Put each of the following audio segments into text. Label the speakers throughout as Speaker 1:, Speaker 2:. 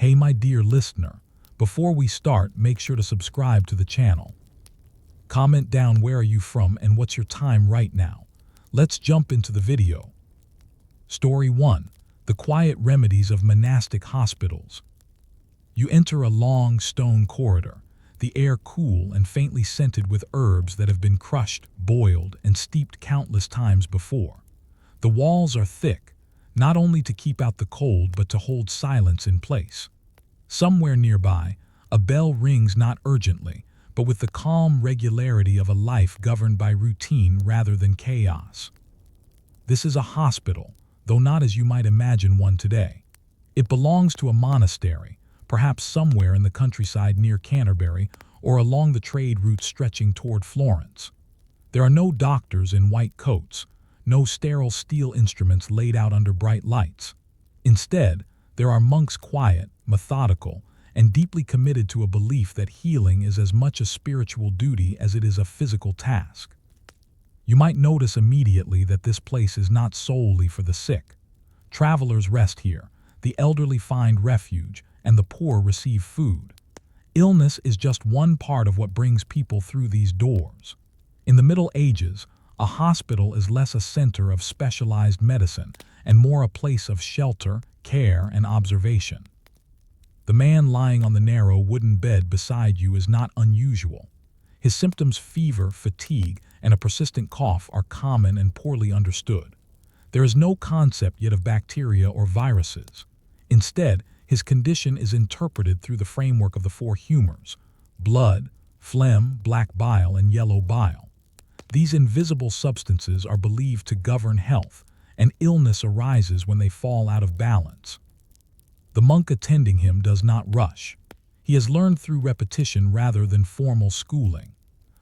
Speaker 1: Hey my dear listener, before we start, make sure to subscribe to the channel. Comment down where are you from and what's your time right now. Let's jump into the video. Story 1. The Quiet Remedies of Monastic Hospitals. You enter a long stone corridor, the air cool and faintly scented with herbs that have been crushed, boiled, and steeped countless times before. The walls are thick, not only to keep out the cold but to hold silence in place. Somewhere nearby, a bell rings not urgently, but with the calm regularity of a life governed by routine rather than chaos. This is a hospital, though not as you might imagine one today. It belongs to a monastery, perhaps somewhere in the countryside near Canterbury or along the trade route stretching toward Florence. There are no doctors in white coats, no sterile steel instruments laid out under bright lights. Instead, there are monks quiet, methodical, and deeply committed to a belief that healing is as much a spiritual duty as it is a physical task. You might notice immediately that this place is not solely for the sick. Travelers rest here, the elderly find refuge, and the poor receive food. Illness is just one part of what brings people through these doors. In the Middle Ages, a hospital is less a center of specialized medicine and more a place of shelter, care, and observation. The man lying on the narrow wooden bed beside you is not unusual. His symptoms, fever, fatigue, and a persistent cough, are common and poorly understood. There is no concept yet of bacteria or viruses. Instead, his condition is interpreted through the framework of the four humors: blood, phlegm, black bile, and yellow bile. These invisible substances are believed to govern health, and illness arises when they fall out of balance. The monk attending him does not rush. He has learned through repetition rather than formal schooling.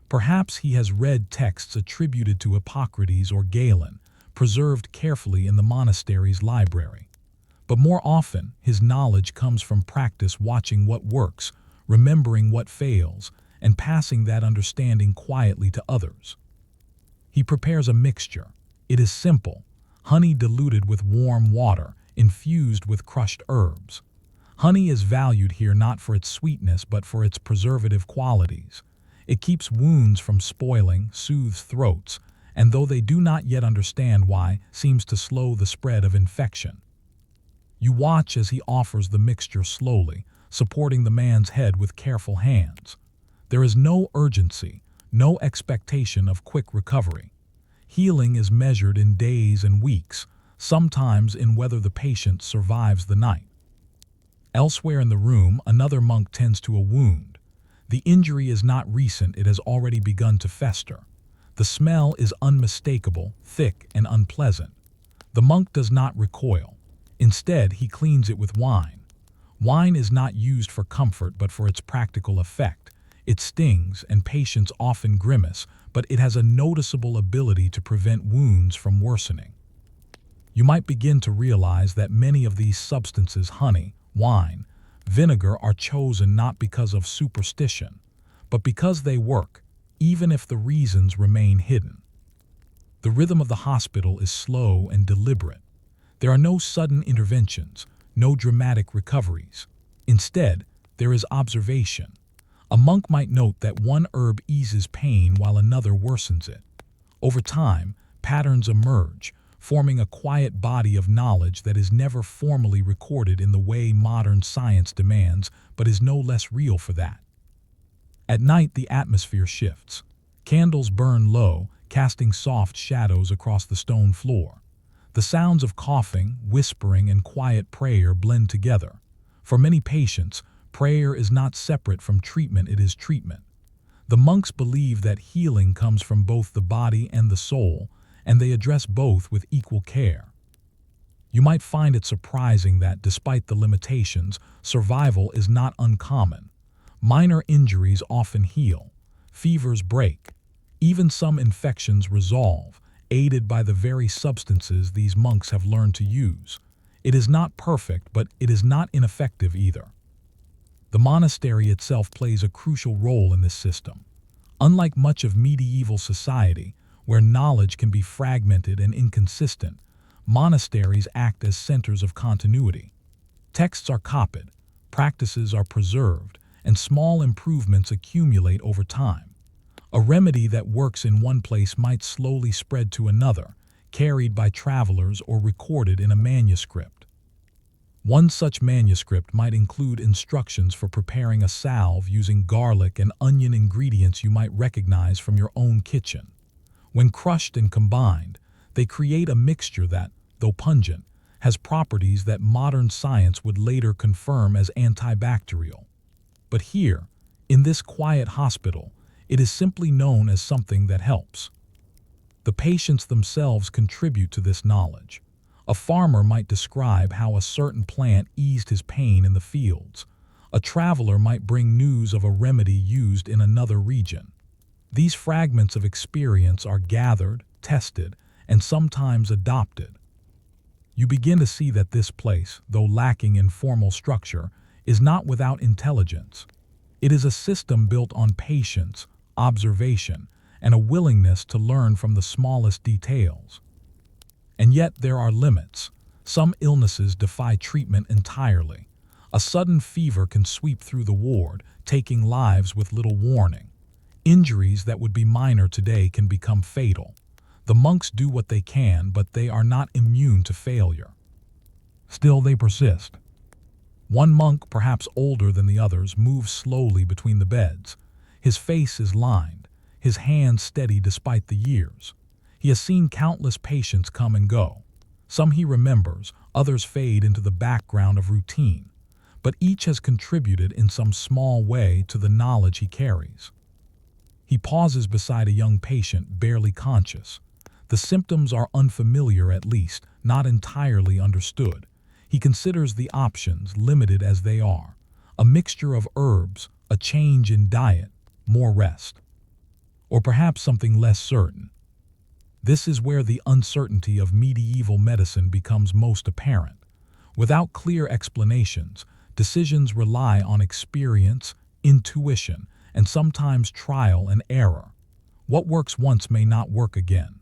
Speaker 1: Perhaps he has read texts attributed to Hippocrates or Galen, preserved carefully in the monastery's library. But more often, his knowledge comes from practice, watching what works, remembering what fails, and passing that understanding quietly to others. He prepares a mixture. It is simple: honey diluted with warm water, infused with crushed herbs. Honey is valued here not for its sweetness but for its preservative qualities. It keeps wounds from spoiling, soothes throats, and though they do not yet understand why, seems to slow the spread of infection. You watch as he offers the mixture slowly, supporting the man's head with careful hands. There is no urgency, no expectation of quick recovery. Healing is measured in days and weeks, sometimes in whether the patient survives the night. Elsewhere in the room, another monk tends to a wound. The injury is not recent, it has already begun to fester. The smell is unmistakable, thick and unpleasant. The monk does not recoil. Instead, he cleans it with wine. Wine is not used for comfort but for its practical effect. It stings, and patients often grimace, but it has a noticeable ability to prevent wounds from worsening. You might begin to realize that many of these substances, honey, wine, vinegar, are chosen not because of superstition, but because they work, even if the reasons remain hidden. The rhythm of the hospital is slow and deliberate. There are no sudden interventions, no dramatic recoveries. Instead, there is observation. A monk might note that one herb eases pain while another worsens it. Over time, patterns emerge, forming a quiet body of knowledge that is never formally recorded in the way modern science demands, but is no less real for that. At night, the atmosphere shifts. Candles burn low, casting soft shadows across the stone floor. The sounds of coughing, whispering, and quiet prayer blend together. For many patients, prayer is not separate from treatment, it is treatment. The monks believe that healing comes from both the body and the soul, and they address both with equal care. You might find it surprising that, despite the limitations, survival is not uncommon. Minor injuries often heal. Fevers break. Even some infections resolve, aided by the very substances these monks have learned to use. It is not perfect, but it is not ineffective either. The monastery itself plays a crucial role in this system. Unlike much of medieval society, where knowledge can be fragmented and inconsistent, monasteries act as centers of continuity. Texts are copied, practices are preserved, and small improvements accumulate over time. A remedy that works in one place might slowly spread to another, carried by travelers or recorded in a manuscript. One such manuscript might include instructions for preparing a salve using garlic and onion, ingredients you might recognize from your own kitchen. When crushed and combined, they create a mixture that, though pungent, has properties that modern science would later confirm as antibacterial. But here, in this quiet hospital, it is simply known as something that helps. The patients themselves contribute to this knowledge. A farmer might describe how a certain plant eased his pain in the fields. A traveler might bring news of a remedy used in another region. These fragments of experience are gathered, tested, and sometimes adopted. You begin to see that this place, though lacking in formal structure, is not without intelligence. It is a system built on patience, observation, and a willingness to learn from the smallest details. And yet there are limits. Some illnesses defy treatment entirely. A sudden fever can sweep through the ward, taking lives with little warning. Injuries that would be minor today can become fatal. The monks do what they can, but they are not immune to failure. Still, they persist. One monk, perhaps older than the others, moves slowly between the beds. His face is lined, his hands steady despite the years. He has seen countless patients come and go. Some he remembers, others fade into the background of routine. But each has contributed in some small way to the knowledge he carries. He pauses beside a young patient, barely conscious. The symptoms are unfamiliar, at least, not entirely understood. He considers the options, limited as they are. A mixture of herbs, a change in diet, more rest. Or perhaps something less certain. This is where the uncertainty of medieval medicine becomes most apparent. Without clear explanations, decisions rely on experience, intuition, and sometimes trial and error. What works once may not work again.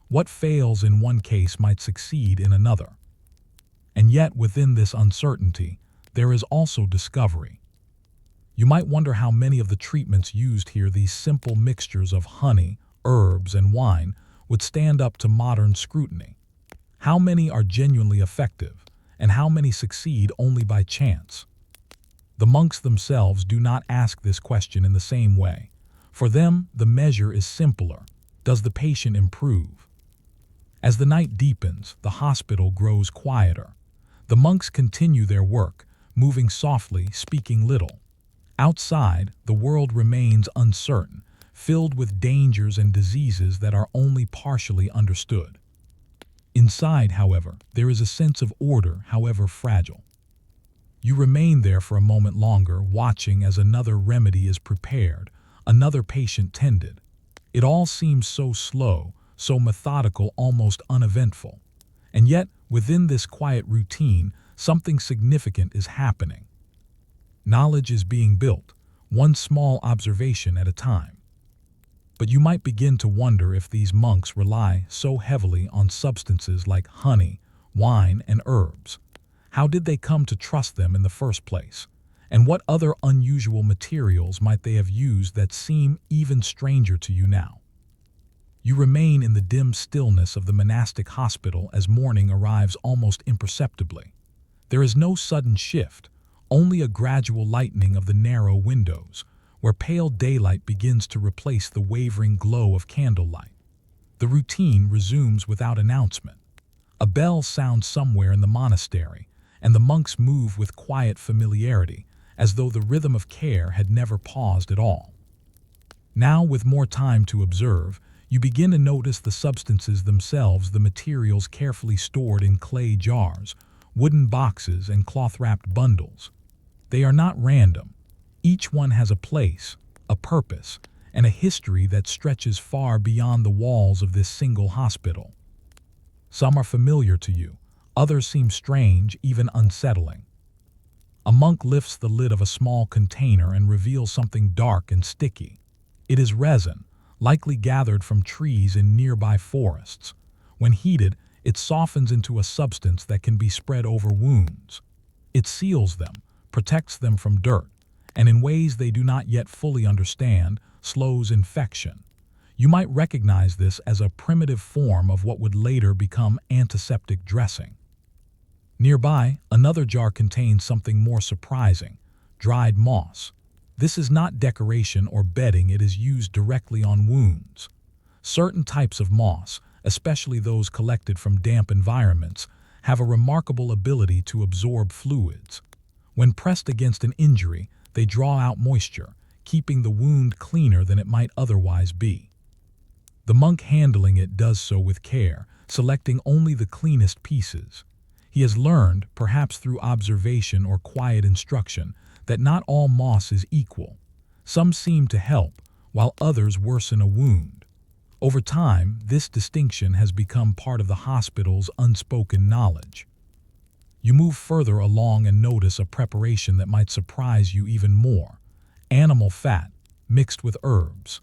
Speaker 1: What fails in one case might succeed in another. And yet, within this uncertainty, there is also discovery. You might wonder how many of the treatments used here, these simple mixtures of honey, herbs, and wine, would stand up to modern scrutiny. How many are genuinely effective, and how many succeed only by chance? The monks themselves do not ask this question in the same way. For them, the measure is simpler. Does the patient improve? As the night deepens, the hospital grows quieter. The monks continue their work, moving softly, speaking little. Outside, the world remains uncertain, filled with dangers and diseases that are only partially understood. Inside, however, there is a sense of order, however fragile. You remain there for a moment longer, watching as another remedy is prepared, another patient tended. It all seems so slow, so methodical, almost uneventful. And yet, within this quiet routine, something significant is happening. Knowledge is being built, one small observation at a time. But you might begin to wonder if these monks rely so heavily on substances like honey, wine, and herbs. How did they come to trust them in the first place? And what other unusual materials might they have used that seem even stranger to you now? You remain in the dim stillness of the monastic hospital as morning arrives almost imperceptibly. There is no sudden shift, only a gradual lightening of the narrow windows, where pale daylight begins to replace the wavering glow of candlelight. The routine resumes without announcement. A bell sounds somewhere in the monastery, and the monks move with quiet familiarity, as though the rhythm of care had never paused at all. Now, with more time to observe, you begin to notice the substances themselves, the materials carefully stored in clay jars, wooden boxes, and cloth-wrapped bundles. They are not random. Each one has a place, a purpose, and a history that stretches far beyond the walls of this single hospital. Some are familiar to you, others seem strange, even unsettling. A monk lifts the lid of a small container and reveals something dark and sticky. It is resin, likely gathered from trees in nearby forests. When heated, it softens into a substance that can be spread over wounds. It seals them, protects them from dirt, and in ways they do not yet fully understand, slows infection. You might recognize this as a primitive form of what would later become antiseptic dressing. Nearby, another jar contains something more surprising: dried moss. This is not decoration or bedding, it is used directly on wounds. Certain types of moss, especially those collected from damp environments, have a remarkable ability to absorb fluids. When pressed against an injury, they draw out moisture, keeping the wound cleaner than it might otherwise be. The monk handling it does so with care, selecting only the cleanest pieces. He has learned, perhaps through observation or quiet instruction, that not all moss is equal. Some seem to help, while others worsen a wound. Over time, this distinction has become part of the hospital's unspoken knowledge. You move further along and notice a preparation that might surprise you even more: animal fat mixed with herbs.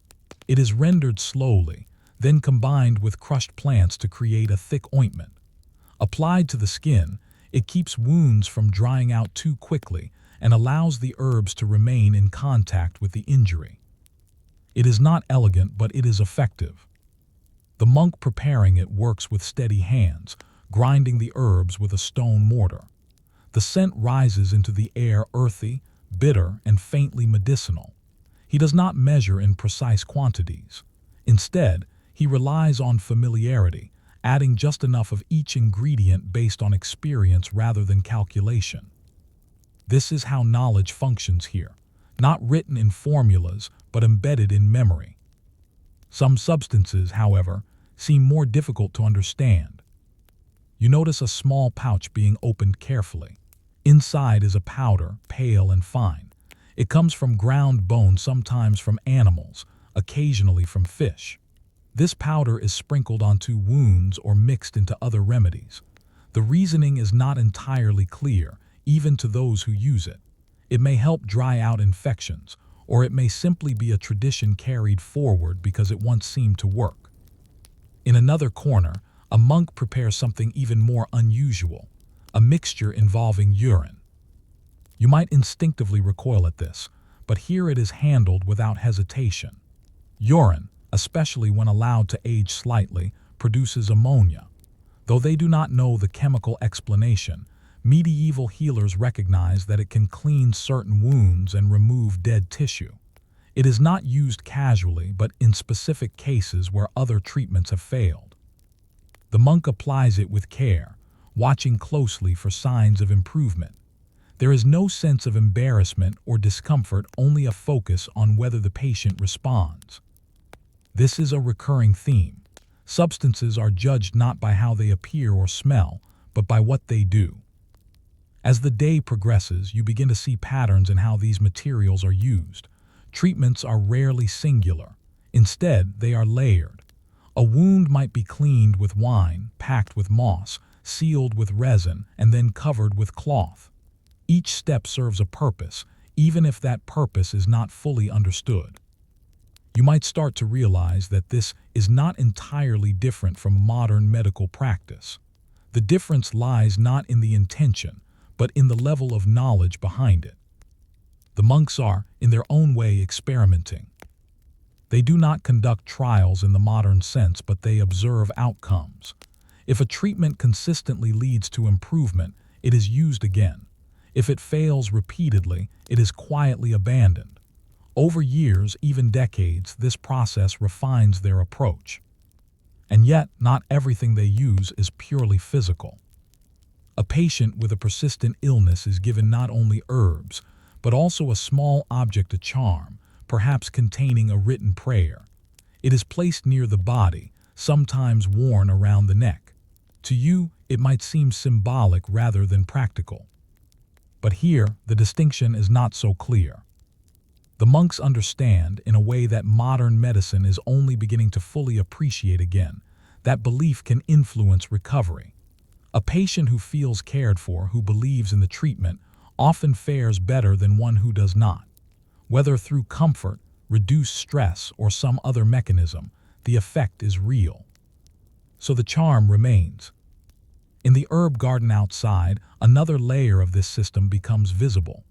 Speaker 1: It is rendered slowly, then combined with crushed plants to create a thick ointment. Applied to the skin, it keeps wounds from drying out too quickly and allows the herbs to remain in contact with the injury. It is not elegant, but it is effective. The monk preparing it works with steady hands, grinding the herbs with a stone mortar. The scent rises into the air, earthy, bitter, and faintly medicinal. He does not measure in precise quantities. Instead, he relies on familiarity, adding just enough of each ingredient based on experience rather than calculation. This is how knowledge functions here, not written in formulas, but embedded in memory. Some substances, however, seem more difficult to understand. You notice a small pouch being opened carefully. Inside is a powder, pale and fine. It comes from ground bone, sometimes from animals, occasionally from fish. This powder is sprinkled onto wounds or mixed into other remedies. The reasoning is not entirely clear, even to those who use it. It may help dry out infections, or it may simply be a tradition carried forward because it once seemed to work. In another corner, a monk prepares something even more unusual: a mixture involving urine. You might instinctively recoil at this, but here it is handled without hesitation. Urine, especially when allowed to age slightly, produces ammonia. Though they do not know the chemical explanation, medieval healers recognize that it can clean certain wounds and remove dead tissue. It is not used casually, but in specific cases where other treatments have failed. The monk applies it with care, watching closely for signs of improvement. There is no sense of embarrassment or discomfort, only a focus on whether the patient responds. This is a recurring theme. Substances are judged not by how they appear or smell, but by what they do. As the day progresses, you begin to see patterns in how these materials are used. Treatments are rarely singular. Instead, they are layered. A wound might be cleaned with wine, packed with moss, sealed with resin, and then covered with cloth. Each step serves a purpose, even if that purpose is not fully understood. You might start to realize that this is not entirely different from modern medical practice. The difference lies not in the intention, but in the level of knowledge behind it. The monks are, in their own way, experimenting. They do not conduct trials in the modern sense, but they observe outcomes. If a treatment consistently leads to improvement, it is used again. If it fails repeatedly, it is quietly abandoned. Over years, even decades, this process refines their approach. And yet, not everything they use is purely physical. A patient with a persistent illness is given not only herbs, but also a small object, a charm, perhaps containing a written prayer. It is placed near the body, sometimes worn around the neck. To you, it might seem symbolic rather than practical. But here, the distinction is not so clear. The monks understand, in a way that modern medicine is only beginning to fully appreciate again, that belief can influence recovery. A patient who feels cared for, who believes in the treatment, often fares better than one who does not. Whether through comfort, reduced stress, or some other mechanism, the effect is real. So the charm remains. In the herb garden outside, another layer of this system becomes visible.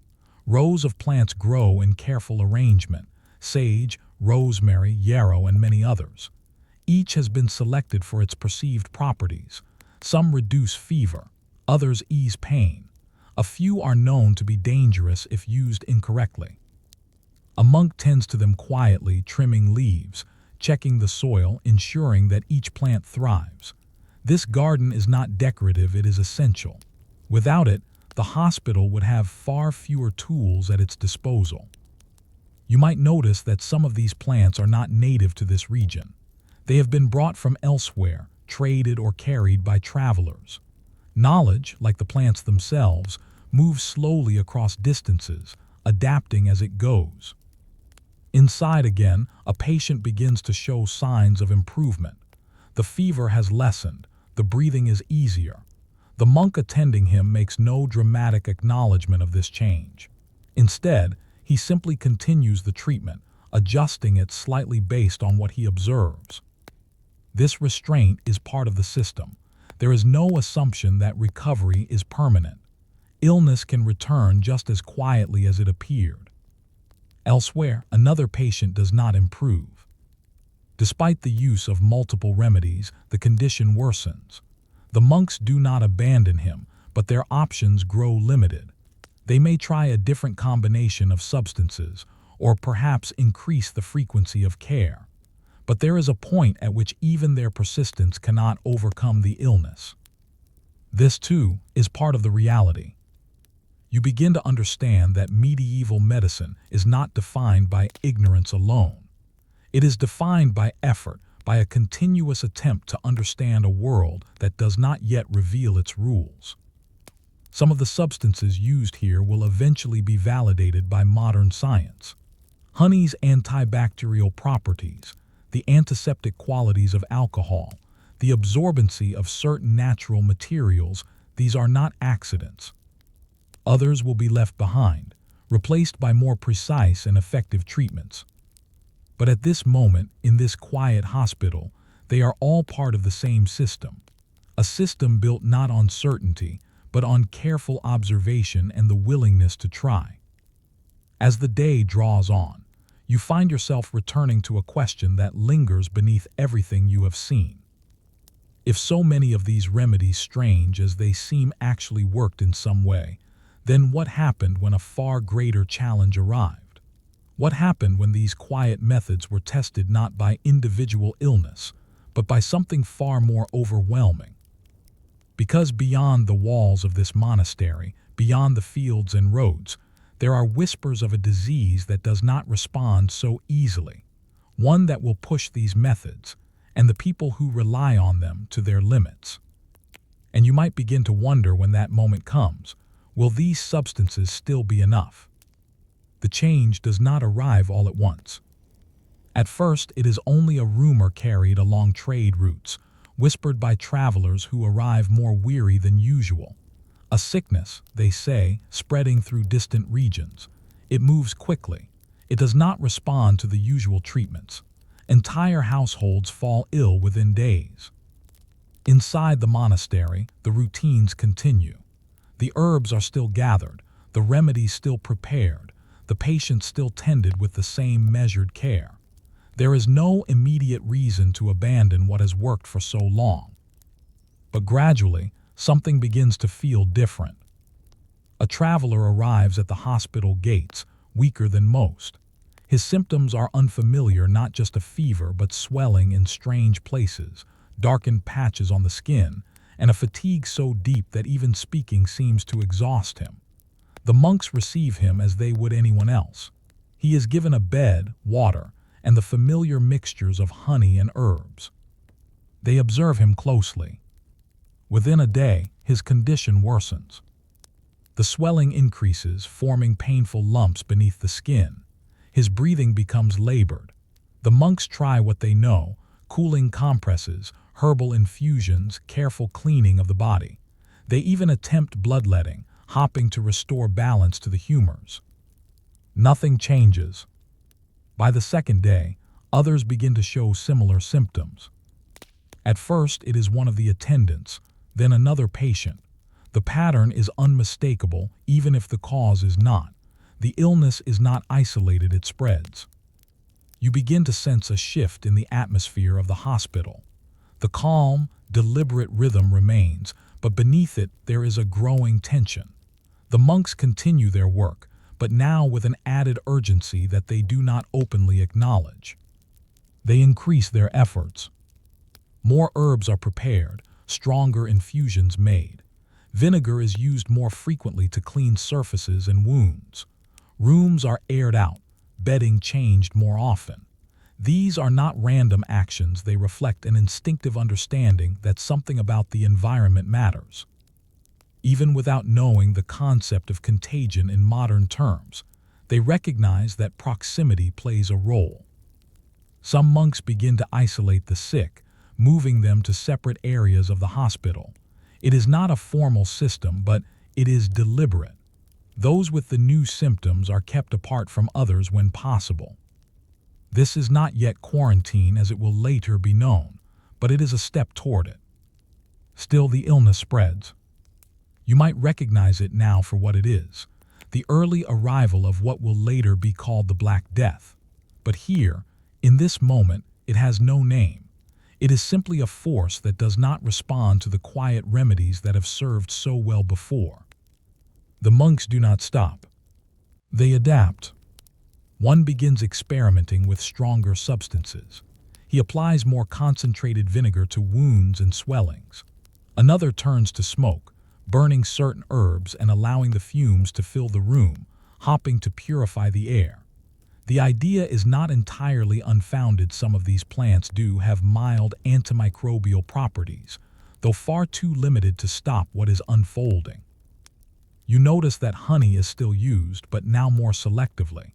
Speaker 1: Rows of plants grow in careful arrangement: sage, rosemary, yarrow, and many others. Each has been selected for its perceived properties. Some reduce fever, others ease pain. A few are known to be dangerous if used incorrectly. A monk tends to them quietly, trimming leaves, checking the soil, ensuring that each plant thrives. This garden is not decorative, it is essential. Without it, the hospital would have far fewer tools at its disposal. You might notice that some of these plants are not native to this region. They have been brought from elsewhere, traded or carried by travelers. Knowledge, like the plants themselves, moves slowly across distances, adapting as it goes. Inside again, a patient begins to show signs of improvement. The fever has lessened, the breathing is easier. The monk attending him makes no dramatic acknowledgement of this change. Instead, he simply continues the treatment, adjusting it slightly based on what he observes. This restraint is part of the system. There is no assumption that recovery is permanent. Illness can return just as quietly as it appeared. Elsewhere, another patient does not improve. Despite the use of multiple remedies, the condition worsens. The monks do not abandon him, but their options grow limited. They may try a different combination of substances, or perhaps increase the frequency of care. But there is a point at which even their persistence cannot overcome the illness. This, too, is part of the reality. You begin to understand that medieval medicine is not defined by ignorance alone. It is defined by effort, by a continuous attempt to understand a world that does not yet reveal its rules. Some of the substances used here will eventually be validated by modern science. Honey's antibacterial properties, the antiseptic qualities of alcohol, the absorbency of certain natural materials, these are not accidents. Others will be left behind, replaced by more precise and effective treatments. But at this moment, in this quiet hospital, they are all part of the same system. A system built not on certainty, but on careful observation and the willingness to try. As the day draws on, you find yourself returning to a question that lingers beneath everything you have seen. If so many of these remedies, strange as they seem, actually worked in some way, then what happened when a far greater challenge arrived? What happened when these quiet methods were tested not by individual illness, but by something far more overwhelming? Because beyond the walls of this monastery, beyond the fields and roads, there are whispers of a disease that does not respond so easily, one that will push these methods and the people who rely on them to their limits. And you might begin to wonder, when that moment comes, will these substances still be enough? The change does not arrive all at once. At first, it is only a rumor carried along trade routes, whispered by travelers who arrive more weary than usual. A sickness, they say, spreading through distant regions. It moves quickly. It does not respond to the usual treatments. Entire households fall ill within days. Inside the monastery, the routines continue. The herbs are still gathered, the remedies still prepared, the patients still tended with the same measured care. There is no immediate reason to abandon what has worked for so long. But gradually, something begins to feel different. A traveler arrives at the hospital gates, weaker than most. His symptoms are unfamiliar, not just a fever, but swelling in strange places, darkened patches on the skin, and a fatigue so deep that even speaking seems to exhaust him. The monks receive him as they would anyone else. He is given a bed, water, and the familiar mixtures of honey and herbs. They observe him closely. Within a day, his condition worsens. The swelling increases, forming painful lumps beneath the skin. His breathing becomes labored. The monks try what they know: cooling compresses, herbal infusions, careful cleaning of the body. They even attempt bloodletting, hopping to restore balance to the humors. Nothing changes. By the second day, others begin to show similar symptoms. At first, it is one of the attendants, then another patient. The pattern is unmistakable, even if the cause is not. The illness is not isolated, it spreads. You begin to sense a shift in the atmosphere of the hospital. The calm, deliberate rhythm remains, but beneath it there is a growing tension. The monks continue their work, but now with an added urgency that they do not openly acknowledge. They increase their efforts. More herbs are prepared, stronger infusions made. Vinegar is used more frequently to clean surfaces and wounds. Rooms are aired out, bedding changed more often. These are not random actions, they reflect an instinctive understanding that something about the environment matters. Even without knowing the concept of contagion in modern terms, they recognize that proximity plays a role. Some monks begin to isolate the sick, moving them to separate areas of the hospital. It is not a formal system, but it is deliberate. Those with the new symptoms are kept apart from others when possible. This is not yet quarantine as it will later be known, but it is a step toward it. Still, the illness spreads. You might recognize it now for what it is, the early arrival of what will later be called the Black Death. But here, in this moment, it has no name. It is simply a force that does not respond to the quiet remedies that have served so well before. The monks do not stop. They adapt. One begins experimenting with stronger substances. He applies more concentrated vinegar to wounds and swellings. Another turns to smoke, burning certain herbs and allowing the fumes to fill the room, hopping to purify the air. The idea is not entirely unfounded. Some of these plants do have mild antimicrobial properties, though far too limited to stop what is unfolding. You notice that honey is still used, but now more selectively.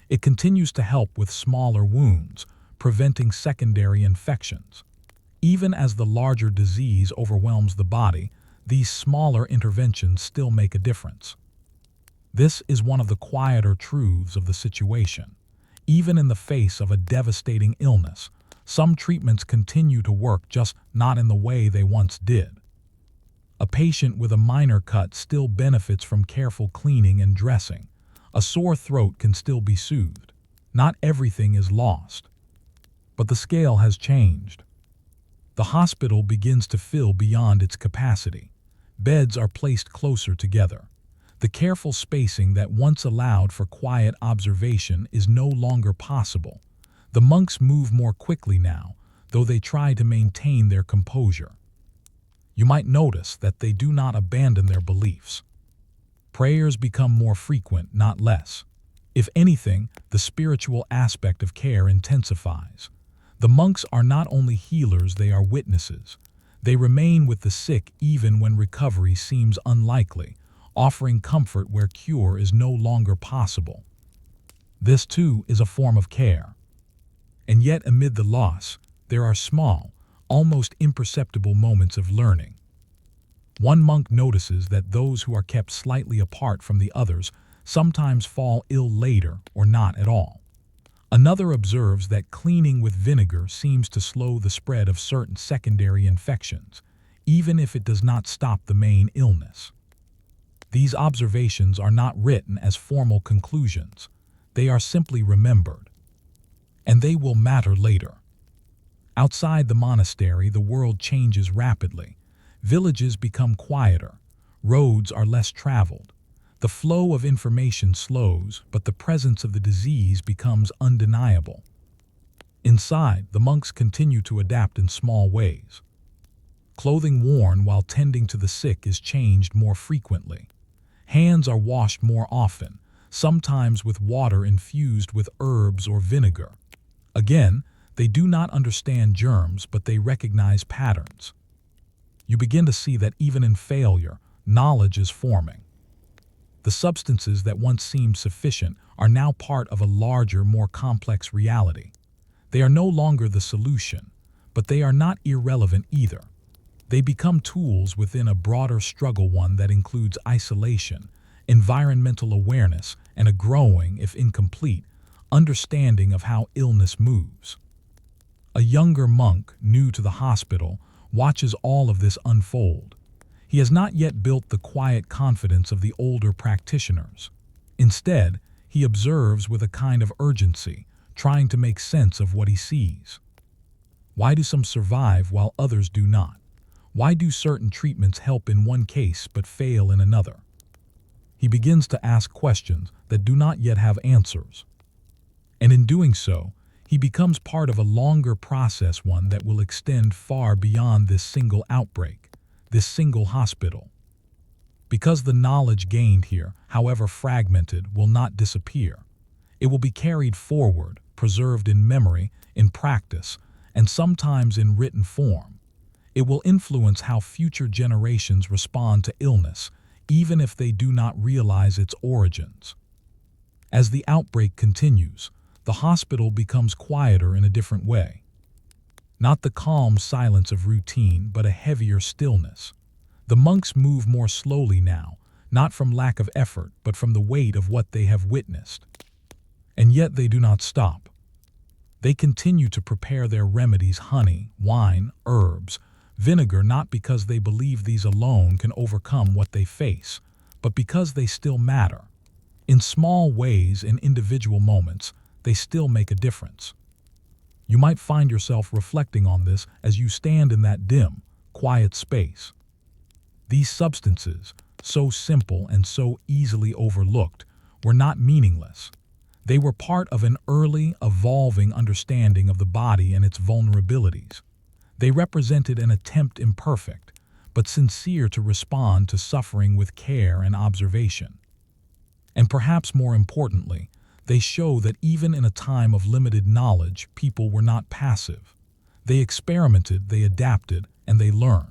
Speaker 1: It continues to help with smaller wounds, preventing secondary infections. Even as the larger disease overwhelms the body, these smaller interventions still make a difference. This is one of the quieter truths of the situation. Even in the face of a devastating illness, some treatments continue to work, just not in the way they once did. A patient with a minor cut still benefits from careful cleaning and dressing. A sore throat can still be soothed. Not everything is lost. But the scale has changed. The hospital begins to fill beyond its capacity. Beds are placed closer together. The careful spacing that once allowed for quiet observation is no longer possible. The monks move more quickly now, though they try to maintain their composure. You might notice that they do not abandon their beliefs. Prayers become more frequent, not less. If anything, the spiritual aspect of care intensifies. The monks are not only healers, they are witnesses. They remain with the sick even when recovery seems unlikely, offering comfort where cure is no longer possible. This too is a form of care. And yet amid the loss, there are small, almost imperceptible moments of learning. One monk notices that those who are kept slightly apart from the others sometimes fall ill later or not at all. Another observes that cleaning with vinegar seems to slow the spread of certain secondary infections, even if it does not stop the main illness. These observations are not written as formal conclusions. They are simply remembered. And they will matter later. Outside the monastery, the world changes rapidly. Villages become quieter. Roads are less traveled. The flow of information slows, but the presence of the disease becomes undeniable. Inside, the monks continue to adapt in small ways. Clothing worn while tending to the sick is changed more frequently. Hands are washed more often, sometimes with water infused with herbs or vinegar. Again, they do not understand germs, but they recognize patterns. You begin to see that even in failure, knowledge is forming. The substances that once seemed sufficient are now part of a larger, more complex reality. They are no longer the solution, but they are not irrelevant either. They become tools within a broader struggle, one that includes isolation, environmental awareness, and a growing, if incomplete, understanding of how illness moves. A younger monk, new to the hospital, watches all of this unfold. He has not yet built the quiet confidence of the older practitioners. Instead, He observes with a kind of urgency, trying to make sense of what he sees. Why do some survive while others do not? Why do certain treatments help in one case but fail in another? He begins to ask questions that do not yet have answers. And in doing so, he becomes part of a longer process, one that will extend far beyond this single outbreak, this single hospital. Because the knowledge gained here, however fragmented, will not disappear. It will be carried forward, preserved in memory, in practice, and sometimes in written form. It will influence how future generations respond to illness, even if they do not realize its origins. As the outbreak continues, the hospital becomes quieter in a different way. Not the calm silence of routine, but a heavier stillness. The monks move more slowly now, not from lack of effort, but from the weight of what they have witnessed. And yet they do not stop. They continue to prepare their remedies: honey, wine, herbs, vinegar, not because they believe these alone can overcome what they face, but because they still matter. In small ways, in individual moments, they still make a difference. You might find yourself reflecting on this as you stand in that dim, quiet space. These substances, so simple and so easily overlooked, were not meaningless. They were part of an early, evolving understanding of the body and its vulnerabilities. They represented an attempt, imperfect, but sincere, to respond to suffering with care and observation. And perhaps more importantly, they show that even in a time of limited knowledge, people were not passive. They experimented, they adapted, and they learned.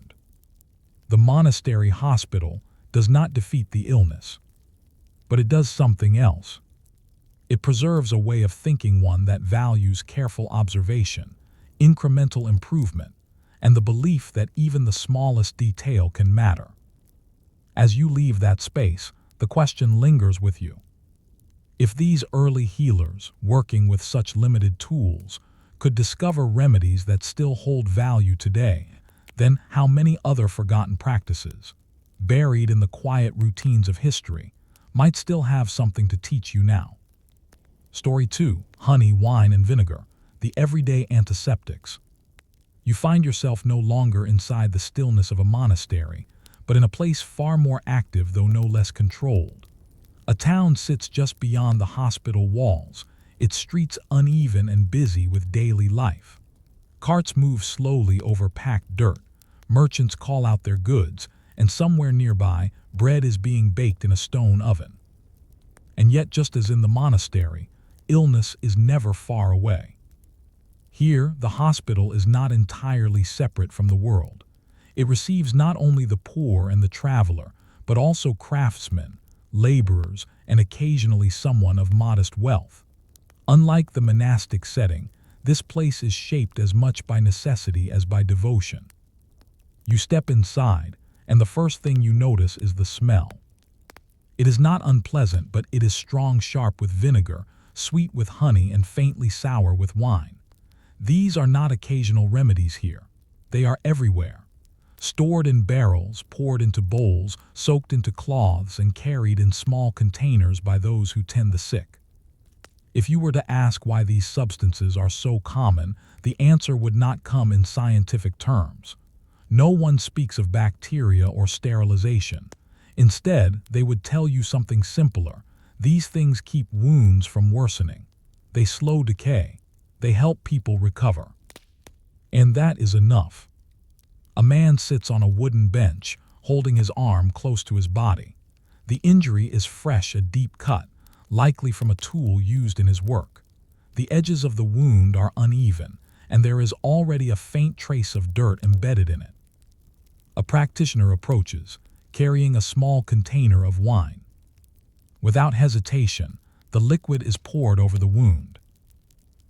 Speaker 1: The monastery hospital does not defeat the illness, but it does something else. It preserves a way of thinking, one that values careful observation, incremental improvement, and the belief that even the smallest detail can matter. As you leave that space, the question lingers with you. If these early healers, working with such limited tools, could discover remedies that still hold value today, then how many other forgotten practices, buried in the quiet routines of history, might still have something to teach you now? Story 2: Honey, Wine, and Vinegar, the Everyday Antiseptics. You find yourself no longer inside the stillness of a monastery, but in a place far more active, though no less controlled. A town sits just beyond the hospital walls, its streets uneven and busy with daily life. Carts move slowly over packed dirt, merchants call out their goods, and somewhere nearby, bread is being baked in a stone oven. And yet, just as in the monastery, illness is never far away. Here, the hospital is not entirely separate from the world. It receives not only the poor and the traveler, but also craftsmen, laborers, and occasionally someone of modest wealth. Unlike the monastic setting, this place is shaped as much by necessity as by devotion. You step inside, and the first thing you notice is the smell. It is not unpleasant, but it is strong, sharp with vinegar, sweet with honey, and faintly sour with wine. These are not occasional remedies here. They are everywhere. Stored in barrels, poured into bowls, soaked into cloths, and carried in small containers by those who tend the sick. If you were to ask why these substances are so common, the answer would not come in scientific terms. No one speaks of bacteria or sterilization. Instead, they would tell you something simpler. These things keep wounds from worsening. They slow decay. They help people recover. And that is enough. A man sits on a wooden bench, holding his arm close to his body. The injury is fresh, a deep cut, likely from a tool used in his work. The edges of the wound are uneven, and there is already a faint trace of dirt embedded in it. A practitioner approaches, carrying a small container of wine. Without hesitation, the liquid is poured over the wound.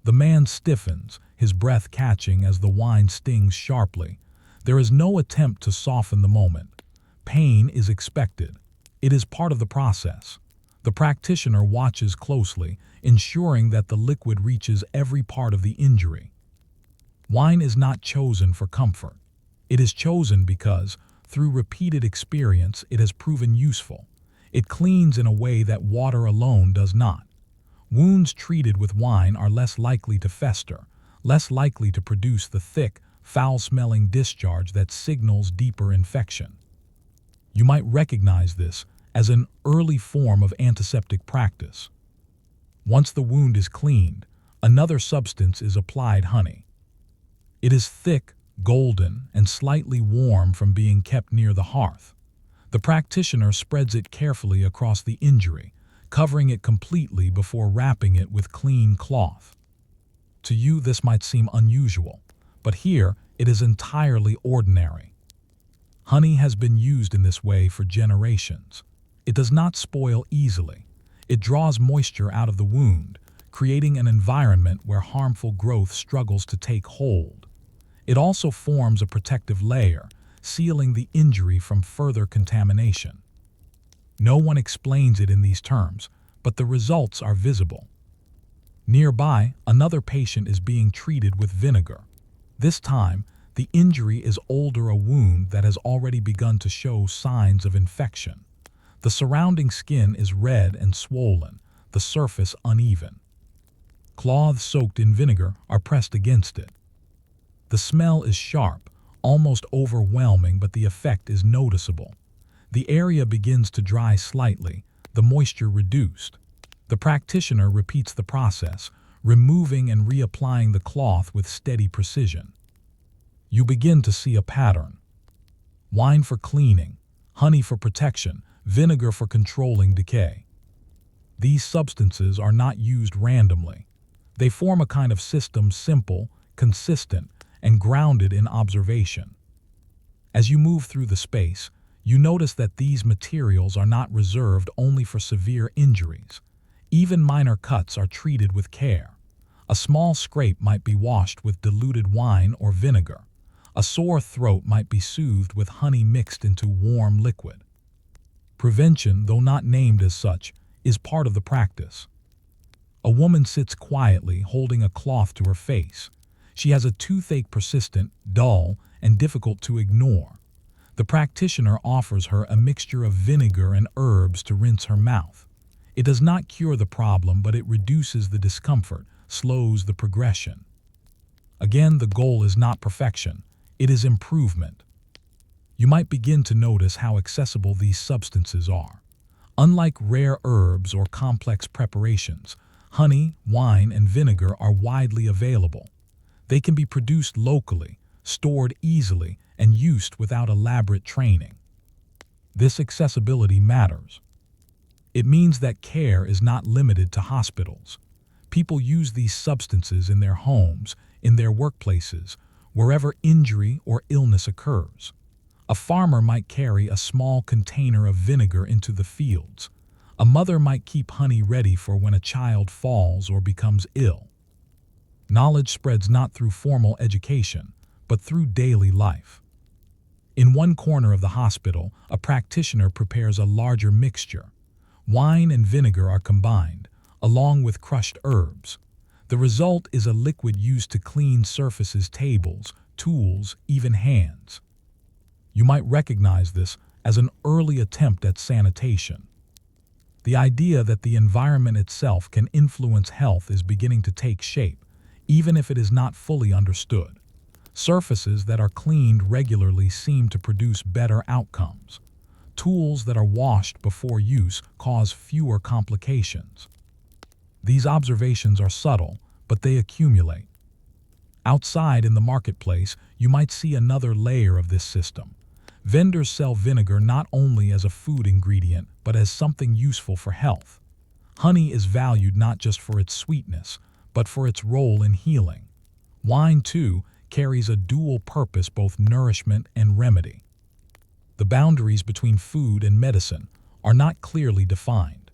Speaker 1: The man stiffens, his breath catching as the wine stings sharply. There is no attempt to soften the moment. Pain is expected. It is part of the process. The practitioner watches closely, ensuring that the liquid reaches every part of the injury. Wine is not chosen for comfort. It is chosen because, through repeated experience, it has proven useful. It cleans in a way that water alone does not. Wounds treated with wine are less likely to fester, less likely to produce the thick, foul-smelling discharge that signals deeper infection. You might recognize this as an early form of antiseptic practice. Once the wound is cleaned, another substance is applied: honey. It is thick, golden, and slightly warm from being kept near the hearth. The practitioner spreads it carefully across the injury, covering it completely before wrapping it with clean cloth. To you, this might seem unusual, but here it is entirely ordinary. Honey has been used in this way for generations. It does not spoil easily. It draws moisture out of the wound, creating an environment where harmful growth struggles to take hold. It also forms a protective layer, sealing the injury from further contamination. No one explains it in these terms, but the results are visible. Nearby, another patient is being treated with vinegar. This time, the injury is older, a wound that has already begun to show signs of infection. The surrounding skin is red and swollen, the surface uneven. Cloths soaked in vinegar are pressed against it. The smell is sharp, almost overwhelming, but the effect is noticeable. The area begins to dry slightly, the moisture reduced. The practitioner repeats the process, removing and reapplying the cloth with steady precision. You begin to see a pattern. Wine for cleaning, honey for protection, vinegar for controlling decay. These substances are not used randomly. They form a kind of system, simple, consistent, and grounded in observation. As you move through the space, you notice that these materials are not reserved only for severe injuries. Even minor cuts are treated with care. A small scrape might be washed with diluted wine or vinegar. A sore throat might be soothed with honey mixed into warm liquid. Prevention, though not named as such, is part of the practice. A woman sits quietly, holding a cloth to her face. She has a toothache, persistent, dull, and difficult to ignore. The practitioner offers her a mixture of vinegar and herbs to rinse her mouth. It does not cure the problem, but it reduces the discomfort, slows the progression. Again, the goal is not perfection, it is improvement. You might begin to notice how accessible these substances are. Unlike rare herbs or complex preparations, honey, wine, and vinegar are widely available. They can be produced locally, stored easily, and used without elaborate training. This accessibility matters. It means that care is not limited to hospitals. People use these substances in their homes, in their workplaces, wherever injury or illness occurs. A farmer might carry a small container of vinegar into the fields. A mother might keep honey ready for when a child falls or becomes ill. Knowledge spreads not through formal education, but through daily life. In one corner of the hospital, a practitioner prepares a larger mixture. Wine and vinegar are combined, along with crushed herbs. The result is a liquid used to clean surfaces, tables, tools, even hands. You might recognize this as an early attempt at sanitation. The idea that the environment itself can influence health is beginning to take shape, even if it is not fully understood. Surfaces that are cleaned regularly seem to produce better outcomes. Tools that are washed before use cause fewer complications. These observations are subtle, but they accumulate. Outside in the marketplace, you might see another layer of this system. Vendors sell vinegar not only as a food ingredient, but as something useful for health. Honey is valued not just for its sweetness, but for its role in healing. Wine, too, carries a dual purpose, both nourishment and remedy. The boundaries between food and medicine are not clearly defined.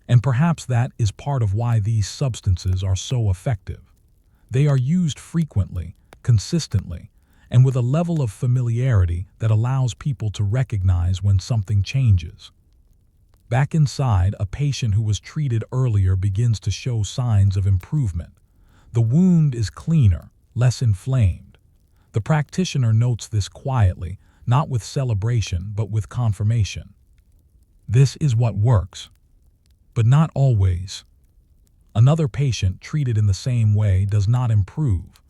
Speaker 1: And perhaps that is part of why these substances are so effective. They are used frequently, consistently, and with a level of familiarity that allows people to recognize when something changes. Back inside, a patient who was treated earlier begins to show signs of improvement. The wound is cleaner, less inflamed. The practitioner notes this quietly, not with celebration, but with confirmation. This is what works. But not always. Another patient treated in the same way does not improve.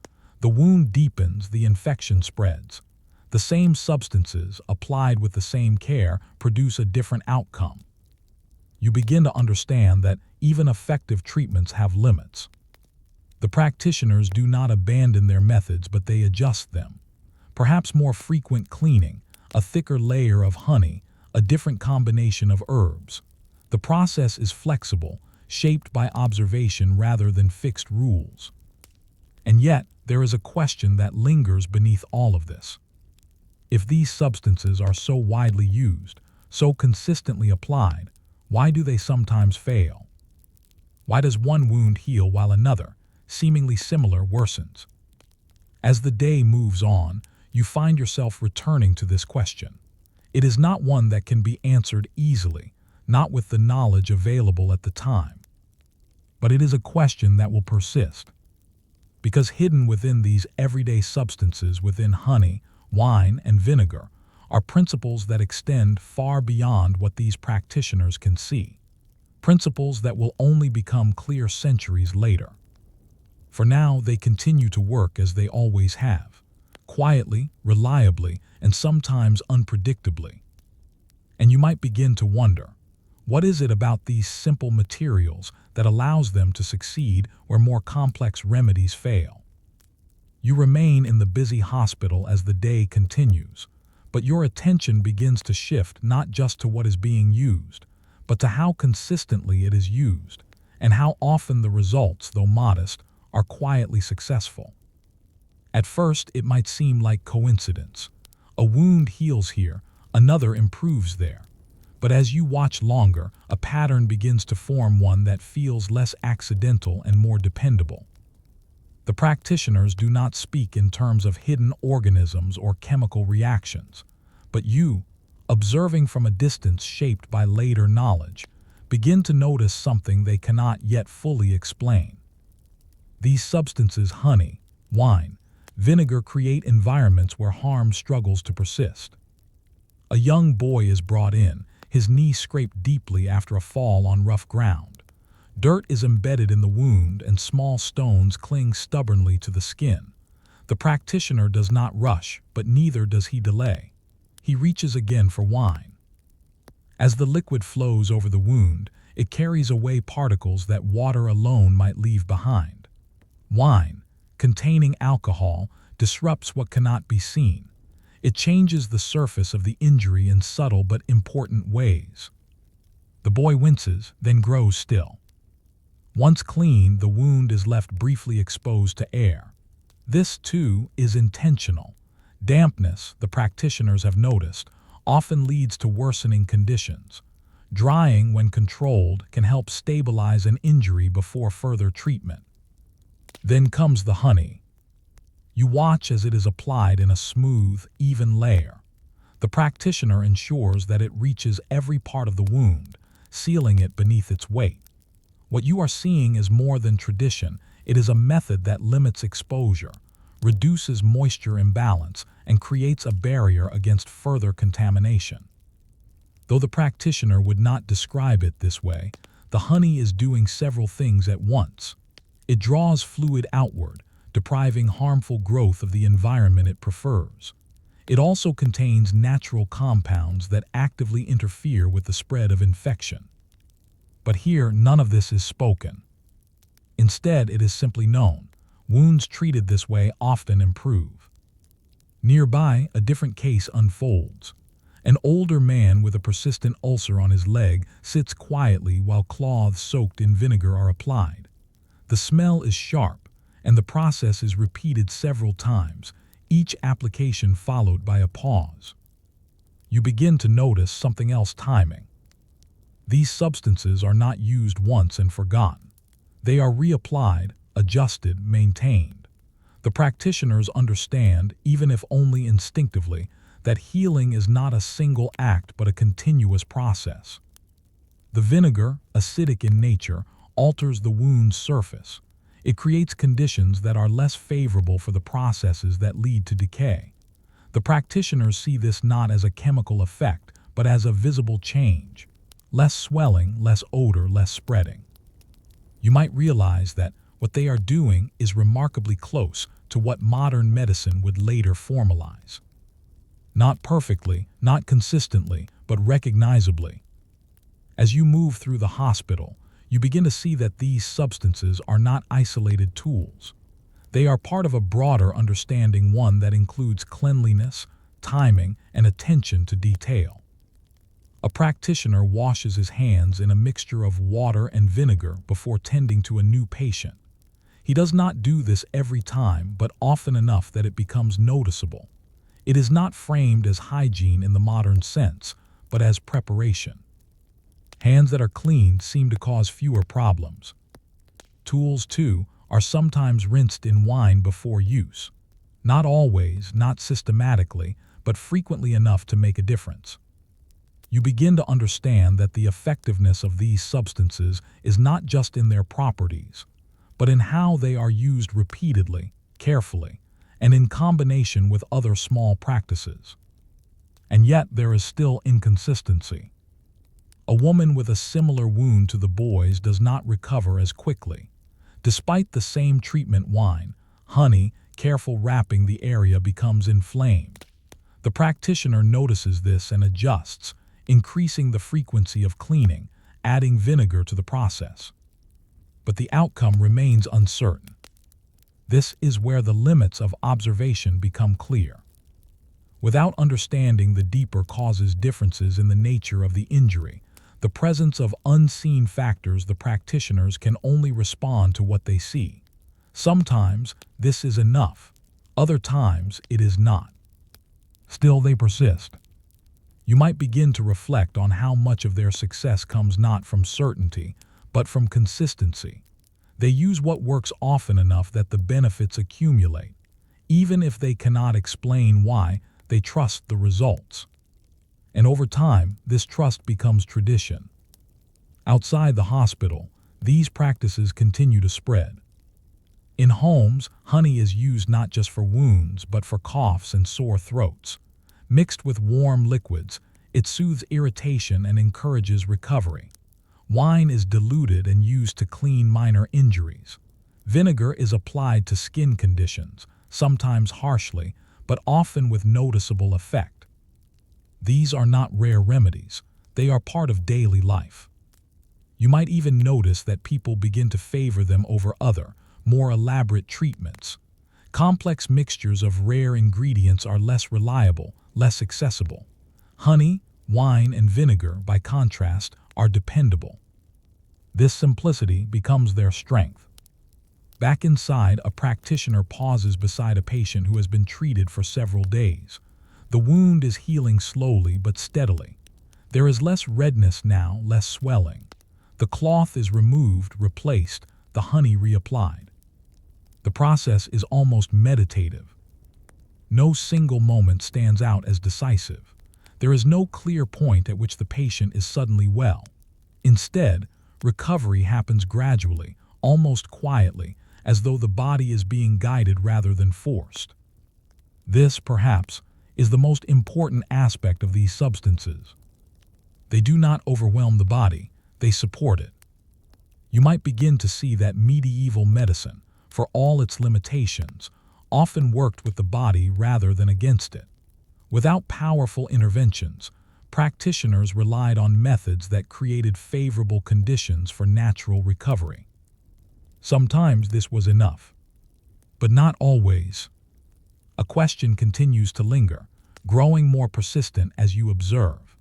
Speaker 1: The wound deepens, the infection spreads. The same substances, applied with the same care, produce a different outcome. You begin to understand that even effective treatments have limits. The practitioners do not abandon their methods, but they adjust them. Perhaps more frequent cleaning, a thicker layer of honey, a different combination of herbs. The process is flexible, shaped by observation rather than fixed rules. And yet, there is a question that lingers beneath all of this. If these substances are so widely used, so consistently applied, why do they sometimes fail? Why does one wound heal while another, seemingly similar, worsens? As the day moves on, you find yourself returning to this question. It is not one that can be answered easily, not with the knowledge available at the time. But it is a question that will persist. Because hidden within these everyday substances, within honey, wine, and vinegar, are principles that extend far beyond what these practitioners can see. Principles that will only become clear centuries later. For now, they continue to work as they always have, quietly, reliably, and sometimes unpredictably. And you might begin to wonder, what is it about these simple materials that allows them to succeed where more complex remedies fail? You remain in the busy hospital as the day continues, but your attention begins to shift not just to what is being used, but to how consistently it is used, and how often the results, though modest, are quietly successful. At first, it might seem like coincidence. A wound heals here, another improves there. But as you watch longer, a pattern begins to form, one that feels less accidental and more dependable. The practitioners do not speak in terms of hidden organisms or chemical reactions, but you, observing from a distance shaped by later knowledge, begin to notice something they cannot yet fully explain. These substances, honey, wine, vinegar, create environments where harm struggles to persist. A young boy is brought in, his knee scraped deeply after a fall on rough ground. Dirt is embedded in the wound and small stones cling stubbornly to the skin. The practitioner does not rush, but neither does he delay. He reaches again for wine. As the liquid flows over the wound, it carries away particles that water alone might leave behind. Wine, containing alcohol, disrupts what cannot be seen. It changes the surface of the injury in subtle but important ways. The boy winces, then grows still. Once clean, the wound is left briefly exposed to air. This, too, is intentional. Dampness, the practitioners have noticed, often leads to worsening conditions. Drying, when controlled, can help stabilize an injury before further treatment. Then comes the honey. You watch as it is applied in a smooth, even layer. The practitioner ensures that it reaches every part of the wound, sealing it beneath its weight. What you are seeing is more than tradition. It is a method that limits exposure, reduces moisture imbalance, and creates a barrier against further contamination. Though the practitioner would not describe it this way, the honey is doing several things at once. It draws fluid outward, depriving harmful growth of the environment it prefers. It also contains natural compounds that actively interfere with the spread of infection. But here, none of this is spoken. Instead, it is simply known. Wounds treated this way often improve. Nearby, a different case unfolds. An older man with a persistent ulcer on his leg sits quietly while cloths soaked in vinegar are applied. The smell is sharp, and the process is repeated several times, each application followed by a pause. You begin to notice something else: timing. These substances are not used once and forgotten. They are reapplied, adjusted, maintained. The practitioners understand, even if only instinctively, that healing is not a single act but a continuous process. The vinegar, acidic in nature, alters the wound's surface. It creates conditions that are less favorable for the processes that lead to decay. The practitioners see this not as a chemical effect, but as a visible change. Less swelling, less odor, less spreading. You might realize that what they are doing is remarkably close to what modern medicine would later formalize. Not perfectly, not consistently, but recognizably. As you move through the hospital, you begin to see that these substances are not isolated tools. They are part of a broader understanding, one that includes cleanliness, timing, and attention to detail. A practitioner washes his hands in a mixture of water and vinegar before tending to a new patient. He does not do this every time, but often enough that it becomes noticeable. It is not framed as hygiene in the modern sense, but as preparation. Hands that are cleaned seem to cause fewer problems. Tools, too, are sometimes rinsed in wine before use. Not always, not systematically, but frequently enough to make a difference. You begin to understand that the effectiveness of these substances is not just in their properties, but in how they are used repeatedly, carefully, and in combination with other small practices. And yet there is still inconsistency. A woman with a similar wound to the boy's does not recover as quickly. Despite the same treatment, wine, honey, careful wrapping, the area becomes inflamed. The practitioner notices this and adjusts, increasing the frequency of cleaning, adding vinegar to the process. But the outcome remains uncertain. This is where the limits of observation become clear. Without understanding the deeper causes, differences in the nature of the injury, the presence of unseen factors, the practitioners can only respond to what they see. Sometimes this is enough, other times it is not. Still, they persist. You might begin to reflect on how much of their success comes not from certainty, but from consistency. They use what works often enough that the benefits accumulate. Even if they cannot explain why, they trust the results. And over time, this trust becomes tradition. Outside the hospital, these practices continue to spread. In homes, honey is used not just for wounds, but for coughs and sore throats. Mixed with warm liquids, it soothes irritation and encourages recovery. Wine is diluted and used to clean minor injuries. Vinegar is applied to skin conditions, sometimes harshly, but often with noticeable effect. These are not rare remedies, they are part of daily life. You might even notice that people begin to favor them over other, more elaborate treatments. Complex mixtures of rare ingredients are less reliable, less accessible. Honey, wine, and vinegar, by contrast, are dependable. This simplicity becomes their strength. Back inside, a practitioner pauses beside a patient who has been treated for several days. The wound is healing slowly but steadily. There is less redness now, less swelling. The cloth is removed, replaced, the honey reapplied. The process is almost meditative. No single moment stands out as decisive. There is no clear point at which the patient is suddenly well. Instead, recovery happens gradually, almost quietly, as though the body is being guided rather than forced. This, perhaps, is the most important aspect of these substances. They do not overwhelm the body, they support it. You might begin to see that medieval medicine, for all its limitations, often worked with the body rather than against it. Without powerful interventions, practitioners relied on methods that created favorable conditions for natural recovery. Sometimes this was enough, but not always. A question continues to linger, growing more persistent as you observe.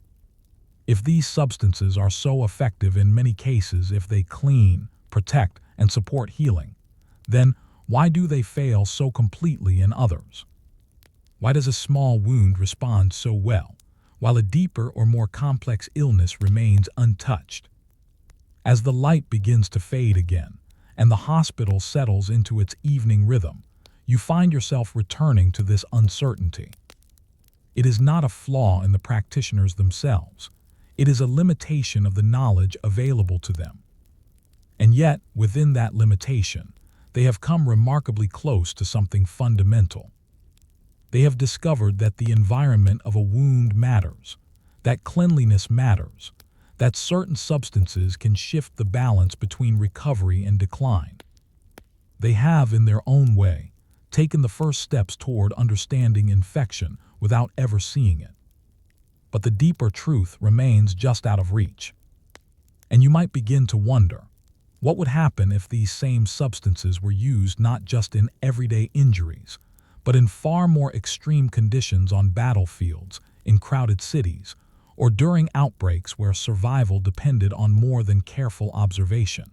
Speaker 1: If these substances are so effective in many cases, if they clean, protect, and support healing, then why do they fail so completely in others? Why does a small wound respond so well, while a deeper or more complex illness remains untouched? As the light begins to fade again, and the hospital settles into its evening rhythm, you find yourself returning to this uncertainty. It is not a flaw in the practitioners themselves. It is a limitation of the knowledge available to them. And yet, within that limitation, they have come remarkably close to something fundamental. They have discovered that the environment of a wound matters, that cleanliness matters, that certain substances can shift the balance between recovery and decline. They have, in their own way, taken the first steps toward understanding infection without ever seeing it. But the deeper truth remains just out of reach. And you might begin to wonder, what would happen if these same substances were used not just in everyday injuries, but in far more extreme conditions on battlefields, in crowded cities, or during outbreaks where survival depended on more than careful observation?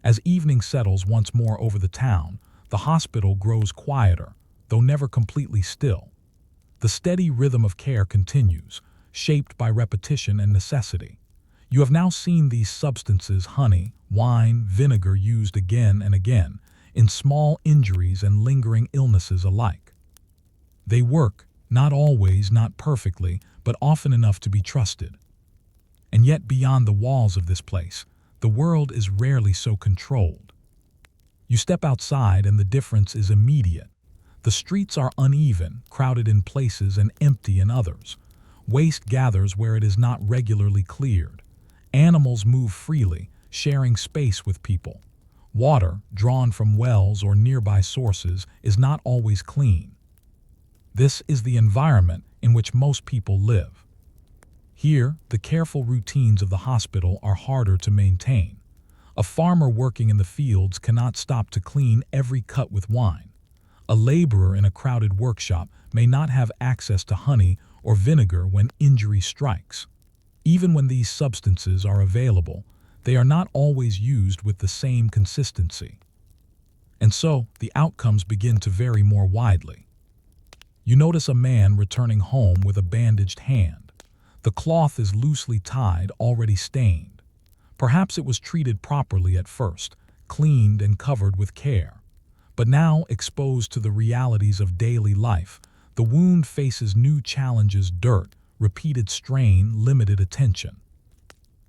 Speaker 1: As evening settles once more over the town, the hospital grows quieter, though never completely still. The steady rhythm of care continues, shaped by repetition and necessity. You have now seen these substances, honey, wine, vinegar, used again and again, in small injuries and lingering illnesses alike. They work, not always, not perfectly, but often enough to be trusted. And yet beyond the walls of this place, the world is rarely so controlled. You step outside and the difference is immediate. The streets are uneven, crowded in places and empty in others. Waste gathers where it is not regularly cleared. Animals move freely, sharing space with people. Water, drawn from wells or nearby sources, is not always clean. This is the environment in which most people live. Here, the careful routines of the hospital are harder to maintain. A farmer working in the fields cannot stop to clean every cut with wine. A laborer in a crowded workshop may not have access to honey or vinegar when injury strikes. Even when these substances are available, they are not always used with the same consistency. And so, the outcomes begin to vary more widely. You notice a man returning home with a bandaged hand. The cloth is loosely tied, already stained. Perhaps it was treated properly at first, cleaned and covered with care. But now, exposed to the realities of daily life, the wound faces new challenges: dirt, repeated strain, limited attention.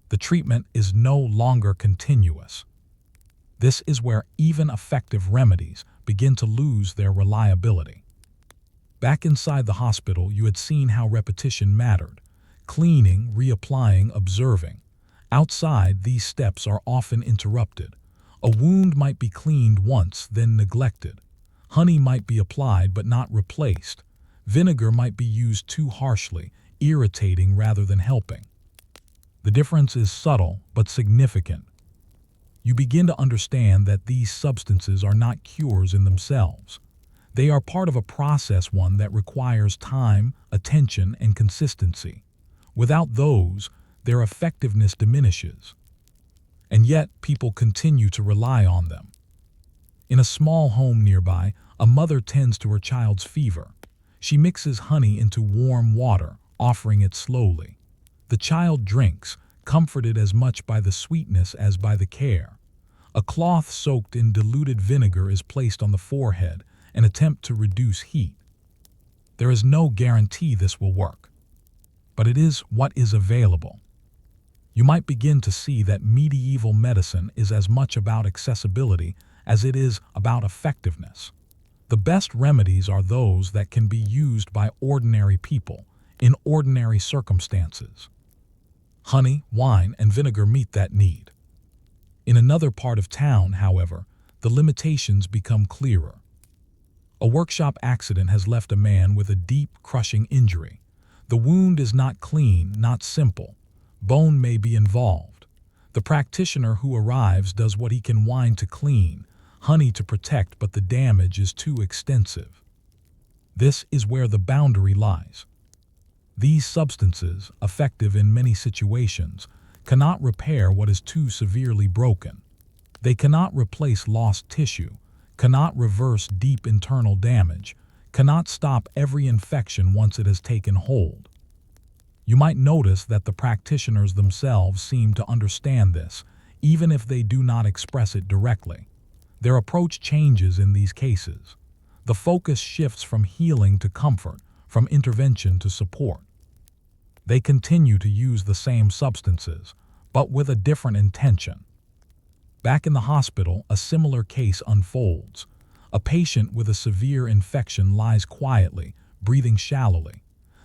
Speaker 1: The treatment is no longer continuous. This is where even effective remedies begin to lose their reliability. Back inside the hospital, you had seen how repetition mattered. Cleaning, reapplying, observing. Outside, these steps are often interrupted. A wound might be cleaned once, then neglected. Honey might be applied but not replaced. Vinegar might be used too harshly, irritating rather than helping. The difference is subtle but significant. You begin to understand that these substances are not cures in themselves. They are part of a process, one that requires time, attention, and consistency. Without those, their effectiveness diminishes. And yet, people continue to rely on them. In a small home nearby, a mother tends to her child's fever. She mixes honey into warm water, offering it slowly. The child drinks, comforted as much by the sweetness as by the care. A cloth soaked in diluted vinegar is placed on the forehead, an attempt to reduce heat. There is no guarantee this will work, but it is what is available. You might begin to see that medieval medicine is as much about accessibility as it is about effectiveness. The best remedies are those that can be used by ordinary people in ordinary circumstances. Honey, wine, and vinegar meet that need. In another part of town, however, the limitations become clearer. A workshop accident has left a man with a deep, crushing injury. The wound is not clean, not simple. Bone may be involved. The practitioner who arrives does what he can: wine to clean, honey to protect, but the damage is too extensive. This is where the boundary lies. These substances, effective in many situations, cannot repair what is too severely broken. They cannot replace lost tissue, cannot reverse deep internal damage, cannot stop every infection once it has taken hold. You might notice that the practitioners themselves seem to understand this, even if they do not express it directly. Their approach changes in these cases. The focus shifts from healing to comfort, from intervention to support. They continue to use the same substances, but with a different intention. Back in the hospital, a similar case unfolds. A patient with a severe infection lies quietly, breathing shallowly.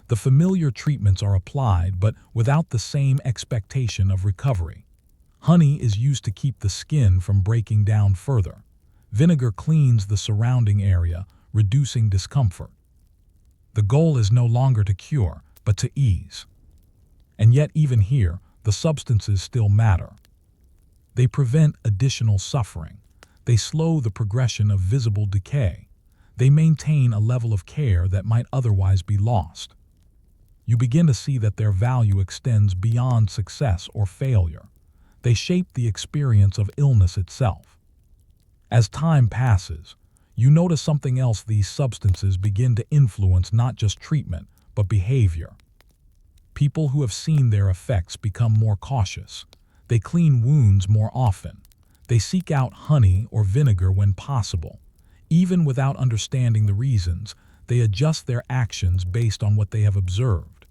Speaker 1: The familiar treatments are applied, but without the same expectation of recovery. Honey is used to keep the skin from breaking down further. Vinegar cleans the surrounding area, reducing discomfort. The goal is no longer to cure, but to ease. And yet even here, the substances still matter. They prevent additional suffering. They slow the progression of visible decay. They maintain a level of care that might otherwise be lost. You begin to see that their value extends beyond success or failure. They shape the experience of illness itself. As time passes, you notice something else. These substances begin to influence not just treatment, but behavior. People who have seen their effects become more cautious. They clean wounds more often. They seek out honey or vinegar when possible. Even without understanding the reasons, they adjust their actions based on what they have observed.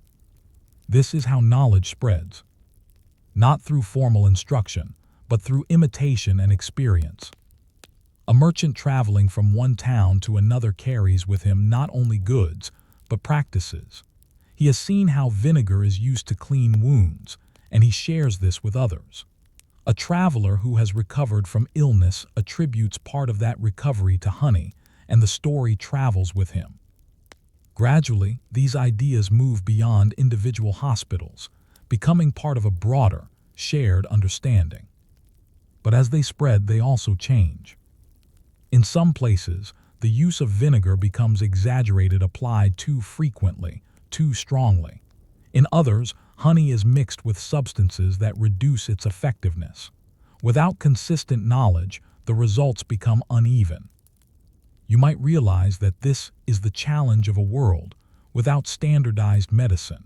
Speaker 1: This is how knowledge spreads. Not through formal instruction, but through imitation and experience. A merchant traveling from one town to another carries with him not only goods, but practices. He has seen how vinegar is used to clean wounds, and he shares this with others. A traveler who has recovered from illness attributes part of that recovery to honey, and the story travels with him. Gradually, these ideas move beyond individual hospitals, becoming part of a broader, shared understanding. But as they spread, they also change. In some places, the use of vinegar becomes exaggerated, applied too frequently, too strongly. In others, honey is mixed with substances that reduce its effectiveness. Without consistent knowledge, the results become uneven. You might realize that this is the challenge of a world without standardized medicine.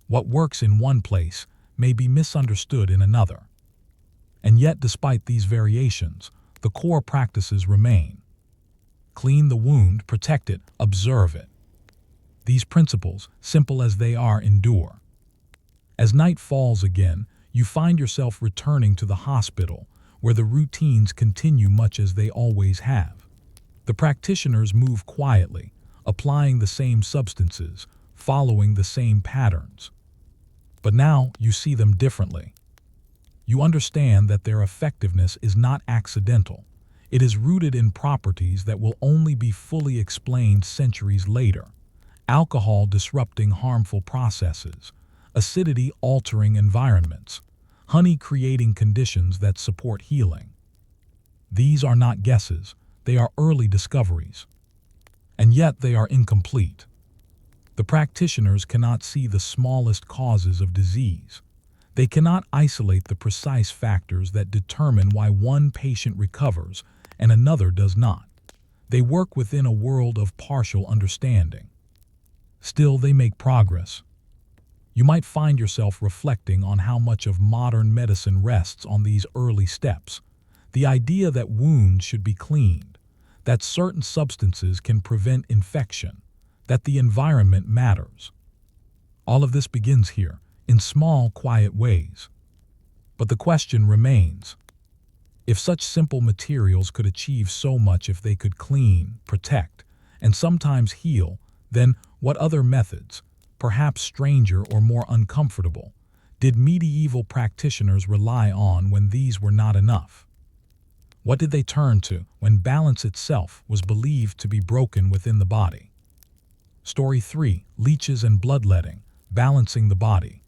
Speaker 1: What works in one place may be misunderstood in another. And yet, despite these variations, the core practices remain. Clean the wound, protect it, observe it. These principles, simple as they are, endure. As night falls again, you find yourself returning to the hospital, where the routines continue much as they always have. The practitioners move quietly, applying the same substances, following the same patterns. But now you see them differently. You understand that their effectiveness is not accidental. It is rooted in properties that will only be fully explained centuries later. Alcohol disrupting harmful processes, acidity altering environments, honey creating conditions that support healing. These are not guesses, they are early discoveries. And yet they are incomplete. The practitioners cannot see the smallest causes of disease. They cannot isolate the precise factors that determine why one patient recovers and another does not. They work within a world of partial understanding. Still, they make progress. You might find yourself reflecting on how much of modern medicine rests on these early steps. The idea that wounds should be cleaned, that certain substances can prevent infection, that the environment matters. All of this begins here, in small, quiet ways. But the question remains, if such simple materials could achieve so much, if they could clean, protect, and sometimes heal, then what other methods, perhaps stranger or more uncomfortable, did medieval practitioners rely on when these were not enough? What did they turn to when balance itself was believed to be broken within the body? Story 3. Leeches and bloodletting, balancing the body.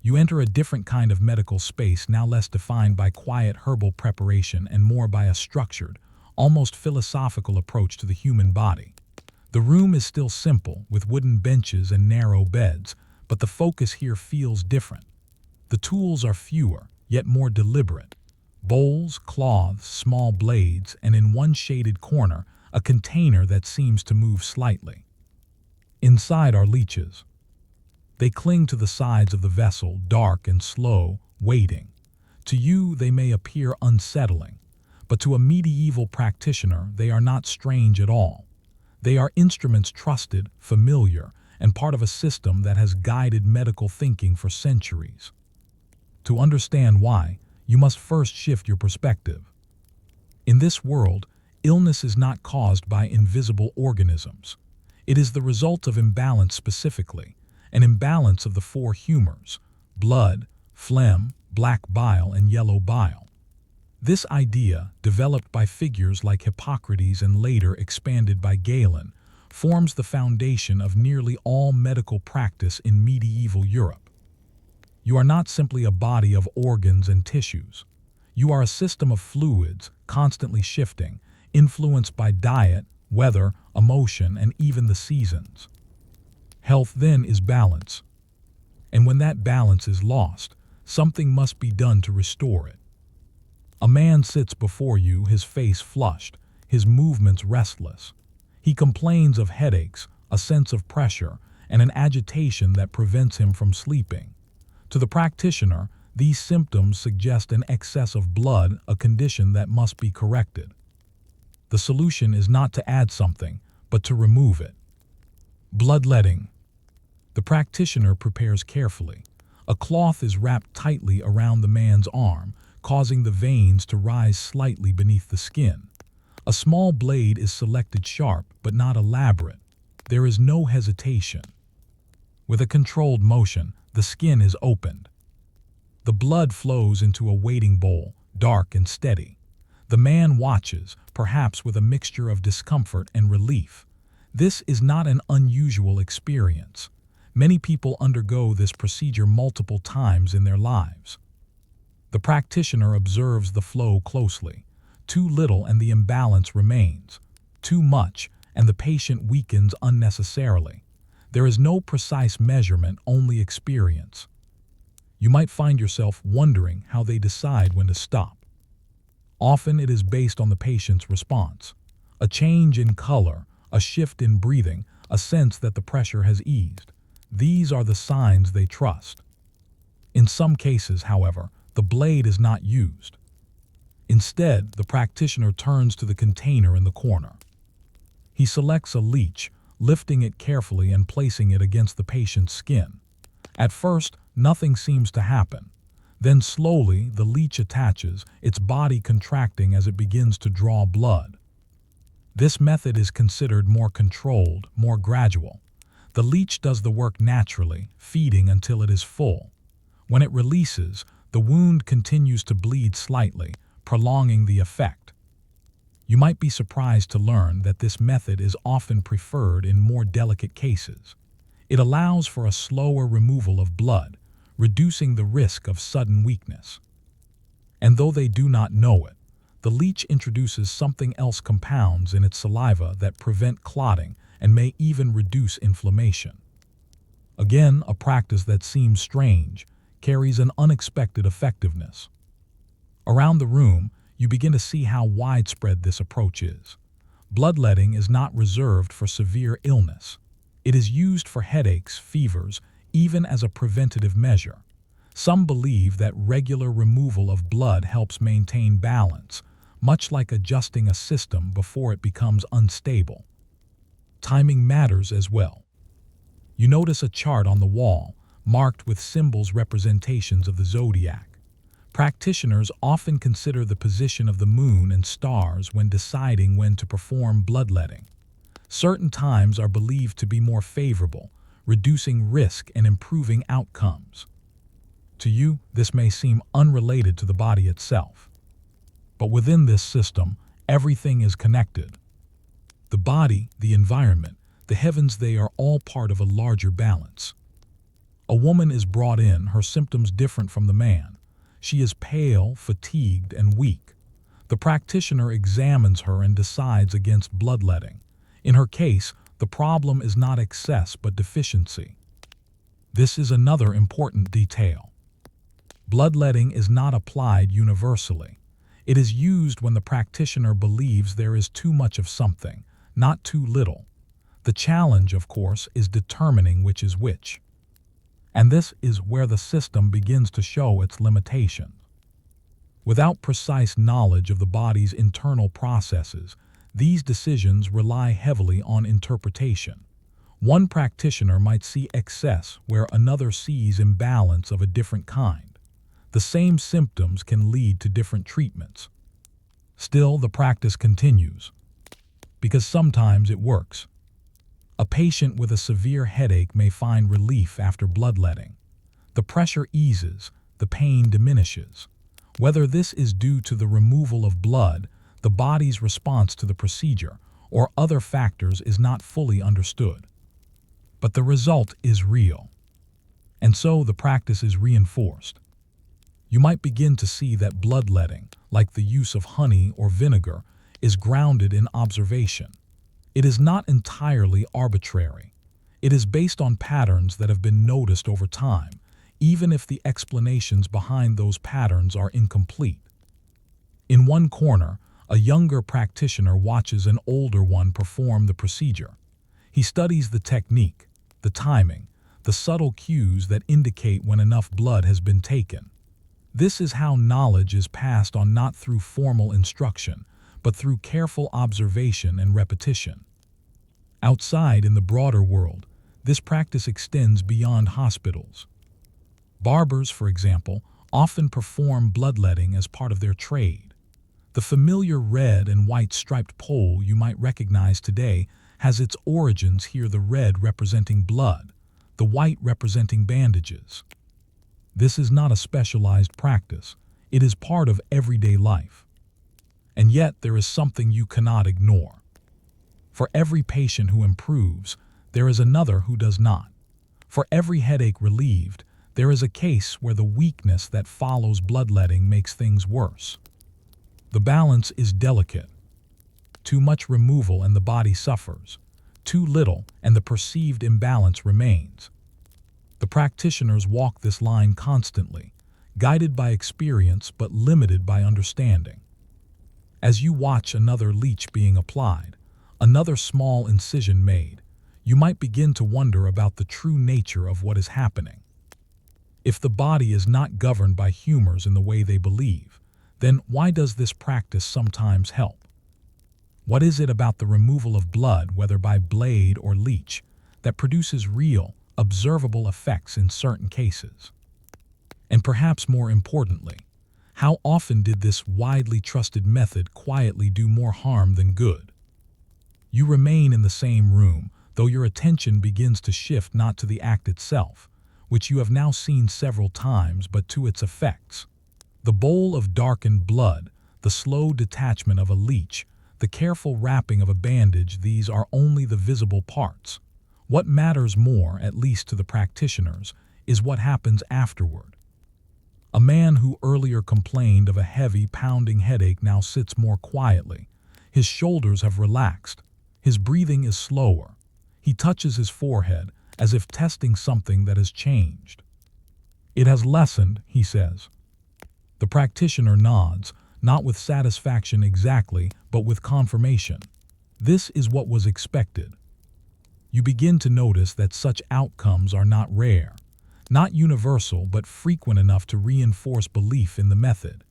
Speaker 1: You enter a different kind of medical space, now less defined by quiet herbal preparation and more by a structured, almost philosophical approach to the human body. The room is still simple, with wooden benches and narrow beds, but the focus here feels different. The tools are fewer, yet more deliberate. Bowls, cloths, small blades, and in one shaded corner, a container that seems to move slightly. Inside are leeches. They cling to the sides of the vessel, dark and slow, waiting. To you, they may appear unsettling, but to a medieval practitioner, they are not strange at all. They are instruments trusted, familiar, and part of a system that has guided medical thinking for centuries. To understand why, you must first shift your perspective. In this world, illness is not caused by invisible organisms. It is the result of imbalance specifically, an imbalance of the four humors: blood, phlegm, black bile, and yellow bile. This idea, developed by figures like Hippocrates and later expanded by Galen, forms the foundation of nearly all medical practice in medieval Europe. You are not simply a body of organs and tissues. You are a system of fluids, constantly shifting, influenced by diet, weather, emotion, and even the seasons. Health then is balance. And when that balance is lost, something must be done to restore it. A man sits before you, his face flushed, his movements restless. He complains of headaches, a sense of pressure, and an agitation that prevents him from sleeping. To the practitioner, these symptoms suggest an excess of blood, a condition that must be corrected. The solution is not to add something, but to remove it. Bloodletting. The practitioner prepares carefully. A cloth is wrapped tightly around the man's arm, causing the veins to rise slightly beneath the skin. A small blade is selected, sharp but not elaborate. There is no hesitation. With a controlled motion, the skin is opened. The blood flows into a waiting bowl, dark and steady. The man watches, perhaps with a mixture of discomfort and relief. This is not an unusual experience. Many people undergo this procedure multiple times in their lives. The practitioner observes the flow closely. Too little and the imbalance remains. Too much and the patient weakens unnecessarily. There is no precise measurement, only experience. You might find yourself wondering how they decide when to stop. Often it is based on the patient's response. A change in color, a shift in breathing, a sense that the pressure has eased. These are the signs they trust. In some cases, however, the blade is not used. Instead, the practitioner turns to the container in the corner. He selects a leech, lifting it carefully and placing it against the patient's skin. At first, nothing seems to happen. Then slowly, the leech attaches, its body contracting as it begins to draw blood. This method is considered more controlled, more gradual. The leech does the work naturally, feeding until it is full. When it releases, the wound continues to bleed slightly, prolonging the effect. You might be surprised to learn that this method is often preferred in more delicate cases. It allows for a slower removal of blood, reducing the risk of sudden weakness. And though they do not know it, the leech introduces something else, compounds in its saliva that prevent clotting and may even reduce inflammation. Again, a practice that seems strange carries an unexpected effectiveness. Around the room, you begin to see how widespread this approach is. Bloodletting is not reserved for severe illness. It is used for headaches, fevers, even as a preventative measure. Some believe that regular removal of blood helps maintain balance, much like adjusting a system before it becomes unstable. Timing matters as well. You notice a chart on the wall, marked with symbols, representations of the zodiac. Practitioners often consider the position of the moon and stars when deciding when to perform bloodletting. Certain times are believed to be more favorable, reducing risk and improving outcomes. To you, this may seem unrelated to the body itself. But within this system, everything is connected. The body, the environment, the heavens, they are all part of a larger balance. A woman is brought in, her symptoms different from the man. She is pale, fatigued, and weak. The practitioner examines her and decides against bloodletting. In her case, the problem is not excess but deficiency. This is another important detail. Bloodletting is not applied universally. It is used when the practitioner believes there is too much of something, not too little. The challenge, of course, is determining which is which. And this is where the system begins to show its limitations. Without precise knowledge of the body's internal processes, these decisions rely heavily on interpretation. One practitioner might see excess where another sees imbalance of a different kind. The same symptoms can lead to different treatments. Still, the practice continues, because sometimes it works. A patient with a severe headache may find relief after bloodletting. The pressure eases, the pain diminishes. Whether this is due to the removal of blood, the body's response to the procedure, or other factors is not fully understood. But the result is real. And so the practice is reinforced. You might begin to see that bloodletting, like the use of honey or vinegar, is grounded in observation. It is not entirely arbitrary. It is based on patterns that have been noticed over time, even if the explanations behind those patterns are incomplete. In one corner, a younger practitioner watches an older one perform the procedure. He studies the technique, the timing, the subtle cues that indicate when enough blood has been taken. This is how knowledge is passed on, not through formal instruction, but through careful observation and repetition. Outside in the broader world, this practice extends beyond hospitals. Barbers, for example, often perform bloodletting as part of their trade. The familiar red and white striped pole you might recognize today has its origins here, the red representing blood, the white representing bandages. This is not a specialized practice. It is part of everyday life. And yet there is something you cannot ignore. For every patient who improves, there is another who does not. For every headache relieved, there is a case where the weakness that follows bloodletting makes things worse. The balance is delicate. Too much removal and the body suffers. Too little and the perceived imbalance remains. The practitioners walk this line constantly, guided by experience but limited by understanding. As you watch another leech being applied, another small incision made, you might begin to wonder about the true nature of what is happening. If the body is not governed by humors in the way they believe, then why does this practice sometimes help? What is it about the removal of blood, whether by blade or leech, that produces real, observable effects in certain cases? And perhaps more importantly, how often did this widely trusted method quietly do more harm than good? You remain in the same room, though your attention begins to shift not to the act itself, which you have now seen several times, but to its effects. The bowl of darkened blood, the slow detachment of a leech, the careful wrapping of a bandage, these are only the visible parts. What matters more, at least to the practitioners, is what happens afterward. A man who earlier complained of a heavy, pounding headache now sits more quietly. His shoulders have relaxed. His breathing is slower. He touches his forehead, as if testing something that has changed. "It has lessened," he says. The practitioner nods, not with satisfaction exactly, but with confirmation. This is what was expected. You begin to notice that such outcomes are not rare, not universal, but frequent enough to reinforce belief in the method.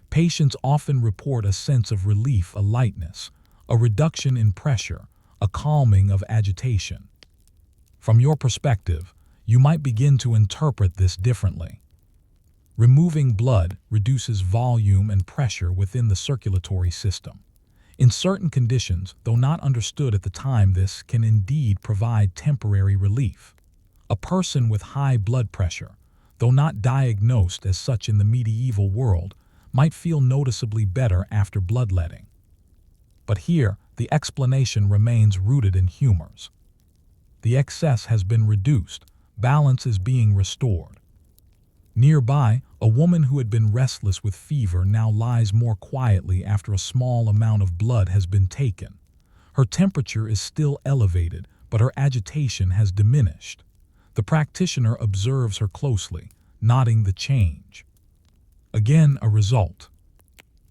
Speaker 1: Patients often report a sense of relief, a lightness, a reduction in pressure, a calming of agitation. From your perspective, you might begin to interpret this differently. Removing blood reduces volume and pressure within the circulatory system. In certain conditions, though not understood at the time, this can indeed provide temporary relief. A person with high blood pressure, though not diagnosed as such in the medieval world, might feel noticeably better after bloodletting. But here, the explanation remains rooted in humors. The excess has been reduced, balance is being restored. Nearby, a woman who had been restless with fever now lies more quietly after a small amount of blood has been taken. Her temperature is still elevated, but her agitation has diminished. The practitioner observes her closely, noting the change. Again, a result.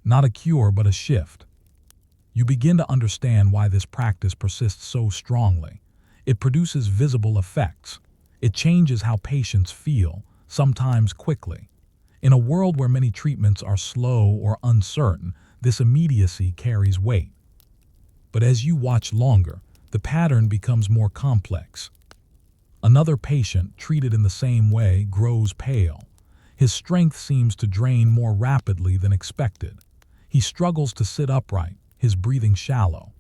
Speaker 1: Not a cure, but a shift. You begin to understand why this practice persists so strongly. It produces visible effects. It changes how patients feel, sometimes quickly. In a world where many treatments are slow or uncertain, this immediacy carries weight. But as you watch longer, the pattern becomes more complex. Another patient, treated in the same way, grows pale. His strength seems to drain more rapidly than expected. He struggles to sit upright, his breathing shallow.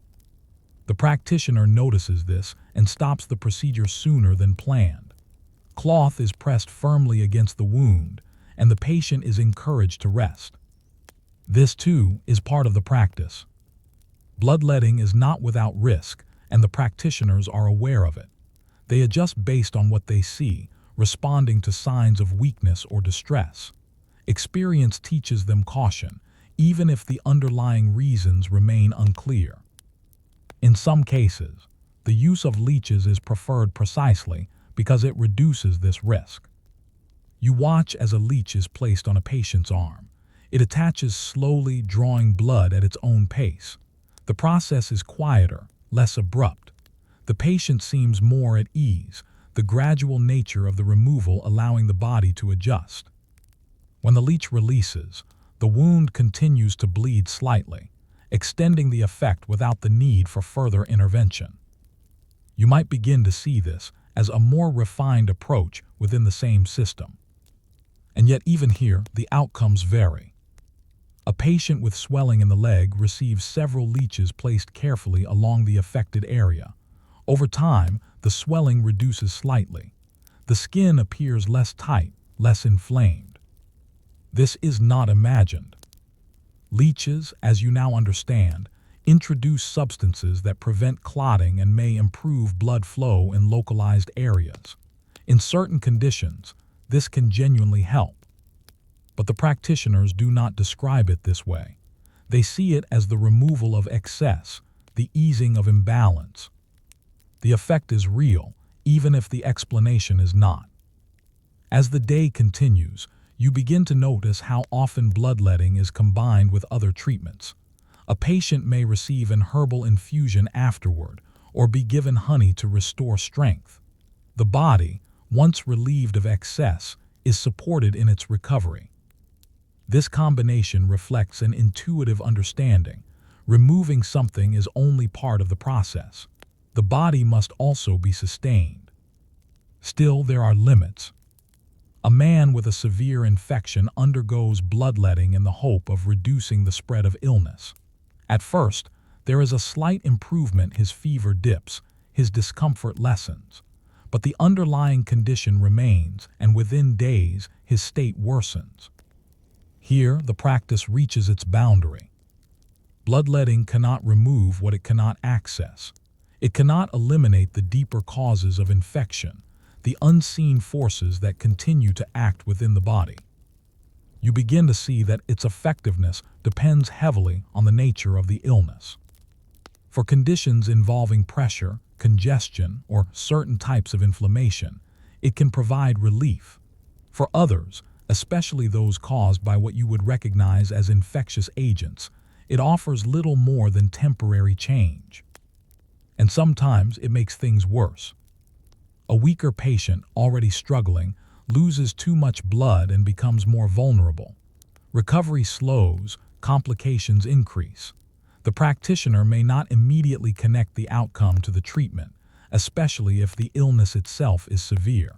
Speaker 1: The practitioner notices this and stops the procedure sooner than planned. Cloth is pressed firmly against the wound, and the patient is encouraged to rest. This, too, is part of the practice. Bloodletting is not without risk, and the practitioners are aware of it. They adjust based on what they see, responding to signs of weakness or distress. Experience teaches them caution, even if the underlying reasons remain unclear. In some cases, the use of leeches is preferred precisely because it reduces this risk. You watch as a leech is placed on a patient's arm. It attaches slowly, drawing blood at its own pace. The process is quieter, less abrupt. The patient seems more at ease, the gradual nature of the removal allowing the body to adjust. When the leech releases, the wound continues to bleed slightly, extending the effect without the need for further intervention. You might begin to see this as a more refined approach within the same system. And yet even here, the outcomes vary. A patient with swelling in the leg receives several leeches placed carefully along the affected area. Over time, the swelling reduces slightly. The skin appears less tight, less inflamed. This is not imagined. Leeches, as you now understand, introduce substances that prevent clotting and may improve blood flow in localized areas. In certain conditions, this can genuinely help. But the practitioners do not describe it this way. They see it as the removal of excess, the easing of imbalance. The effect is real, even if the explanation is not. As the day continues, you begin to notice how often bloodletting is combined with other treatments. A patient may receive an herbal infusion afterward, or be given honey to restore strength. The body, once relieved of excess, is supported in its recovery. This combination reflects an intuitive understanding. Removing something is only part of the process. The body must also be sustained. Still, there are limits. A man with a severe infection undergoes bloodletting in the hope of reducing the spread of illness. At first, there is a slight improvement. His fever dips, his discomfort lessens. But the underlying condition remains, and within days, his state worsens. Here, the practice reaches its boundary. Bloodletting cannot remove what it cannot access. It cannot eliminate the deeper causes of infection, the unseen forces that continue to act within the body. You begin to see that its effectiveness depends heavily on the nature of the illness. For conditions involving pressure, congestion, or certain types of inflammation, it can provide relief. For others, especially those caused by what you would recognize as infectious agents, it offers little more than temporary change. And sometimes it makes things worse. A weaker patient, already struggling, loses too much blood and becomes more vulnerable. Recovery slows, complications increase. The practitioner may not immediately connect the outcome to the treatment, especially if the illness itself is severe.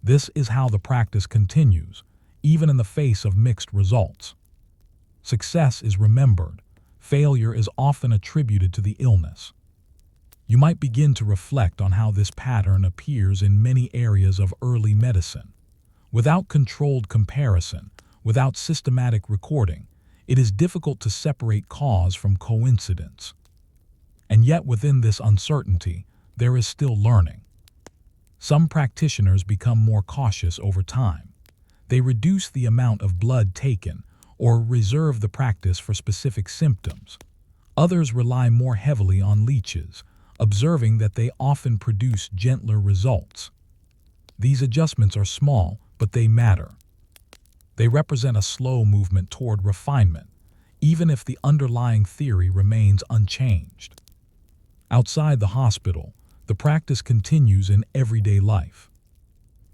Speaker 1: This is how the practice continues, even in the face of mixed results. Success is remembered. Failure is often attributed to the illness. You might begin to reflect on how this pattern appears in many areas of early medicine. Without controlled comparison, without systematic recording, it is difficult to separate cause from coincidence. And yet within this uncertainty, there is still learning. Some practitioners become more cautious over time. They reduce the amount of blood taken or reserve the practice for specific symptoms. Others rely more heavily on leeches, observing that they often produce gentler results. These adjustments are small, but they matter. They represent a slow movement toward refinement, even if the underlying theory remains unchanged. Outside the hospital, the practice continues in everyday life.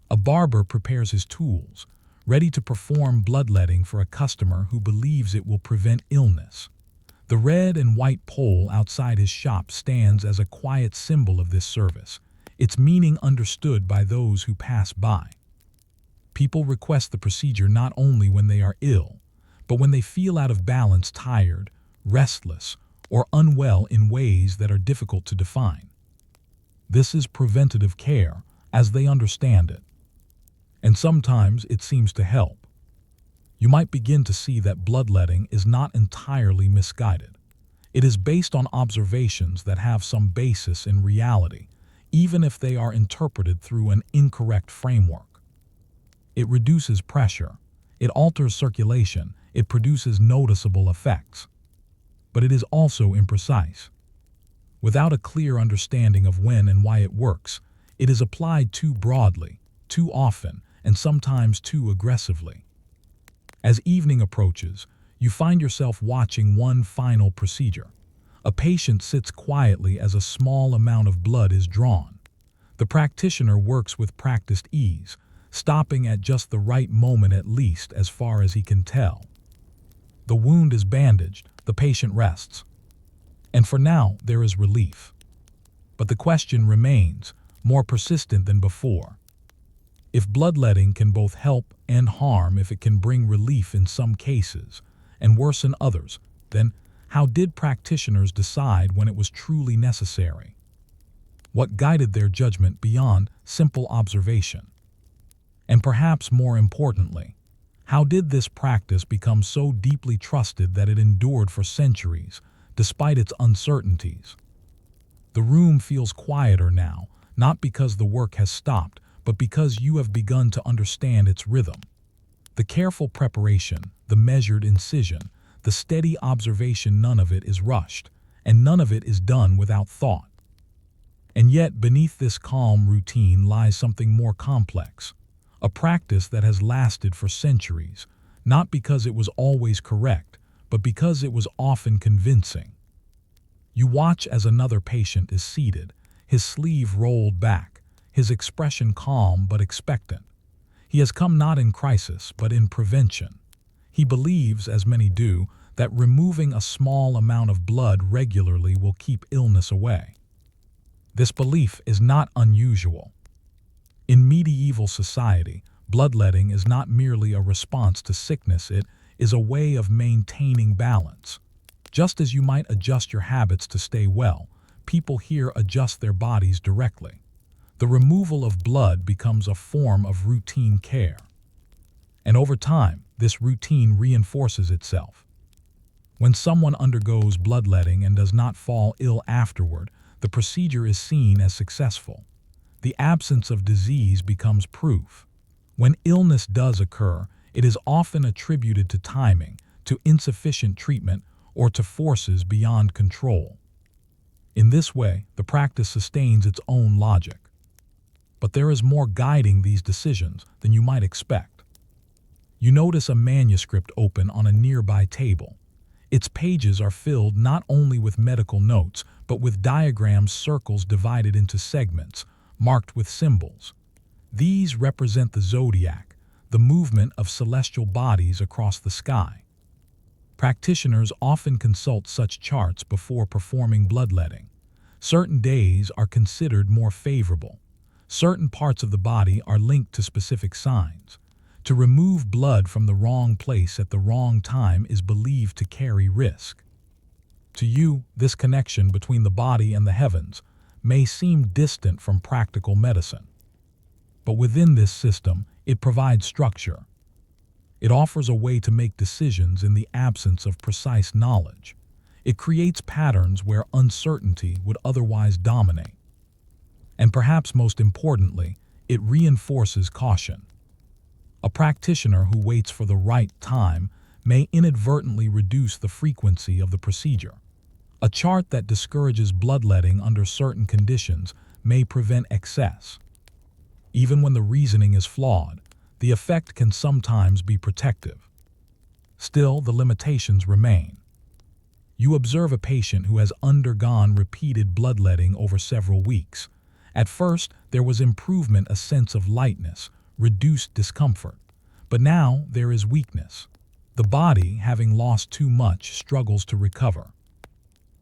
Speaker 1: A barber prepares his tools, ready to perform bloodletting for a customer who believes it will prevent illness. The red and white pole outside his shop stands as a quiet symbol of this service, its meaning understood by those who pass by. People request the procedure not only when they are ill, but when they feel out of balance, tired, restless, or unwell in ways that are difficult to define. This is preventative care, as they understand it. And sometimes it seems to help. You might begin to see that bloodletting is not entirely misguided. It is based on observations that have some basis in reality, even if they are interpreted through an incorrect framework. It reduces pressure, it alters circulation, it produces noticeable effects. But it is also imprecise. Without a clear understanding of when and why it works, it is applied too broadly, too often, and sometimes too aggressively. As evening approaches, you find yourself watching one final procedure. A patient sits quietly as a small amount of blood is drawn. The practitioner works with practiced ease, stopping at just the right moment at least as far as he can tell. The wound is bandaged, the patient rests. And for now, there is relief. But the question remains, more persistent than before. If bloodletting can both help and harm, if it can bring relief in some cases and worsen others, then how did practitioners decide when it was truly necessary? What guided their judgment beyond simple observation? And perhaps more importantly, how did this practice become so deeply trusted that it endured for centuries, despite its uncertainties? The room feels quieter now, not because the work has stopped, but because you have begun to understand its rhythm. The careful preparation, the measured incision, the steady observation, none of it is rushed, and none of it is done without thought. And yet, beneath this calm routine lies something more complex, a practice that has lasted for centuries, not because it was always correct, but because it was often convincing. You watch as another patient is seated, his sleeve rolled back, his expression calm but expectant. He has come not in crisis, but in prevention. He believes, as many do, that removing a small amount of blood regularly will keep illness away. This belief is not unusual. In medieval society, bloodletting is not merely a response to sickness, it is a way of maintaining balance. Just as you might adjust your habits to stay well, people here adjust their bodies directly. The removal of blood becomes a form of routine care. And over time, this routine reinforces itself. When someone undergoes bloodletting and does not fall ill afterward, the procedure is seen as successful. The absence of disease becomes proof. When illness does occur, it is often attributed to timing, to insufficient treatment, or to forces beyond control. In this way, the practice sustains its own logic. But there is more guiding these decisions than you might expect. You notice a manuscript open on a nearby table. Its pages are filled not only with medical notes, but with diagrams, circles divided into segments, marked with symbols. These represent the zodiac, the movement of celestial bodies across the sky. Practitioners often consult such charts before performing bloodletting. Certain days are considered more favorable. Certain parts of the body are linked to specific signs. To remove blood from the wrong place at the wrong time is believed to carry risk. To you, this connection between the body and the heavens may seem distant from practical medicine. But within this system, it provides structure. It offers a way to make decisions in the absence of precise knowledge. It creates patterns where uncertainty would otherwise dominate. And perhaps most importantly, it reinforces caution. A practitioner who waits for the right time may inadvertently reduce the frequency of the procedure. A chart that discourages bloodletting under certain conditions may prevent excess. Even when the reasoning is flawed, the effect can sometimes be protective. Still, the limitations remain. You observe a patient who has undergone repeated bloodletting over several weeks. At first, there was improvement, a sense of lightness, reduced discomfort. But now there is weakness. The body, having lost too much, struggles to recover.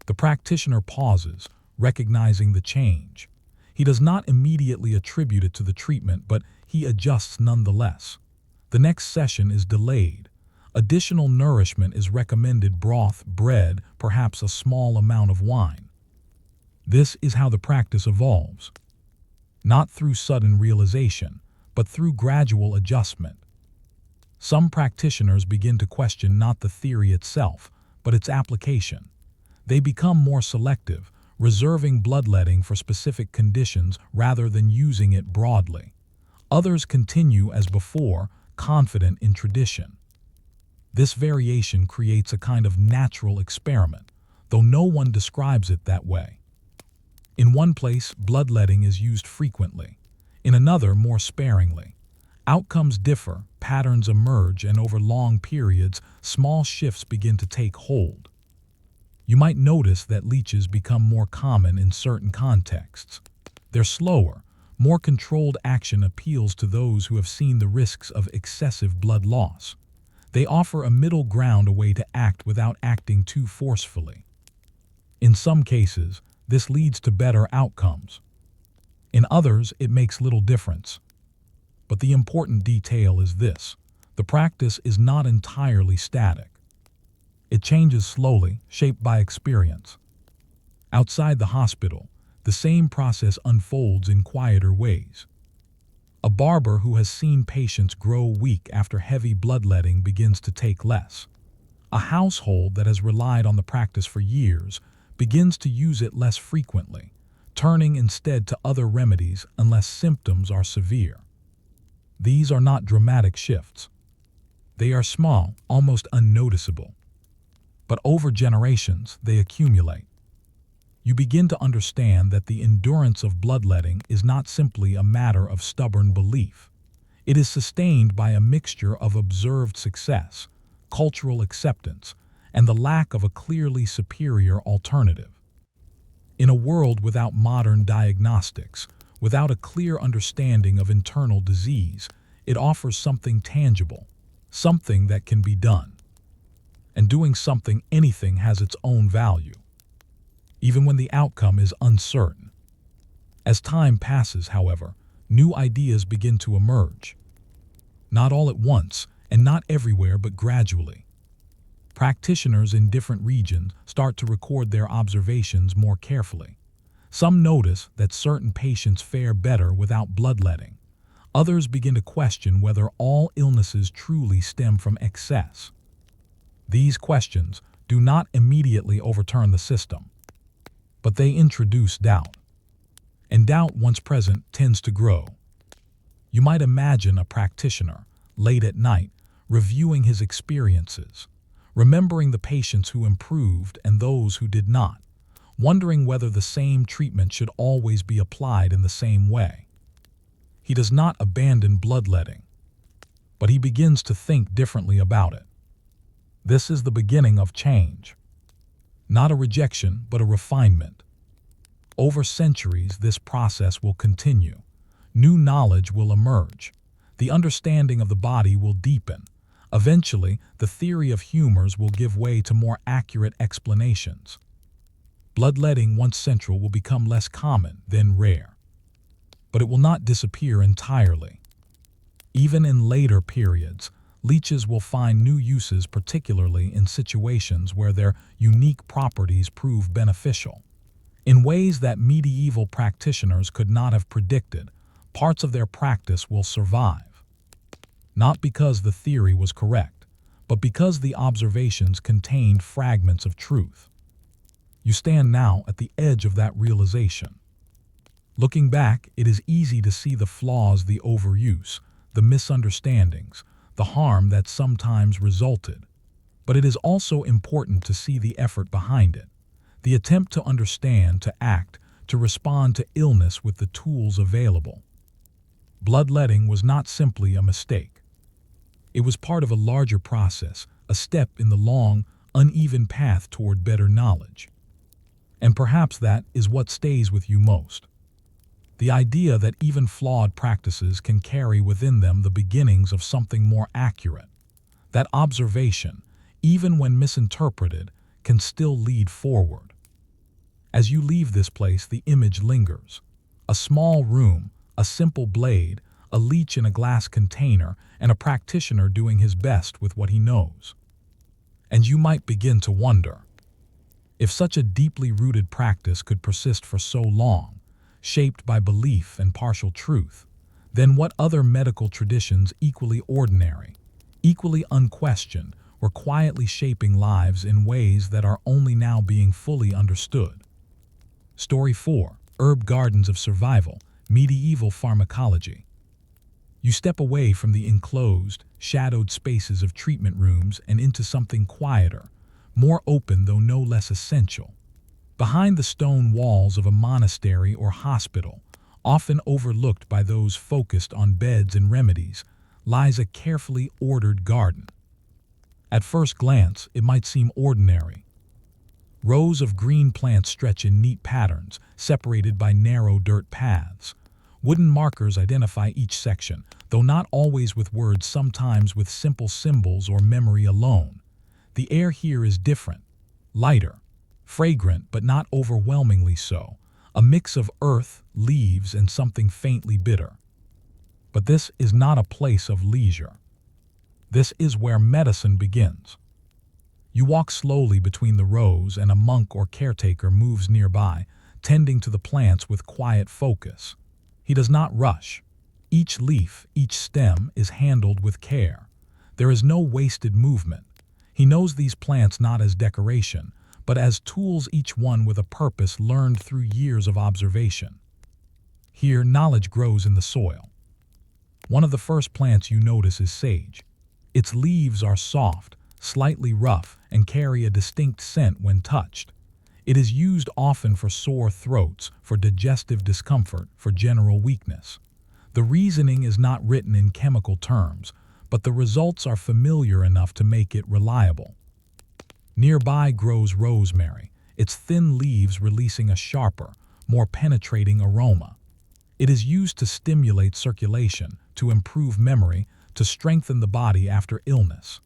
Speaker 1: The practitioner pauses, recognizing the change. He does not immediately attribute it to the treatment, but he adjusts nonetheless. The next session is delayed. Additional nourishment is recommended: broth, bread, perhaps a small amount of wine. This is how the practice evolves. Not through sudden realization, but through gradual adjustment. Some practitioners begin to question not the theory itself, but its application. They become more selective, reserving bloodletting for specific conditions rather than using it broadly. Others continue as before, confident in tradition. This variation creates a kind of natural experiment, though no one describes it that way. In one place, bloodletting is used frequently. In another, more sparingly. Outcomes differ, patterns emerge, and over long periods, small shifts begin to take hold. You might notice that leeches become more common in certain contexts. They're slower, more controlled action appeals to those who have seen the risks of excessive blood loss. They offer a middle ground, a way to act without acting too forcefully. In some cases, this leads to better outcomes. In others, it makes little difference. But the important detail is this: the practice is not entirely static. It changes slowly, shaped by experience. Outside the hospital, the same process unfolds in quieter ways. A barber who has seen patients grow weak after heavy bloodletting begins to take less. A household that has relied on the practice for years begins to use it less frequently, turning instead to other remedies unless symptoms are severe. These are not dramatic shifts. They are small, almost unnoticeable. But over generations, they accumulate. You begin to understand that the endurance of bloodletting is not simply a matter of stubborn belief. It is sustained by a mixture of observed success, cultural acceptance, and the lack of a clearly superior alternative. In a world without modern diagnostics, without a clear understanding of internal disease, it offers something tangible, something that can be done. And doing anything has its own value, even when the outcome is uncertain. As time passes, however, new ideas begin to emerge. Not all at once, and not everywhere, but gradually. Practitioners in different regions start to record their observations more carefully. Some notice that certain patients fare better without bloodletting. Others begin to question whether all illnesses truly stem from excess. These questions do not immediately overturn the system, but they introduce doubt. And doubt, once present, tends to grow. You might imagine a practitioner, late at night, reviewing his experiences, remembering the patients who improved and those who did not, wondering whether the same treatment should always be applied in the same way. He does not abandon bloodletting, but he begins to think differently about it. This is the beginning of change. Not a rejection, but a refinement. Over centuries, this process will continue. New knowledge will emerge. The understanding of the body will deepen. Eventually, the theory of humors will give way to more accurate explanations. Bloodletting, once central, will become less common, then rare. But it will not disappear entirely. Even in later periods, leeches will find new uses, particularly in situations where their unique properties prove beneficial. In ways that medieval practitioners could not have predicted, parts of their practice will survive. Not because the theory was correct, but because the observations contained fragments of truth. You stand now at the edge of that realization. Looking back, it is easy to see the flaws, the overuse, the misunderstandings, the harm that sometimes resulted. But it is also important to see the effort behind it, the attempt to understand, to act, to respond to illness with the tools available. Bloodletting was not simply a mistake. It was part of a larger process, a step in the long, uneven path toward better knowledge. And perhaps that is what stays with you most. The idea that even flawed practices can carry within them the beginnings of something more accurate. That observation, even when misinterpreted, can still lead forward. As you leave this place, the image lingers. A small room, a simple blade, a leech in a glass container, and a practitioner doing his best with what he knows. And you might begin to wonder, if such a deeply rooted practice could persist for so long, shaped by belief and partial truth, then what other medical traditions equally ordinary, equally unquestioned, were quietly shaping lives in ways that are only now being fully understood? Story 4. Herb Gardens of Survival, Medieval Pharmacology. You step away from the enclosed, shadowed spaces of treatment rooms and into something quieter, more open though no less essential. Behind the stone walls of a monastery or hospital, often overlooked by those focused on beds and remedies, lies a carefully ordered garden. At first glance, it might seem ordinary. Rows of green plants stretch in neat patterns, separated by narrow dirt paths. Wooden markers identify each section, though not always with words, sometimes with simple symbols or memory alone. The air here is different, lighter, fragrant but not overwhelmingly so, a mix of earth, leaves, and something faintly bitter. But this is not a place of leisure. This is where medicine begins. You walk slowly between the rows, and a monk or caretaker moves nearby, tending to the plants with quiet focus. He does not rush. Each leaf, each stem is handled with care. There is no wasted movement. He knows these plants not as decoration, but as tools, each one with a purpose learned through years of observation. Here, knowledge grows in the soil. One of the first plants you notice is sage. Its leaves are soft, slightly rough, and carry a distinct scent when touched. It is used often for sore throats, for digestive discomfort, for general weakness. The reasoning is not written in chemical terms, but the results are familiar enough to make it reliable. Nearby grows rosemary, its thin leaves releasing a sharper, more penetrating aroma. It is used to stimulate circulation, to improve memory, to strengthen the body after illness.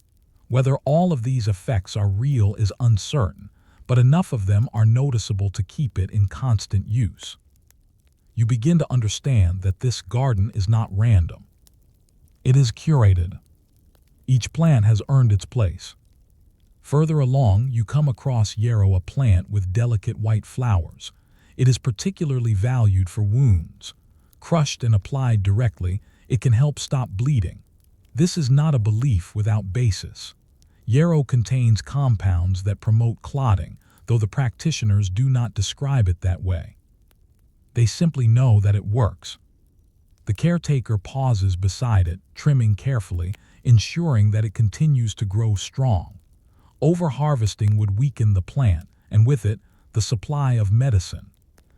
Speaker 1: Whether all of these effects are real is uncertain, but enough of them are noticeable to keep it in constant use. You begin to understand that this garden is not random. It is curated. Each plant has earned its place. Further along, you come across yarrow, a plant with delicate white flowers. It is particularly valued for wounds. Crushed and applied directly, it can help stop bleeding. This is not a belief without basis. Yarrow contains compounds that promote clotting, though the practitioners do not describe it that way. They simply know that it works. The caretaker pauses beside it, trimming carefully, ensuring that it continues to grow strong. Overharvesting would weaken the plant, and with it, the supply of medicine.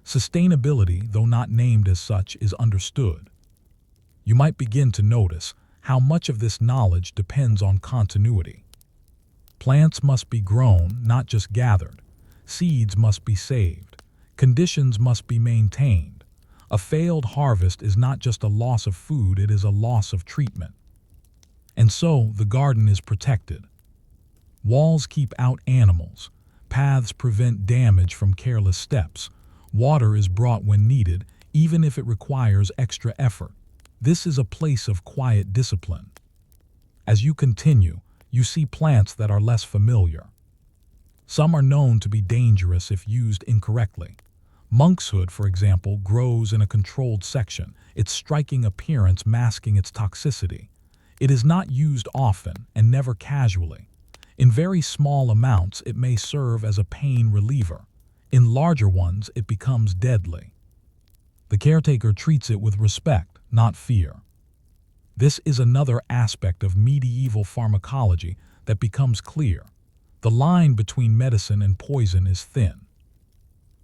Speaker 1: Sustainability, though not named as such, is understood. You might begin to notice how much of this knowledge depends on continuity. Plants must be grown, not just gathered. Seeds must be saved. Conditions must be maintained. A failed harvest is not just a loss of food, it is a loss of treatment. And so, the garden is protected. Walls keep out animals. Paths prevent damage from careless steps. Water is brought when needed, even if it requires extra effort. This is a place of quiet discipline. As you continue, you see plants that are less familiar. Some are known to be dangerous if used incorrectly. Monkshood, for example, grows in a controlled section, its striking appearance masking its toxicity. It is not used often and never casually. In very small amounts, it may serve as a pain reliever. In larger ones, it becomes deadly. The caretaker treats it with respect, not fear. This is another aspect of medieval pharmacology that becomes clear. The line between medicine and poison is thin.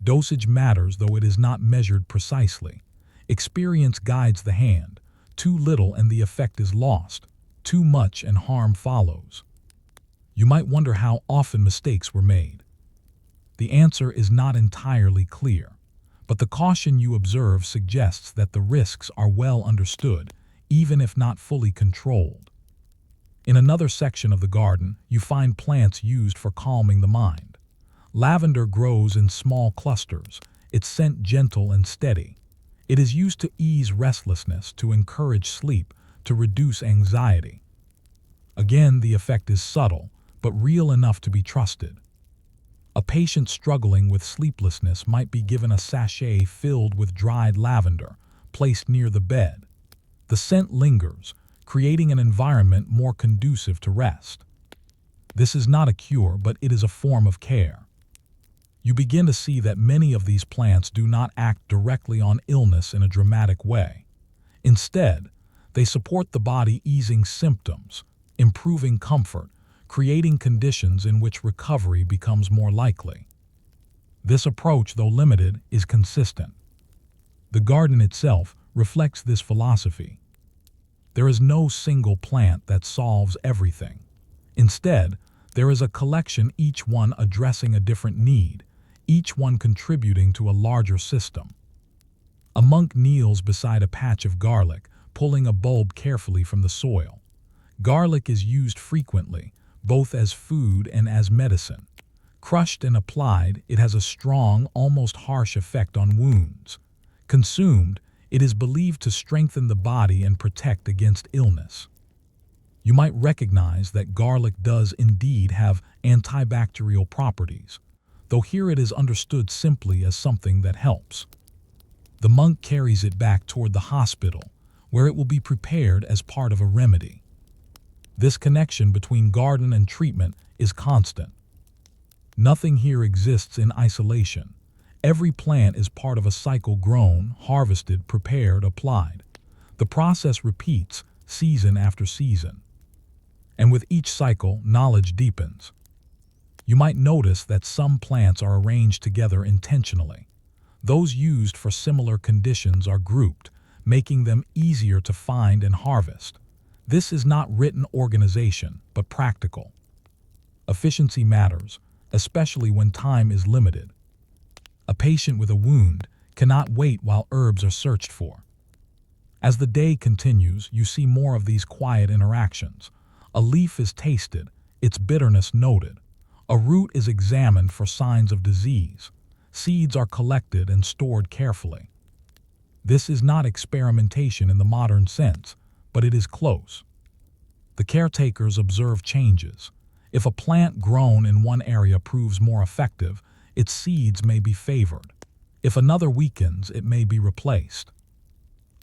Speaker 1: Dosage matters, though it is not measured precisely. Experience guides the hand. Too little and the effect is lost. Too much and harm follows. You might wonder how often mistakes were made. The answer is not entirely clear, but the caution you observe suggests that the risks are well understood, even if not fully controlled. In another section of the garden, you find plants used for calming the mind. Lavender grows in small clusters, its scent gentle and steady. It is used to ease restlessness, to encourage sleep, to reduce anxiety. Again, the effect is subtle, but real enough to be trusted. A patient struggling with sleeplessness might be given a sachet filled with dried lavender, placed near the bed. The scent lingers, creating an environment more conducive to rest. This is not a cure, but it is a form of care. You begin to see that many of these plants do not act directly on illness in a dramatic way. Instead, they support the body, easing symptoms, improving comfort, creating conditions in which recovery becomes more likely. This approach, though limited, is consistent. The garden itself reflects this philosophy. There is no single plant that solves everything. Instead, there is a collection, each one addressing a different need, each one contributing to a larger system. A monk kneels beside a patch of garlic, pulling a bulb carefully from the soil. Garlic is used frequently, both as food and as medicine. Crushed and applied, it has a strong, almost harsh effect on wounds. Consumed, it is believed to strengthen the body and protect against illness. You might recognize that garlic does indeed have antibacterial properties, though here it is understood simply as something that helps. The monk carries it back toward the hospital, where it will be prepared as part of a remedy. This connection between garden and treatment is constant. Nothing here exists in isolation. Every plant is part of a cycle: grown, harvested, prepared, applied. The process repeats, season after season. And with each cycle, knowledge deepens. You might notice that some plants are arranged together intentionally. Those used for similar conditions are grouped, making them easier to find and harvest. This is not written organization, but practical. Efficiency matters, especially when time is limited. A patient with a wound cannot wait while herbs are searched for. As the day continues, you see more of these quiet interactions. A leaf is tasted, its bitterness noted. A root is examined for signs of disease. Seeds are collected and stored carefully. This is not experimentation in the modern sense, but it is close. The caretakers observe changes. If a plant grown in one area proves more effective, its seeds may be favored. If another weakens, it may be replaced.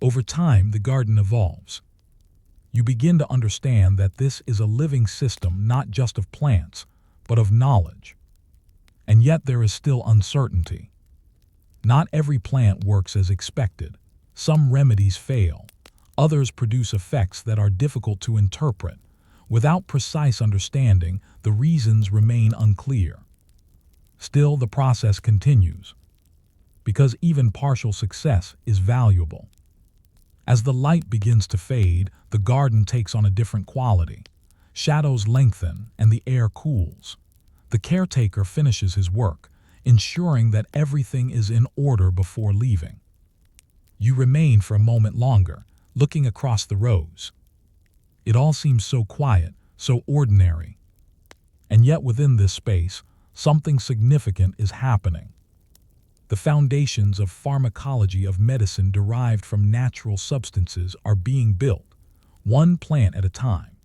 Speaker 1: Over time, the garden evolves. You begin to understand that this is a living system, not just of plants, but of knowledge. And yet there is still uncertainty. Not every plant works as expected. Some remedies fail. Others produce effects that are difficult to interpret. Without precise understanding, the reasons remain unclear. Still, the process continues, because even partial success is valuable. As the light begins to fade, the garden takes on a different quality. Shadows lengthen and the air cools. The caretaker finishes his work, ensuring that everything is in order before leaving. You remain for a moment longer, looking across the rows. It all seems so quiet, so ordinary. And yet within this space, something significant is happening. The foundations of pharmacology, of medicine derived from natural substances, are being built, one plant at a time.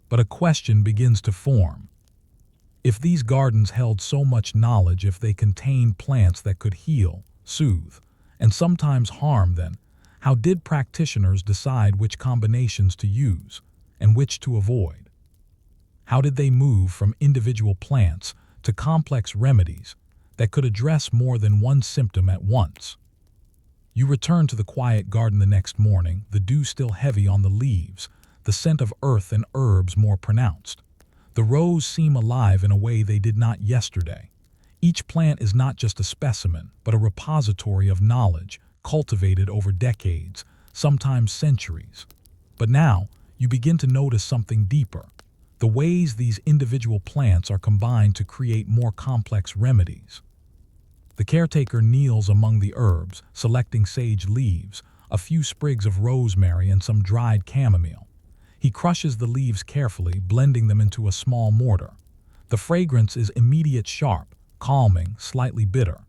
Speaker 1: But a question begins to form. If these gardens held so much knowledge, if they contained plants that could heal, soothe, and sometimes harm, then how did practitioners decide which combinations to use and which to avoid? How did they move from individual plants to complex remedies that could address more than one symptom at once? You return to the quiet garden the next morning, the dew still heavy on the leaves, the scent of earth and herbs more pronounced. The rows seem alive in a way they did not yesterday. Each plant is not just a specimen, but a repository of knowledge, cultivated over decades, sometimes centuries. But now, you begin to notice something deeper: the ways these individual plants are combined to create more complex remedies. The caretaker kneels among the herbs, selecting sage leaves, a few sprigs of rosemary, and some dried chamomile. He crushes the leaves carefully, blending them into a small mortar. The fragrance is immediate, sharp, calming, slightly bitter.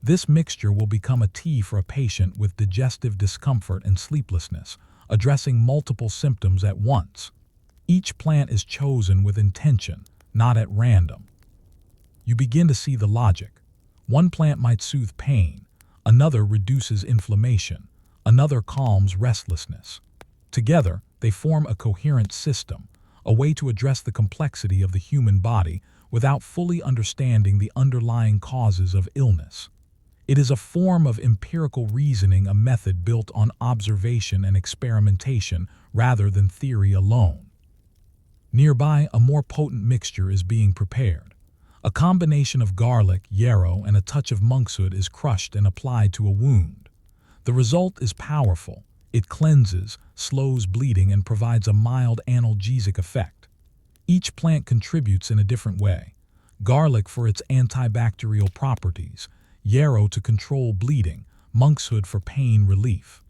Speaker 1: This mixture will become a tea for a patient with digestive discomfort and sleeplessness, addressing multiple symptoms at once. Each plant is chosen with intention, not at random. You begin to see the logic. One plant might soothe pain, another reduces inflammation, another calms restlessness. Together, they form a coherent system, a way to address the complexity of the human body without fully understanding the underlying causes of illness. It is a form of empirical reasoning, a method built on observation and experimentation rather than theory alone. Nearby, a more potent mixture is being prepared. A combination of garlic, yarrow, and a touch of monkshood is crushed and applied to a wound. The result is powerful. It cleanses, slows bleeding, and provides a mild analgesic effect. Each plant contributes in a different way. Garlic for its antibacterial properties, yarrow to control bleeding, monkshood for pain relief.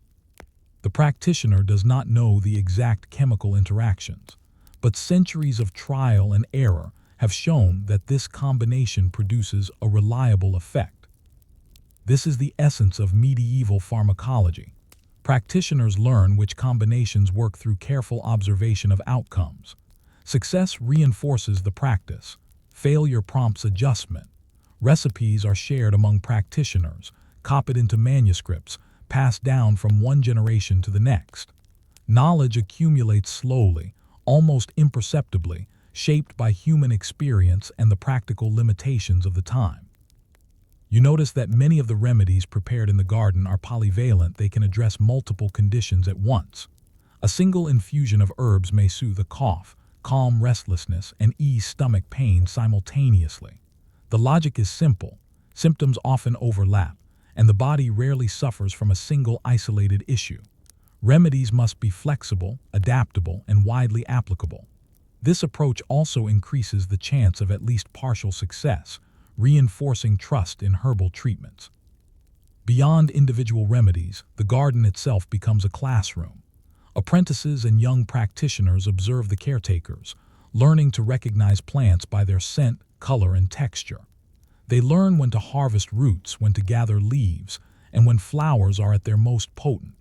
Speaker 1: The practitioner does not know the exact chemical interactions, but centuries of trial and error have shown that this combination produces a reliable effect. This is the essence of medieval pharmacology. Practitioners learn which combinations work through careful observation of outcomes. Success reinforces the practice. Failure prompts adjustment. Recipes are shared among practitioners, copied into manuscripts, passed down from one generation to the next. Knowledge accumulates slowly, almost imperceptibly, shaped by human experience and the practical limitations of the time. You notice that many of the remedies prepared in the garden are polyvalent. They can address multiple conditions at once. A single infusion of herbs may soothe a cough, calm restlessness, and ease stomach pain simultaneously. The logic is simple. Symptoms often overlap, and the body rarely suffers from a single isolated issue. Remedies must be flexible, adaptable, and widely applicable. This approach also increases the chance of at least partial success, reinforcing trust in herbal treatments. Beyond individual remedies, the garden itself becomes a classroom. Apprentices and young practitioners observe the caretakers, learning to recognize plants by their scent, color, and texture. They learn when to harvest roots, when to gather leaves, and when flowers are at their most potent.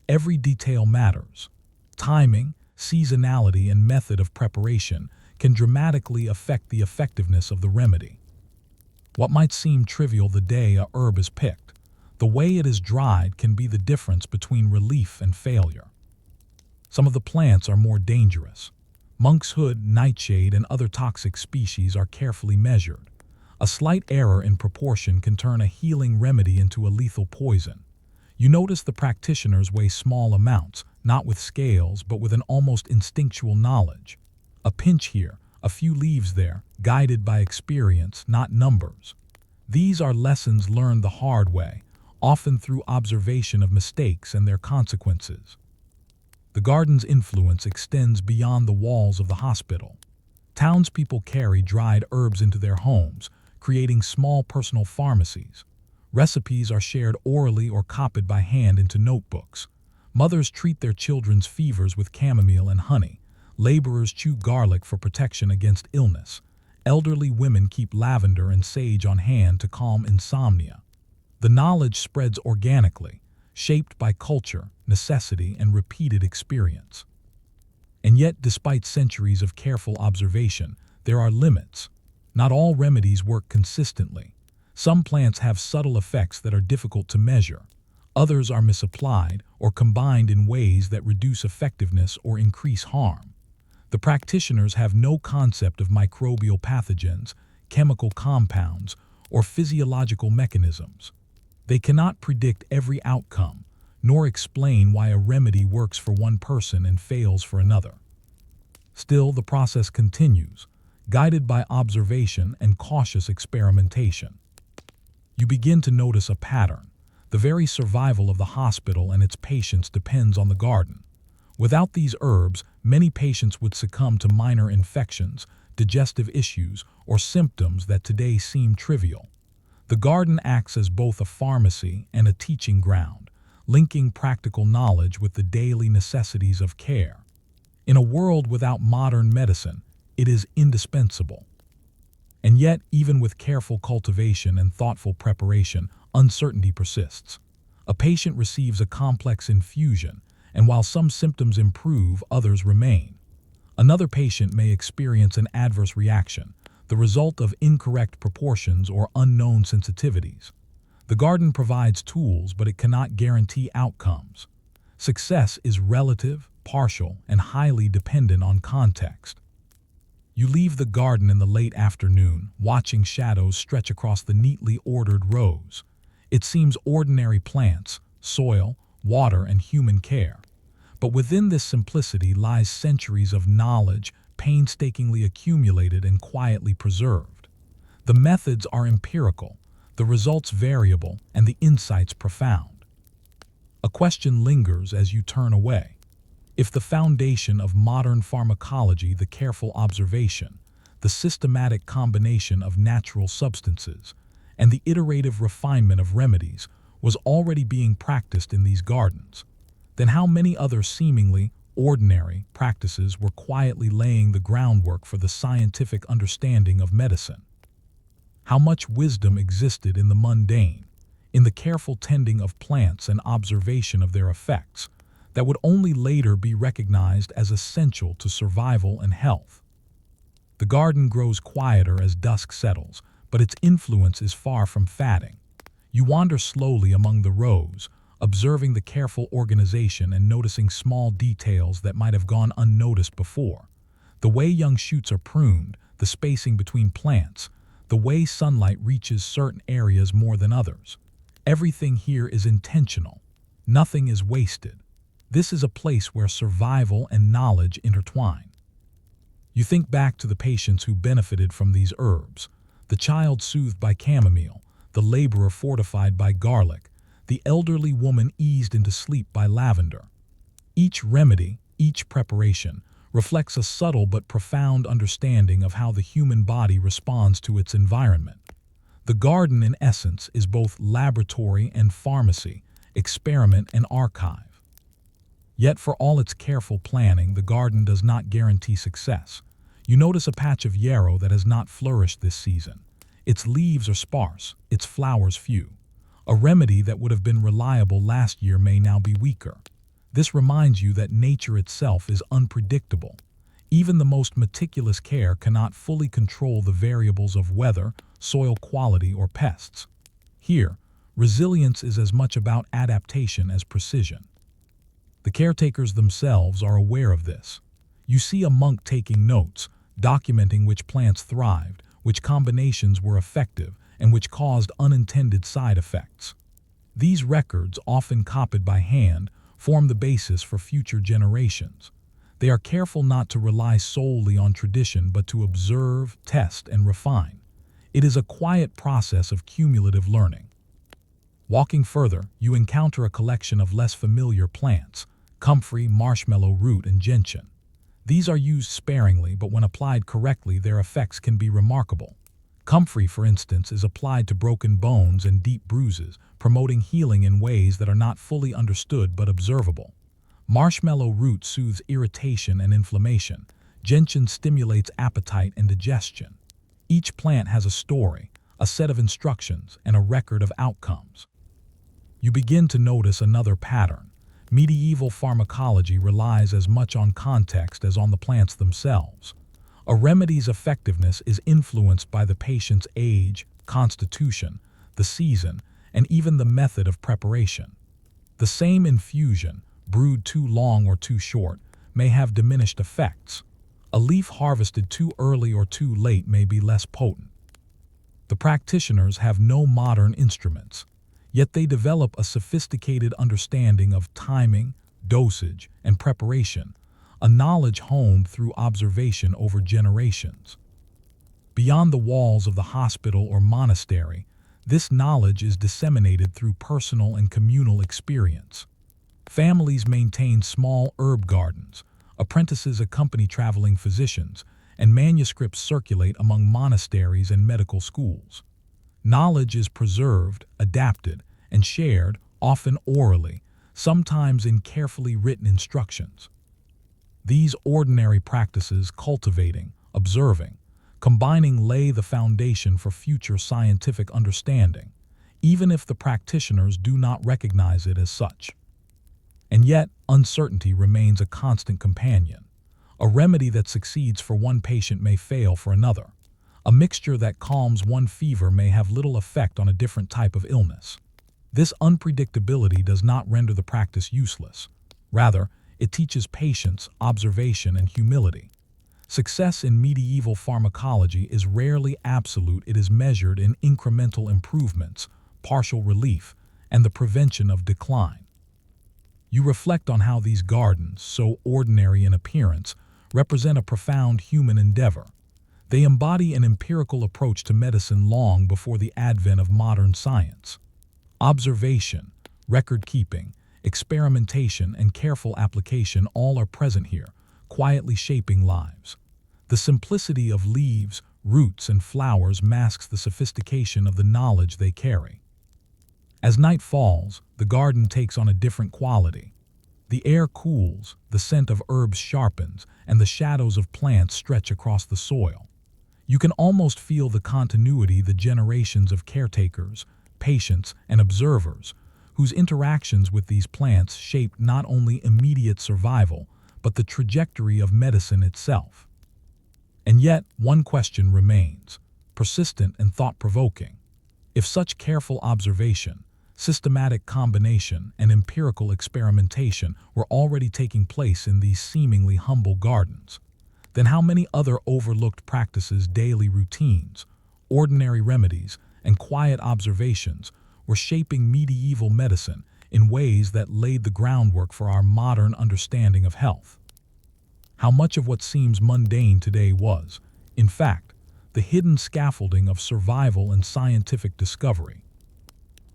Speaker 1: Every detail matters. Timing, seasonality, and method of preparation can dramatically affect the effectiveness of the remedy. What might seem trivial the day a herb is picked, the way it is dried can be the difference between relief and failure. Some of the plants are more dangerous. Monkshood, nightshade, and other toxic species are carefully measured. A slight error in proportion can turn a healing remedy into a lethal poison. You notice the practitioners weigh small amounts, not with scales, but with an almost instinctual knowledge. A pinch here, a few leaves there, guided by experience, not numbers. These are lessons learned the hard way, often through observation of mistakes and their consequences. The garden's influence extends beyond the walls of the hospital. Townspeople carry dried herbs into their homes, creating small personal pharmacies. Recipes are shared orally or copied by hand into notebooks. Mothers treat their children's fevers with chamomile and honey. Laborers chew garlic for protection against illness. Elderly women keep lavender and sage on hand to calm insomnia. The knowledge spreads organically, shaped by culture, necessity, and repeated experience. And yet, despite centuries of careful observation, there are limits. Not all remedies work consistently. Some plants have subtle effects that are difficult to measure. Others are misapplied or combined in ways that reduce effectiveness or increase harm. The practitioners have no concept of microbial pathogens, chemical compounds, or physiological mechanisms. They cannot predict every outcome, nor explain why a remedy works for one person and fails for another. Still, the process continues, guided by observation and cautious experimentation. You begin to notice a pattern. The very survival of the hospital and its patients depends on the garden. Without these herbs, many patients would succumb to minor infections, digestive issues, or symptoms that today seem trivial. The garden acts as both a pharmacy and a teaching ground, linking practical knowledge with the daily necessities of care. In a world without modern medicine, it is indispensable. And yet, even with careful cultivation and thoughtful preparation, uncertainty persists. A patient receives a complex infusion, and while some symptoms improve, others remain. Another patient may experience an adverse reaction, the result of incorrect proportions or unknown sensitivities. The garden provides tools, but it cannot guarantee outcomes. Success is relative, partial, and highly dependent on context. You leave the garden in the late afternoon, watching shadows stretch across the neatly ordered rows. It seems ordinary plants, soil, water, and human care. But within this simplicity lies centuries of knowledge, painstakingly accumulated and quietly preserved. The methods are empirical, the results variable, and the insights profound. A question lingers as you turn away. If the foundation of modern pharmacology, the careful observation, the systematic combination of natural substances, and the iterative refinement of remedies was already being practiced in these gardens, then how many other seemingly ordinary practices were quietly laying the groundwork for the scientific understanding of medicine? How much wisdom existed in the mundane, in the careful tending of plants and observation of their effects, that would only later be recognized as essential to survival and health. The garden grows quieter as dusk settles, but its influence is far from fading. You wander slowly among the rows, observing the careful organization and noticing small details that might have gone unnoticed before. The way young shoots are pruned, the spacing between plants, the way sunlight reaches certain areas more than others. Everything here is intentional. Nothing is wasted. This is a place where survival and knowledge intertwine. You think back to the patients who benefited from these herbs, the child soothed by chamomile, the laborer fortified by garlic, the elderly woman eased into sleep by lavender. Each remedy, each preparation, reflects a subtle but profound understanding of how the human body responds to its environment. The garden, in essence, is both laboratory and pharmacy, experiment and archive. Yet for all its careful planning, the garden does not guarantee success. You notice a patch of yarrow that has not flourished this season. Its leaves are sparse, its flowers few. A remedy that would have been reliable last year may now be weaker. This reminds you that nature itself is unpredictable. Even the most meticulous care cannot fully control the variables of weather, soil quality, or pests. Here, resilience is as much about adaptation as precision. The caretakers themselves are aware of this. You see a monk taking notes, documenting which plants thrived, which combinations were effective, and which caused unintended side effects. These records, often copied by hand, form the basis for future generations. They are careful not to rely solely on tradition but to observe, test, and refine. It is a quiet process of cumulative learning. Walking further, you encounter a collection of less familiar plants: comfrey, marshmallow root, and gentian. These are used sparingly, but when applied correctly, their effects can be remarkable. Comfrey, for instance, is applied to broken bones and deep bruises, promoting healing in ways that are not fully understood but observable. Marshmallow root soothes irritation and inflammation. Gentian stimulates appetite and digestion. Each plant has a story, a set of instructions, and a record of outcomes. You begin to notice another pattern. Medieval pharmacology relies as much on context as on the plants themselves. A remedy's effectiveness is influenced by the patient's age, constitution, the season, and even the method of preparation. The same infusion, brewed too long or too short, may have diminished effects. A leaf harvested too early or too late may be less potent. The practitioners have no modern instruments, yet they develop a sophisticated understanding of timing, dosage, and preparation, a knowledge honed through observation over generations. Beyond the walls of the hospital or monastery, this knowledge is disseminated through personal and communal experience. Families maintain small herb gardens, apprentices accompany traveling physicians, and manuscripts circulate among monasteries and medical schools. Knowledge is preserved, adapted, and shared, often orally, sometimes in carefully written instructions. These ordinary practices, cultivating, observing, Combining lay the foundation for future scientific understanding, even if the practitioners do not recognize it as such. And yet, uncertainty remains a constant companion. A remedy that succeeds for one patient may fail for another. A mixture that calms one fever may have little effect on a different type of illness. This unpredictability does not render the practice useless. Rather, it teaches patience, observation, and humility. Success in medieval pharmacology is rarely absolute. It is measured in incremental improvements, partial relief, and the prevention of decline. You reflect on how these gardens, so ordinary in appearance, represent a profound human endeavor. They embody an empirical approach to medicine long before the advent of modern science. Observation, record-keeping, experimentation, and careful application all are present here, quietly shaping lives. The simplicity of leaves, roots, and flowers masks the sophistication of the knowledge they carry. As night falls, the garden takes on a different quality. The air cools, the scent of herbs sharpens, and the shadows of plants stretch across the soil. You can almost feel the continuity, the generations of caretakers, patients, and observers, whose interactions with these plants shape not only immediate survival, but the trajectory of medicine itself. And yet, one question remains, persistent and thought-provoking. If such careful observation, systematic combination, and empirical experimentation were already taking place in these seemingly humble gardens, then how many other overlooked practices, daily routines, ordinary remedies, and quiet observations were shaping medieval medicine in ways that laid the groundwork for our modern understanding of health? How much of what seems mundane today was, in fact, the hidden scaffolding of survival and scientific discovery?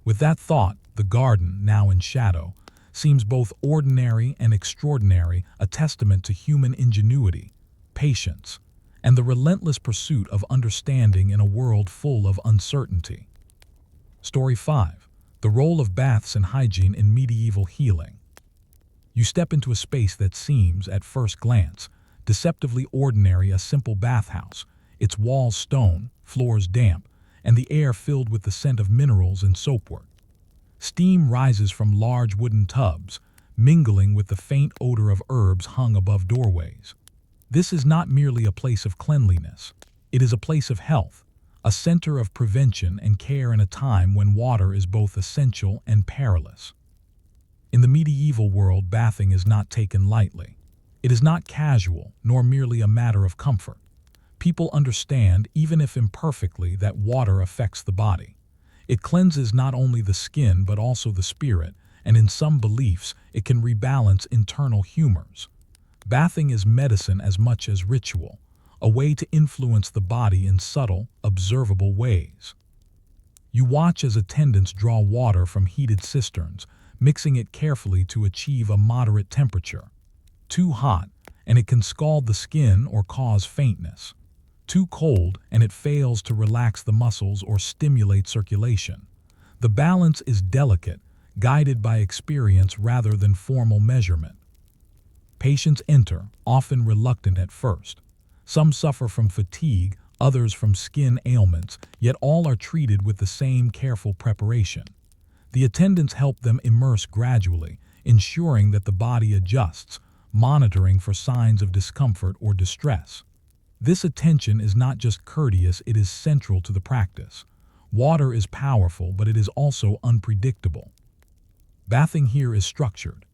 Speaker 1: With that thought, the garden, now in shadow, seems both ordinary and extraordinary, a testament to human ingenuity, patience, and the relentless pursuit of understanding in a world full of uncertainty. Story 5. The role of baths and hygiene in medieval healing. You step into a space that seems, at first glance, deceptively ordinary, a simple bathhouse, its walls stone, floors damp, and the air filled with the scent of minerals and soapwork. Steam rises from large wooden tubs, mingling with the faint odor of herbs hung above doorways. This is not merely a place of cleanliness. It is a place of health, a center of prevention and care in a time when water is both essential and perilous. In the medieval world, bathing is not taken lightly. It is not casual, nor merely a matter of comfort. People understand, even if imperfectly, that water affects the body. It cleanses not only the skin but also the spirit, and in some beliefs, it can rebalance internal humors. Bathing is medicine as much as ritual, a way to influence the body in subtle, observable ways. You watch as attendants draw water from heated cisterns, mixing it carefully to achieve a moderate temperature. Too hot, and it can scald the skin or cause faintness. Too cold, and it fails to relax the muscles or stimulate circulation. The balance is delicate, guided by experience rather than formal measurement. Patients enter, often reluctant at first. Some suffer from fatigue, others from skin ailments, yet all are treated with the same careful preparation. The attendants help them immerse gradually, ensuring that the body adjusts, monitoring for signs of discomfort or distress. This attention is not just courteous, it is central to the practice. Water is powerful, but it is also unpredictable. Bathing here is structured.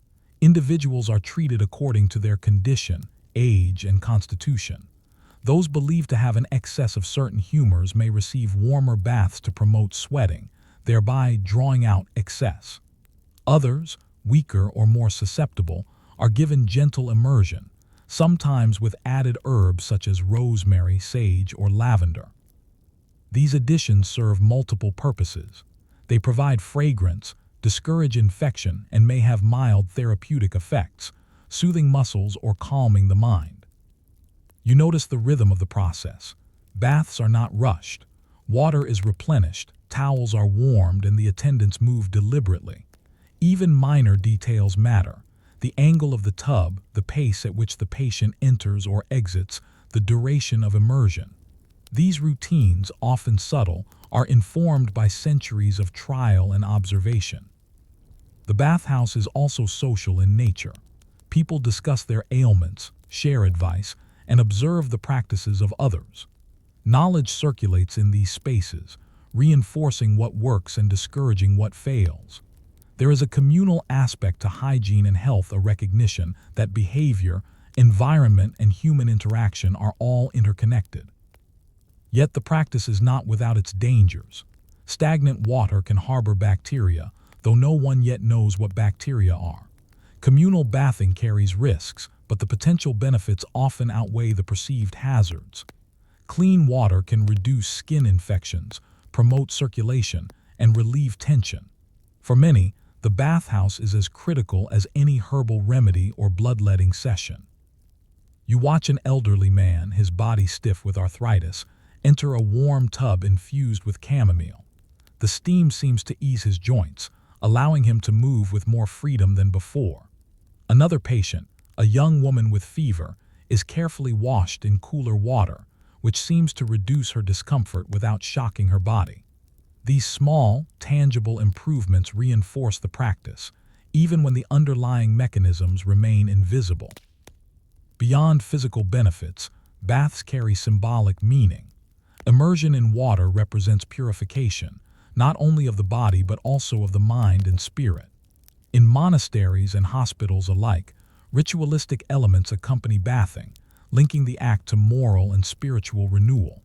Speaker 1: Individuals are treated according to their condition, age, and constitution. Those believed to have an excess of certain humors may receive warmer baths to promote sweating, thereby drawing out excess. Others, weaker or more susceptible, are given gentle immersion, sometimes with added herbs such as rosemary, sage, or lavender. These additions serve multiple purposes. They provide fragrance, discourage infection, and may have mild therapeutic effects, soothing muscles or calming the mind. You notice the rhythm of the process. Baths are not rushed. Water is replenished, towels are warmed, and the attendants move deliberately. Even minor details matter. The angle of the tub, the pace at which the patient enters or exits, the duration of immersion. These routines, often subtle, are informed by centuries of trial and observation. The bathhouse is also social in nature. People discuss their ailments, share advice, and observe the practices of others. Knowledge circulates in these spaces, reinforcing what works and discouraging what fails. There is a communal aspect to hygiene and health, a recognition that behavior, environment, and human interaction are all interconnected. Yet the practice is not without its dangers. Stagnant water can harbor bacteria, though no one yet knows what bacteria are. Communal bathing carries risks, but the potential benefits often outweigh the perceived hazards. Clean water can reduce skin infections, promote circulation, and relieve tension. For many, the bathhouse is as critical as any herbal remedy or bloodletting session. You watch an elderly man, his body stiff with arthritis, enter a warm tub infused with chamomile. The steam seems to ease his joints, allowing him to move with more freedom than before. Another patient, a young woman with fever, is carefully washed in cooler water, which seems to reduce her discomfort without shocking her body. These small, tangible improvements reinforce the practice, even when the underlying mechanisms remain invisible. Beyond physical benefits, baths carry symbolic meaning. Immersion in water represents purification, not only of the body but also of the mind and spirit. In monasteries and hospitals alike, ritualistic elements accompany bathing, linking the act to moral and spiritual renewal.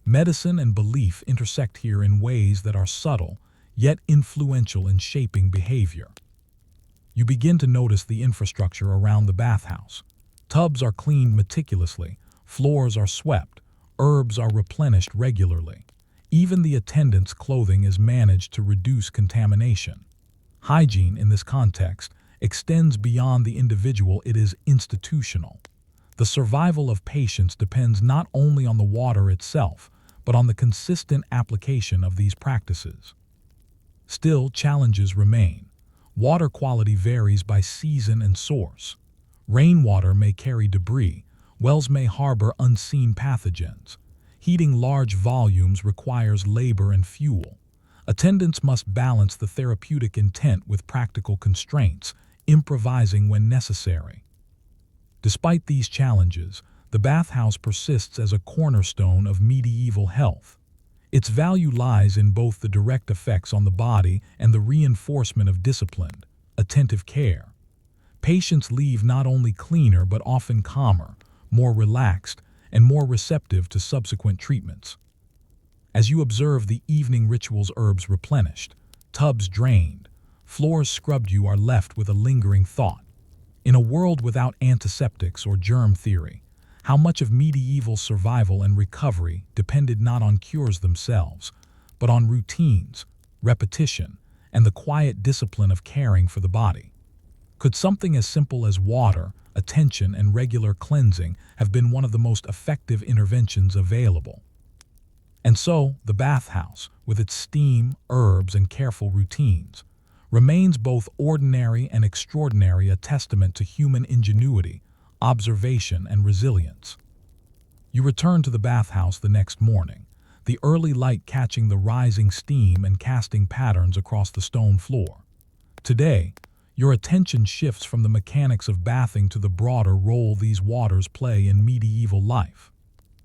Speaker 1: Medicine and belief intersect here in ways that are subtle, yet influential in shaping behavior. You begin to notice the infrastructure around the bathhouse. Tubs are cleaned meticulously, floors are swept, herbs are replenished regularly. Even the attendants' clothing is managed to reduce contamination. Hygiene, in this context, extends beyond the individual, it is institutional. The survival of patients depends not only on the water itself, but on the consistent application of these practices. Still, challenges remain. Water quality varies by season and source. Rainwater may carry debris, wells may harbor unseen pathogens. Heating large volumes requires labor and fuel. Attendants must balance the therapeutic intent with practical constraints, improvising when necessary. Despite these challenges, the bathhouse persists as a cornerstone of medieval health. Its value lies in both the direct effects on the body and the reinforcement of disciplined, attentive care. Patients leave not only cleaner but often calmer, more relaxed, and more receptive to subsequent treatments. As you observe the evening rituals, herbs replenished, tubs drained, floors scrubbed, you are left with a lingering thought. In a world without antiseptics or germ theory, how much of medieval survival and recovery depended not on cures themselves, but on routines, repetition, and the quiet discipline of caring for the body? Could something as simple as water, attention, and regular cleansing have been one of the most effective interventions available? And so, the bathhouse, with its steam, herbs, and careful routines, remains both ordinary and extraordinary, a testament to human ingenuity, observation, and resilience. You return to the bathhouse the next morning, the early light catching the rising steam and casting patterns across the stone floor. Today, your attention shifts from the mechanics of bathing to the broader role these waters play in medieval life.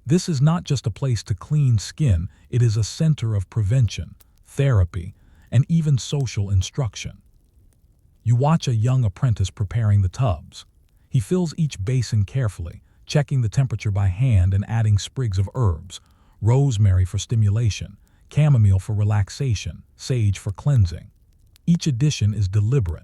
Speaker 1: This is not just a place to clean skin, it is a center of prevention, therapy, and even social instruction. You watch a young apprentice preparing the tubs. He fills each basin carefully, checking the temperature by hand and adding sprigs of herbs, rosemary for stimulation, chamomile for relaxation, sage for cleansing. Each addition is deliberate.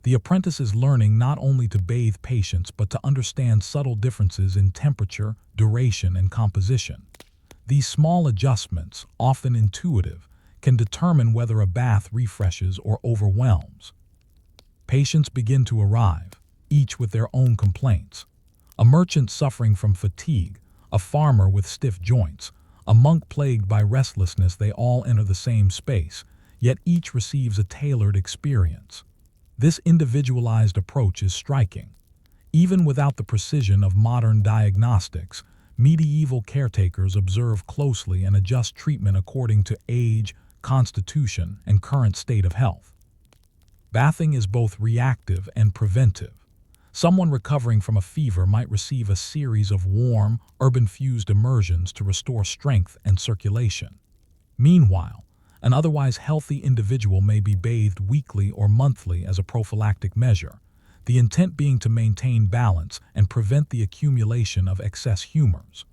Speaker 1: The apprentice is learning not only to bathe patients but to understand subtle differences in temperature, duration, and composition. These small adjustments, often intuitive, can determine whether a bath refreshes or overwhelms. Patients begin to arrive, each with their own complaints. A merchant suffering from fatigue, a farmer with stiff joints, a monk plagued by restlessness, they all enter the same space, yet each receives a tailored experience. This individualized approach is striking. Even without the precision of modern diagnostics, Medieval caretakers observe closely and adjust treatment according to age, constitution, and current state of health. Bathing is both reactive and preventive. Someone recovering from a fever might receive a series of warm, herb-infused immersions to restore strength and circulation. Meanwhile, an otherwise healthy individual may be bathed weekly or monthly as a prophylactic measure, the intent being to maintain balance and prevent the accumulation of excess humors.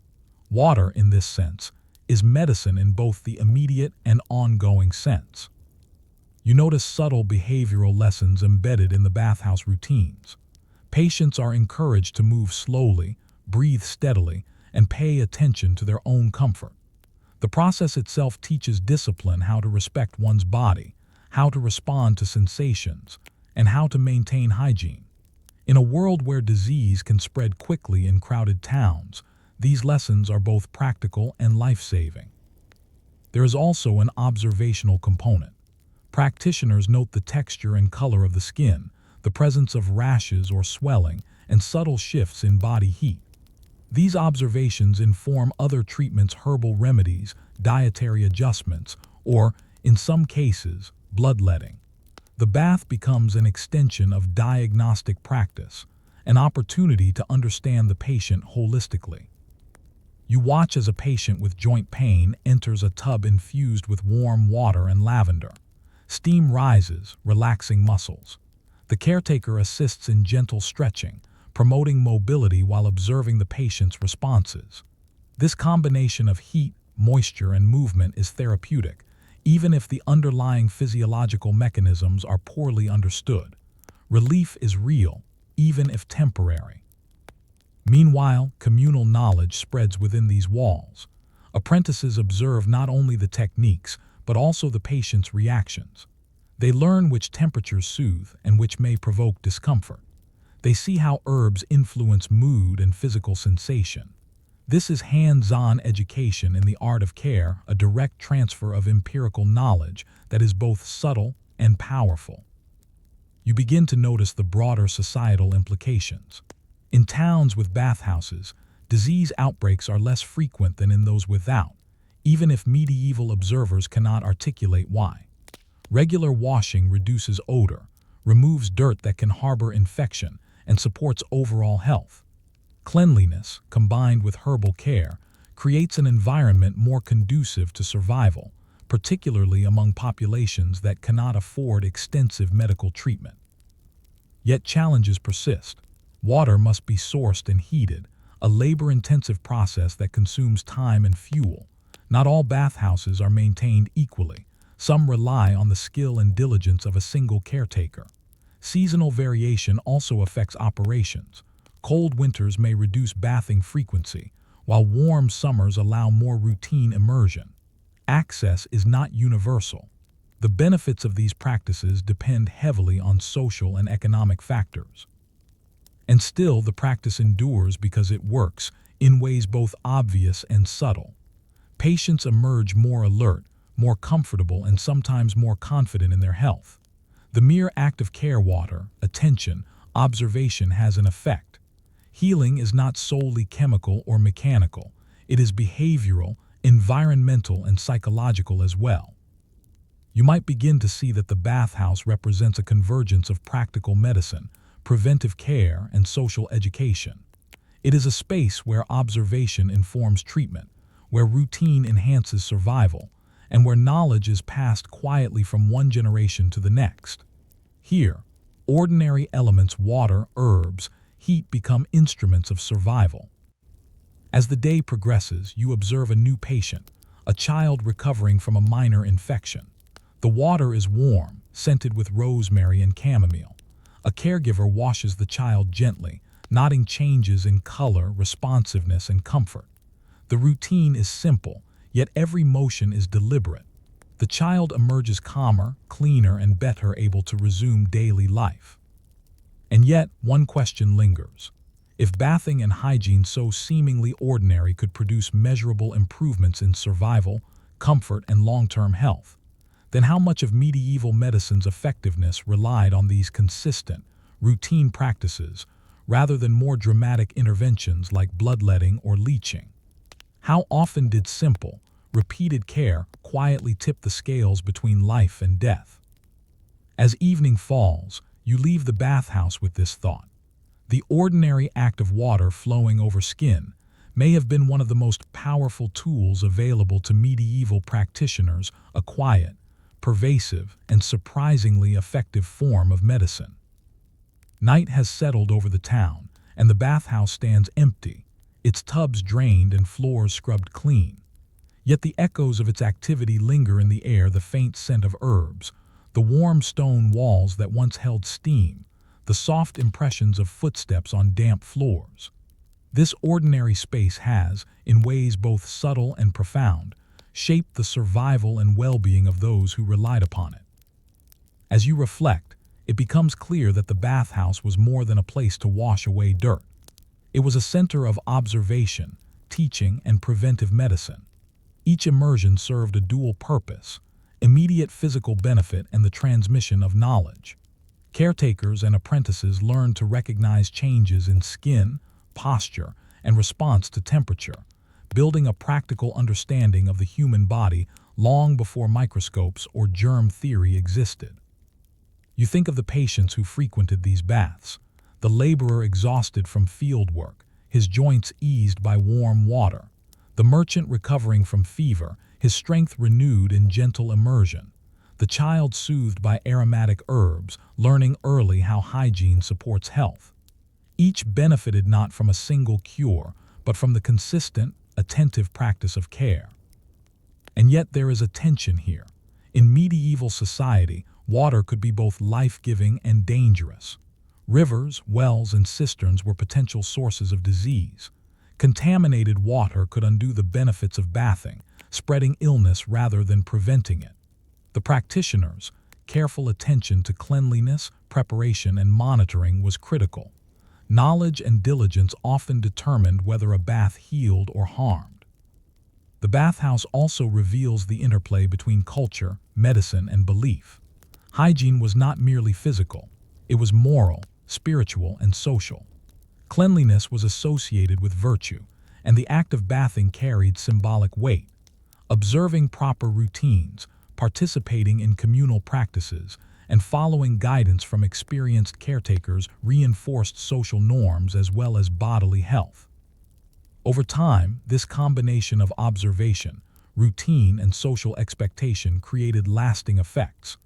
Speaker 1: Water, in this sense, is medicine in both the immediate and ongoing sense. You notice subtle behavioral lessons embedded in the bathhouse routines. Patients are encouraged to move slowly, breathe steadily, and pay attention to their own comfort. The process itself teaches discipline, how to respect one's body, how to respond to sensations, and how to maintain hygiene. In a world where disease can spread quickly in crowded towns, these lessons are both practical and life-saving. There is also an observational component. Practitioners note the texture and color of the skin, the presence of rashes or swelling, and subtle shifts in body heat. These observations inform other treatments, herbal remedies, dietary adjustments, or, in some cases, bloodletting. The bath becomes an extension of diagnostic practice, an opportunity to understand the patient holistically. You watch as a patient with joint pain enters a tub infused with warm water and lavender. Steam rises, relaxing muscles. The caretaker assists in gentle stretching, promoting mobility while observing the patient's responses. This combination of heat, moisture, and movement is therapeutic, even if the underlying physiological mechanisms are poorly understood. Relief is real, even if temporary. Meanwhile, communal knowledge spreads within these walls. Apprentices observe not only the techniques, but also the patient's reactions. They learn which temperatures soothe and which may provoke discomfort. They see how herbs influence mood and physical sensation. This is hands-on education in the art of care, a direct transfer of empirical knowledge that is both subtle and powerful. You begin to notice the broader societal implications. In towns with bathhouses, disease outbreaks are less frequent than in those without, even if medieval observers cannot articulate why. Regular washing reduces odor, removes dirt that can harbor infection, and supports overall health. Cleanliness, combined with herbal care, creates an environment more conducive to survival, particularly among populations that cannot afford extensive medical treatment. Yet challenges persist. Water must be sourced and heated, a labor-intensive process that consumes time and fuel. Not all bathhouses are maintained equally. Some rely on the skill and diligence of a single caretaker. Seasonal variation also affects operations. Cold winters may reduce bathing frequency, while warm summers allow more routine immersion. Access is not universal. The benefits of these practices depend heavily on social and economic factors. And still, the practice endures because it works in ways both obvious and subtle. Patients emerge more alert, more comfortable, and sometimes more confident in their health. The mere act of care, water, attention, observation has an effect. Healing is not solely chemical or mechanical. It is behavioral, environmental, and psychological as well. You might begin to see that the bathhouse represents a convergence of practical medicine, preventive care, and social education. It is a space where observation informs treatment, where routine enhances survival, and where knowledge is passed quietly from one generation to the next. Here, ordinary elements, water, herbs, heat, become instruments of survival. As the day progresses, you observe a new patient, a child recovering from a minor infection. The water is warm, scented with rosemary and chamomile. A caregiver washes the child gently, noting changes in color, responsiveness, and comfort. The routine is simple, yet every motion is deliberate. The child emerges calmer, cleaner, and better able to resume daily life. And yet, one question lingers. If bathing and hygiene, so seemingly ordinary, could produce measurable improvements in survival, comfort, and long-term health, then how much of medieval medicine's effectiveness relied on these consistent, routine practices, rather than more dramatic interventions like bloodletting or leeching. How often did simple, repeated care quietly tip the scales between life and death? As evening falls, you leave the bathhouse with this thought. The ordinary act of water flowing over skin may have been one of the most powerful tools available to medieval practitioners, a quiet, pervasive, and surprisingly effective form of medicine. Night has settled over the town, and the bathhouse stands empty, its tubs drained and floors scrubbed clean. Yet the echoes of its activity linger in the air, the faint scent of herbs, the warm stone walls that once held steam, the soft impressions of footsteps on damp floors. This ordinary space has, in ways both subtle and profound, shaped the survival and well-being of those who relied upon it. As you reflect, it becomes clear that the bathhouse was more than a place to wash away dirt. It was a center of observation, teaching, and preventive medicine. Each immersion served a dual purpose: immediate physical benefit and the transmission of knowledge. Caretakers and apprentices learned to recognize changes in skin, posture, and response to temperature, building a practical understanding of the human body long before microscopes or germ theory existed. You think of the patients who frequented these baths, the laborer exhausted from field work, his joints eased by warm water, the merchant recovering from fever, his strength renewed in gentle immersion, the child soothed by aromatic herbs, learning early how hygiene supports health. Each benefited not from a single cure, but from the consistent, attentive practice of care. And yet there is a tension here. In medieval society, water could be both life-giving and dangerous. Rivers, wells, and cisterns were potential sources of disease. Contaminated water could undo the benefits of bathing, spreading illness rather than preventing it. The practitioners' careful attention to cleanliness, preparation, and monitoring was critical. Knowledge and diligence often determined whether a bath healed or harmed. The bathhouse also reveals the interplay between culture, medicine, and belief. Hygiene was not merely physical. It was moral, spiritual, and social. Cleanliness was associated with virtue, and the act of bathing carried symbolic weight. Observing proper routines, participating in communal practices, and following guidance from experienced caretakers reinforced social norms as well as bodily health. Over time, this combination of observation, routine, and social expectation created lasting effects.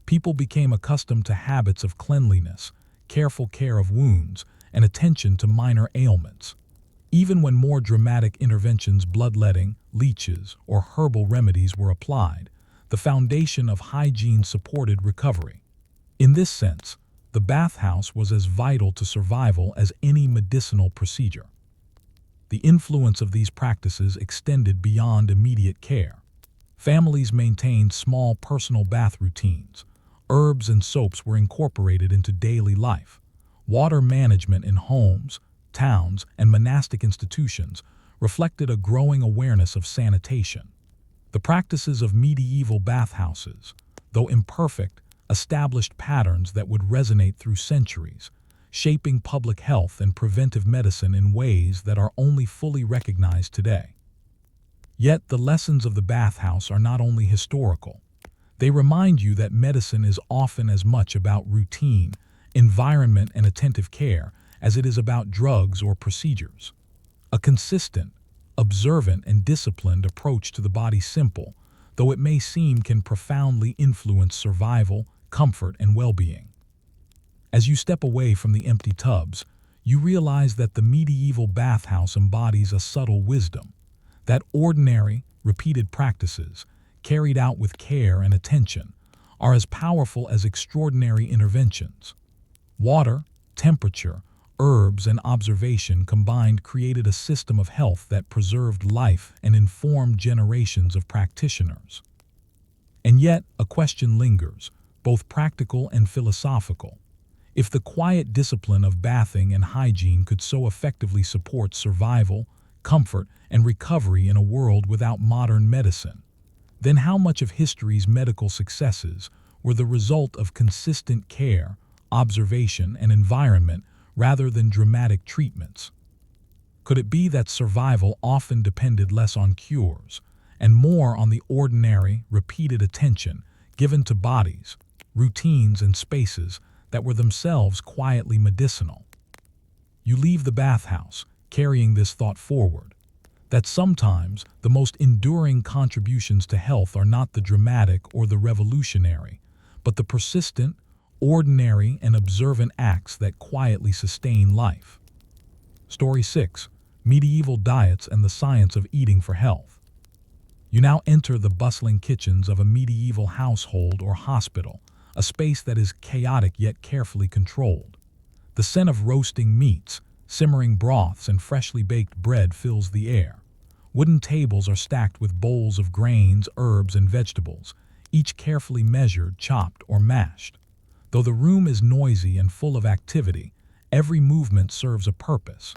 Speaker 1: People became accustomed to habits of cleanliness, careful care of wounds, and attention to minor ailments. Even when more dramatic interventions, bloodletting, leeches, or herbal remedies were applied, the foundation of hygiene supported recovery. In this sense, the bathhouse was as vital to survival as any medicinal procedure. The influence of these practices extended beyond immediate care. Families maintained small personal bath routines. Herbs and soaps were incorporated into daily life. Water management in homes, towns, and monastic institutions reflected a growing awareness of sanitation. The practices of medieval bathhouses, though imperfect, established patterns that would resonate through centuries, shaping public health and preventive medicine in ways that are only fully recognized today. Yet the lessons of the bathhouse are not only historical. They remind you that medicine is often as much about routine, environment, and attentive care as it is about drugs or procedures. A consistent, observant, and disciplined approach to the body, simple though it may seem, can profoundly influence survival, comfort, and well-being. As you step away from the empty tubs, you realize that the medieval bathhouse embodies a subtle wisdom, that ordinary, repeated practices, carried out with care and attention, are as powerful as extraordinary interventions. Water, temperature, herbs, and observation combined created a system of health that preserved life and informed generations of practitioners. And yet, a question lingers, both practical and philosophical. If the quiet discipline of bathing and hygiene could so effectively support survival, comfort, and recovery in a world without modern medicine, then how much of history's medical successes were the result of consistent care, observation, and environment rather than dramatic treatments? Could it be that survival often depended less on cures and more on the ordinary, repeated attention given to bodies, routines, and spaces that were themselves quietly medicinal? You leave the bathhouse, carrying this thought forward, that sometimes the most enduring contributions to health are not the dramatic or the revolutionary, but the persistent, ordinary, and observant acts that quietly sustain life. Story 6. Medieval Diets and the Science of Eating for Health. You now enter the bustling kitchens of a medieval household or hospital, a space that is chaotic yet carefully controlled. The scent of roasting meats, simmering broths, and freshly baked bread fills the air. Wooden tables are stacked with bowls of grains, herbs, and vegetables, each carefully measured, chopped, or mashed. Though the room is noisy and full of activity, every movement serves a purpose.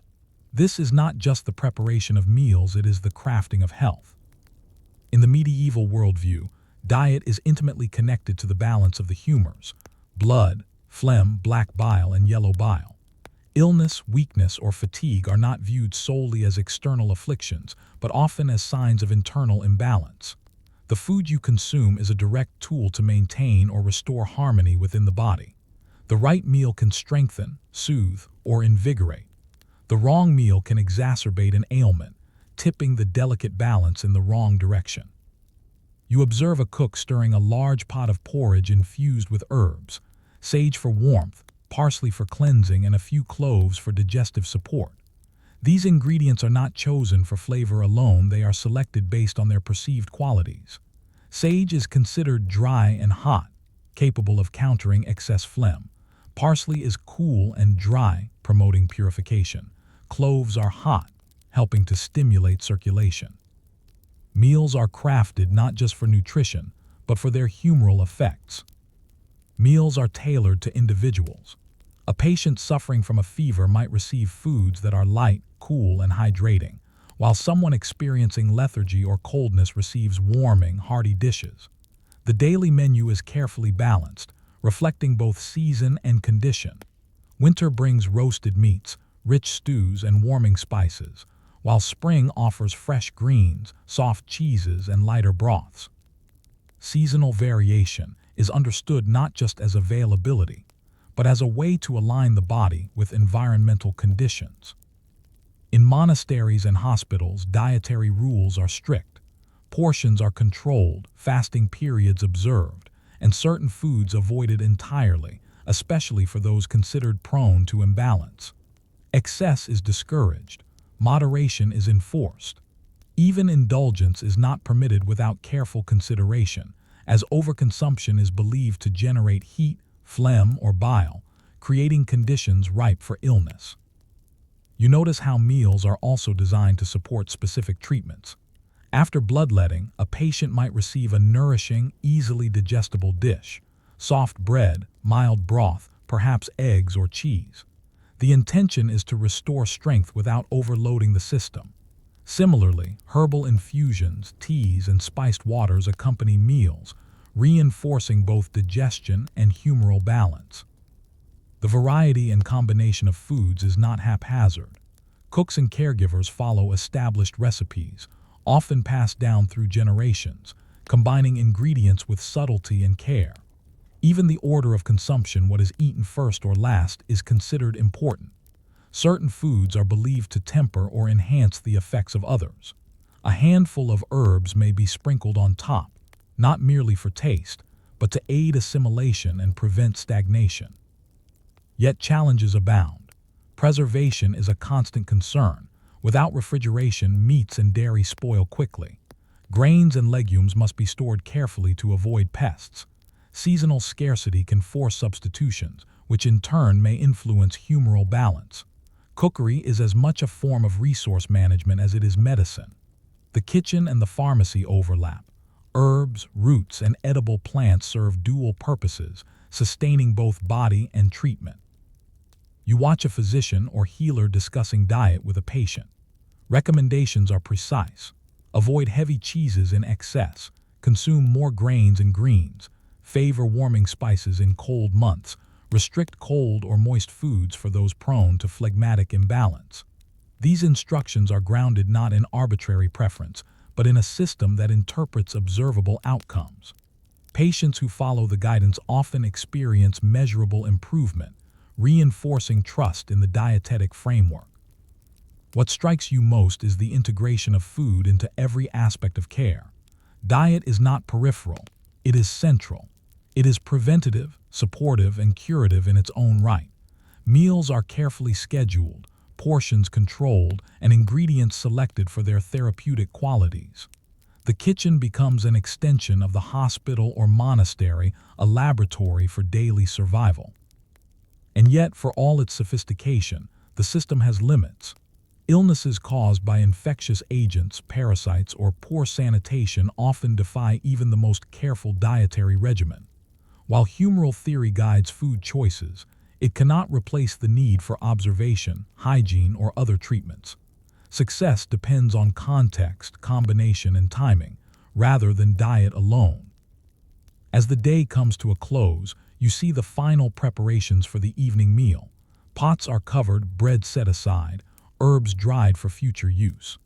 Speaker 1: This is not just the preparation of meals, it is the crafting of health. In the medieval worldview, diet is intimately connected to the balance of the humors: blood, phlegm, black bile, and yellow bile. Illness, weakness, or fatigue are not viewed solely as external afflictions, but often as signs of internal imbalance. The food you consume is a direct tool to maintain or restore harmony within the body. The right meal can strengthen, soothe, or invigorate. The wrong meal can exacerbate an ailment, tipping the delicate balance in the wrong direction. You observe a cook stirring a large pot of porridge infused with herbs, sage for warmth, parsley for cleansing, and a few cloves for digestive support. These ingredients are not chosen for flavor alone, they are selected based on their perceived qualities. Sage is considered dry and hot, capable of countering excess phlegm. Parsley is cool and dry, promoting purification. Cloves are hot, helping to stimulate circulation. Meals are crafted not just for nutrition, but for their humoral effects. Meals are tailored to individuals. A patient suffering from a fever might receive foods that are light, cool, and hydrating, while someone experiencing lethargy or coldness receives warming, hearty dishes. The daily menu is carefully balanced, reflecting both season and condition. Winter brings roasted meats, rich stews, and warming spices, while spring offers fresh greens, soft cheeses, and lighter broths. Seasonal variation is understood not just as availability, but as a way to align the body with environmental conditions. In monasteries and hospitals, dietary rules are strict. Portions are controlled, fasting periods observed, and certain foods avoided entirely, especially for those considered prone to imbalance. Excess is discouraged. Moderation is enforced. Even indulgence is not permitted without careful consideration, as overconsumption is believed to generate heat, phlegm, or bile, creating conditions ripe for illness. You notice how meals are also designed to support specific treatments. After bloodletting, a patient might receive a nourishing, easily digestible dish: soft bread, mild broth, perhaps eggs or cheese. The intention is to restore strength without overloading the system. Similarly, herbal infusions, teas, and spiced waters accompany meals, reinforcing both digestion and humoral balance. The variety and combination of foods is not haphazard. Cooks and caregivers follow established recipes, often passed down through generations, combining ingredients with subtlety and care. Even the order of consumption, what is eaten first or last, is considered important. Certain foods are believed to temper or enhance the effects of others. A handful of herbs may be sprinkled on top, not merely for taste, but to aid assimilation and prevent stagnation. Yet challenges abound. Preservation is a constant concern. Without refrigeration, meats and dairy spoil quickly. Grains and legumes must be stored carefully to avoid pests. Seasonal scarcity can force substitutions, which in turn may influence humoral balance. Cookery is as much a form of resource management as it is medicine. The kitchen and the pharmacy overlap. Herbs, roots, and edible plants serve dual purposes, sustaining both body and treatment. You watch a physician or healer discussing diet with a patient. Recommendations are precise. Avoid heavy cheeses in excess. Consume more grains and greens. Favor warming spices in cold months. Restrict cold or moist foods for those prone to phlegmatic imbalance. These instructions are grounded not in arbitrary preference, but in a system that interprets observable outcomes. Patients who follow the guidance often experience measurable improvement, reinforcing trust in the dietetic framework. What strikes you most is the integration of food into every aspect of care. Diet is not peripheral, it is central. It is preventative, supportive, and curative in its own right. Meals are carefully scheduled, portions controlled, and ingredients selected for their therapeutic qualities. The kitchen becomes an extension of the hospital or monastery, a laboratory for daily survival. And yet, for all its sophistication, the system has limits. Illnesses caused by infectious agents, parasites, or poor sanitation often defy even the most careful dietary regimen. While humoral theory guides food choices, it cannot replace the need for observation, hygiene, or other treatments. Success depends on context, combination, and timing, rather than diet alone. As the day comes to a close, you see the final preparations for the evening meal. Pots are covered, bread set aside, herbs dried for future use.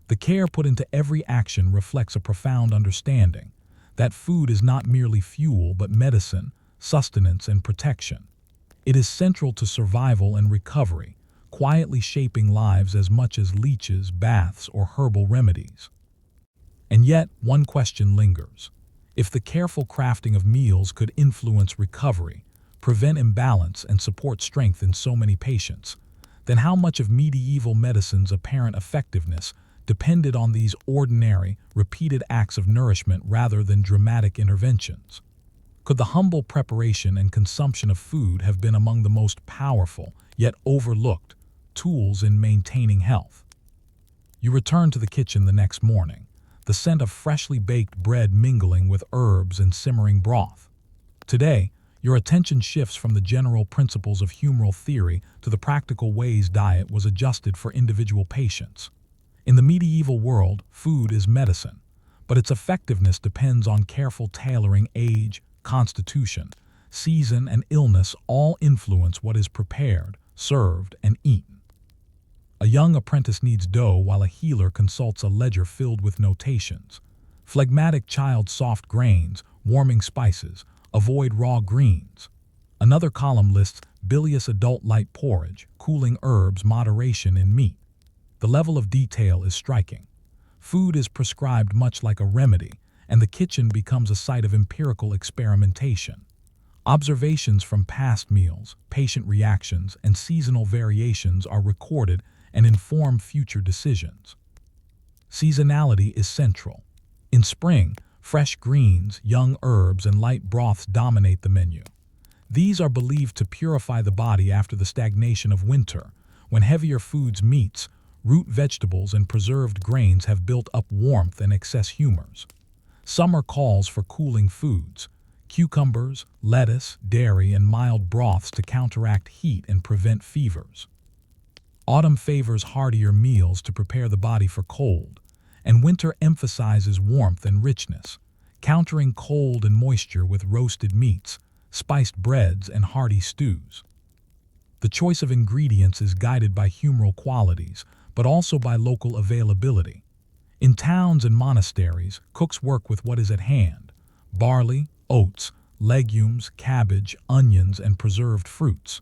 Speaker 1: The care put into every action reflects a profound understanding that food is not merely fuel but medicine, sustenance, and protection. It is central to survival and recovery, quietly shaping lives as much as leeches, baths, or herbal remedies. And yet, one question lingers. If the careful crafting of meals could influence recovery, prevent imbalance, and support strength in so many patients, then how much of medieval medicine's apparent effectiveness depended on these ordinary, repeated acts of nourishment rather than dramatic interventions? Could the humble preparation and consumption of food have been among the most powerful, yet overlooked, tools in maintaining health? You return to the kitchen the next morning, the scent of freshly baked bread mingling with herbs and simmering broth. Today, your attention shifts from the general principles of humoral theory to the practical ways diet was adjusted for individual patients. In the medieval world, food is medicine, but its effectiveness depends on careful tailoring. Age, constitution, season, and illness all influence what is prepared, served, and eaten. A young apprentice needs dough while a healer consults a ledger filled with notations. Phlegmatic child soft grains, warming spices, avoid raw greens. Another column lists bilious adult light porridge, cooling herbs, moderation in meat. The level of detail is striking. Food is prescribed much like a remedy, and the kitchen becomes a site of empirical experimentation. Observations from past meals, patient reactions, and seasonal variations are recorded and inform future decisions. Seasonality is central. In spring, fresh greens, young herbs, and light broths dominate the menu. These are believed to purify the body after the stagnation of winter, when heavier foods, meats, root vegetables, and preserved grains have built up warmth and excess humors. Summer calls for cooling foods, cucumbers, lettuce, dairy, and mild broths to counteract heat and prevent fevers. Autumn favors heartier meals to prepare the body for cold, and winter emphasizes warmth and richness, countering cold and moisture with roasted meats, spiced breads, and hearty stews. The choice of ingredients is guided by humoral qualities, but also by local availability. In towns and monasteries, cooks work with what is at hand: barley, oats, legumes, cabbage, onions, and preserved fruits.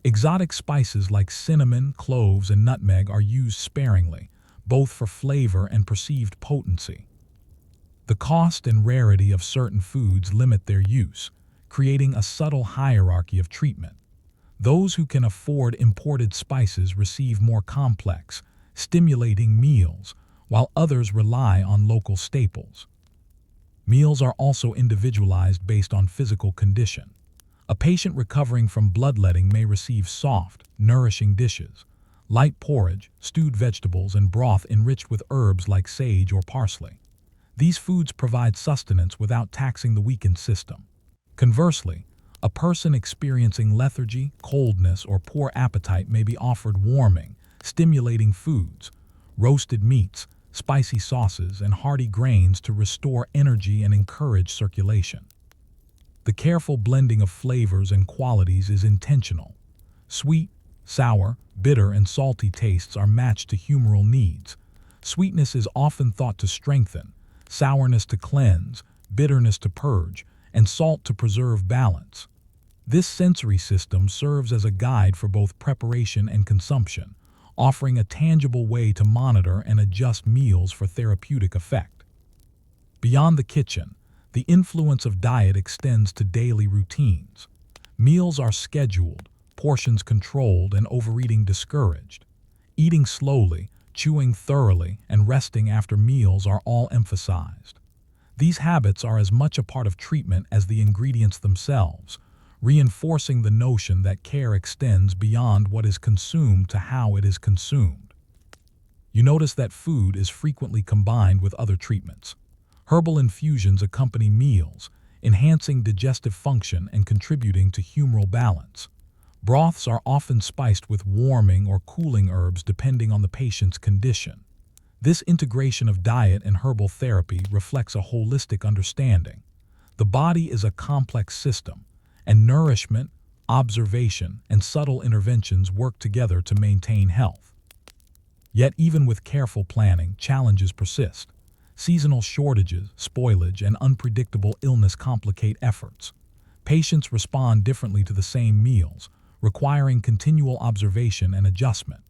Speaker 1: Exotic spices like cinnamon, cloves, and nutmeg are used sparingly, both for flavor and perceived potency. The cost and rarity of certain foods limit their use, creating a subtle hierarchy of treatment. Those who can afford imported spices receive more complex, stimulating meals, while others rely on local staples. Meals are also individualized based on physical condition. A patient recovering from bloodletting may receive soft, nourishing dishes, light porridge, stewed vegetables, and broth enriched with herbs like sage or parsley. These foods provide sustenance without taxing the weakened system. Conversely, a person experiencing lethargy, coldness, or poor appetite may be offered warming, stimulating foods, roasted meats, spicy sauces, and hearty grains to restore energy and encourage circulation. The The careful blending of flavors and qualities is intentional. Sweet, sour, bitter, and salty tastes are matched to humoral needs. Sweetness is often thought to strengthen, sourness to cleanse, bitterness to purge, and salt to preserve balance. This sensory system serves as a guide for both preparation and consumption, offering a tangible way to monitor and adjust meals for therapeutic effect. Beyond the kitchen, the influence of diet extends to daily routines. Meals are scheduled, portions controlled, and overeating discouraged. Eating slowly, chewing thoroughly, and resting after meals are all emphasized. These habits are as much a part of treatment as the ingredients themselves, reinforcing the notion that care extends beyond what is consumed to how it is consumed. You notice that food is frequently combined with other treatments. Herbal infusions accompany meals, enhancing digestive function and contributing to humoral balance. Broths are often spiced with warming or cooling herbs depending on the patient's condition. This integration of diet and herbal therapy reflects a holistic understanding. The body is a complex system, and nourishment, observation, and subtle interventions work together to maintain health. Yet even with careful planning, challenges persist. Seasonal shortages, spoilage, and unpredictable illness complicate efforts. Patients respond differently to the same meals, requiring continual observation and adjustment.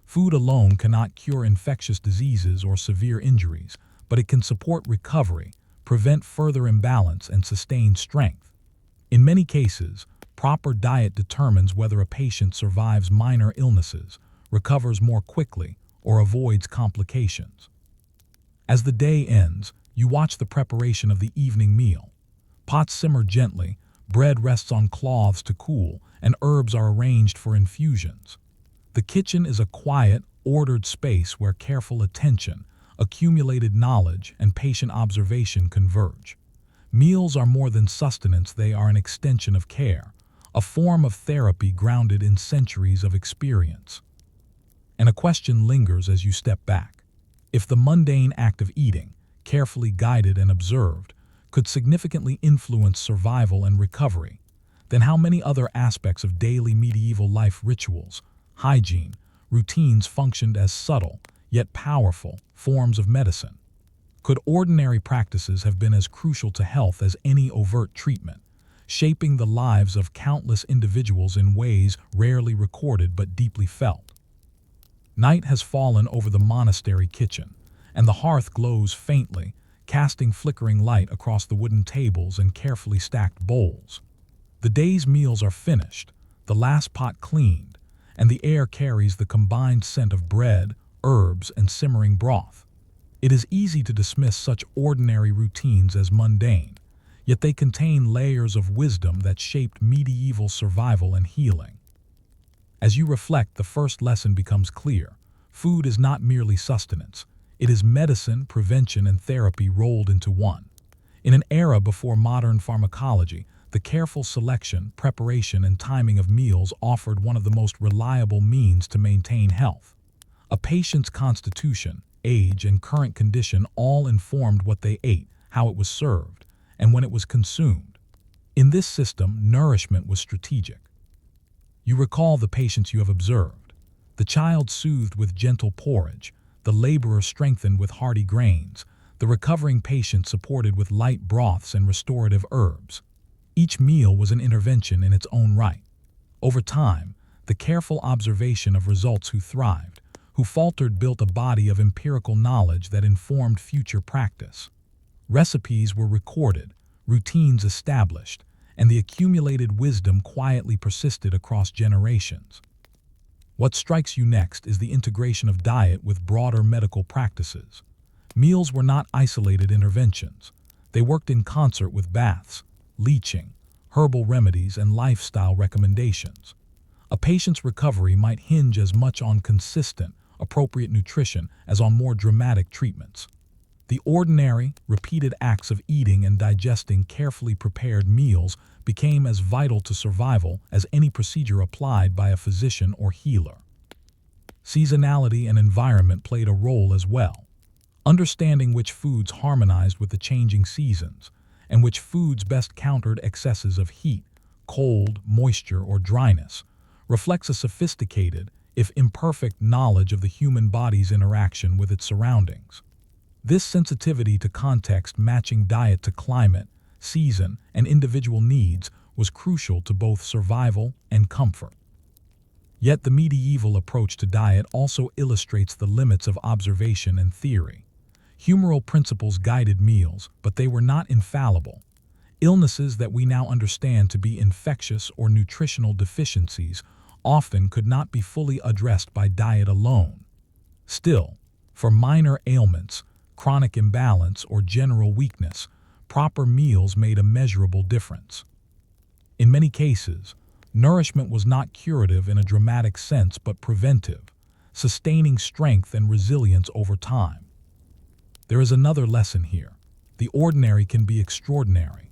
Speaker 1: Food alone cannot cure infectious diseases or severe injuries, but it can support recovery, prevent further imbalance, and sustain strength. In many cases, proper diet determines whether a patient survives minor illnesses, recovers more quickly, or avoids complications. As the day ends, you watch the preparation of the evening meal. Pots simmer gently, bread rests on cloths to cool, and herbs are arranged for infusions. The kitchen is a quiet, ordered space where careful attention, accumulated knowledge, and patient observation converge. Meals are more than sustenance, they are an extension of care, a form of therapy grounded in centuries of experience. And a question lingers as you step back. If the mundane act of eating, carefully guided and observed, could significantly influence survival and recovery, then how many other aspects of daily medieval life rituals, hygiene, routines functioned as subtle, yet powerful, forms of medicine? Could ordinary practices have been as crucial to health as any overt treatment, shaping the lives of countless individuals in ways rarely recorded but deeply felt? Night has fallen over the monastery kitchen, and the hearth glows faintly, casting flickering light across the wooden tables and carefully stacked bowls. The day's meals are finished, the last pot cleaned, and the air carries the combined scent of bread, herbs, and simmering broth. It is easy to dismiss such ordinary routines as mundane, yet they contain layers of wisdom that shaped medieval survival and healing. As you reflect, the first lesson becomes clear. Food is not merely sustenance. It is medicine, prevention, and therapy rolled into one. In an era before modern pharmacology, the careful selection, preparation, and timing of meals offered one of the most reliable means to maintain health. A patient's constitution, age, and current condition all informed what they ate, how it was served, and when it was consumed. In this system, nourishment was strategic. You recall the patients you have observed. The child soothed with gentle porridge, the laborer strengthened with hearty grains, the recovering patient supported with light broths and restorative herbs. Each meal was an intervention in its own right. Over time, the careful observation of results who thrived, who faltered built a body of empirical knowledge that informed future practice. Recipes were recorded, routines established, and the accumulated wisdom quietly persisted across generations. What strikes you next is the integration of diet with broader medical practices. Meals were not isolated interventions. They worked in concert with baths, leeching, herbal remedies, and lifestyle recommendations. A patient's recovery might hinge as much on consistent, appropriate nutrition as on more dramatic treatments. The ordinary, repeated acts of eating and digesting carefully prepared meals became as vital to survival as any procedure applied by a physician or healer. Seasonality and environment played a role as well. Understanding which foods harmonized with the changing seasons, and which foods best countered excesses of heat, cold, moisture, or dryness, reflects a sophisticated, if imperfect, knowledge of the human body's interaction with its surroundings. This sensitivity to context, matching diet to climate, season, and individual needs, was crucial to both survival and comfort. Yet the medieval approach to diet also illustrates the limits of observation and theory. Humoral principles guided meals, but they were not infallible. Illnesses that we now understand to be infectious or nutritional deficiencies often could not be fully addressed by diet alone. Still, for minor ailments, chronic imbalance, or general weakness, proper meals made a measurable difference. In many cases, nourishment was not curative in a dramatic sense but preventive, sustaining strength and resilience over time. There is another lesson here. The ordinary can be extraordinary.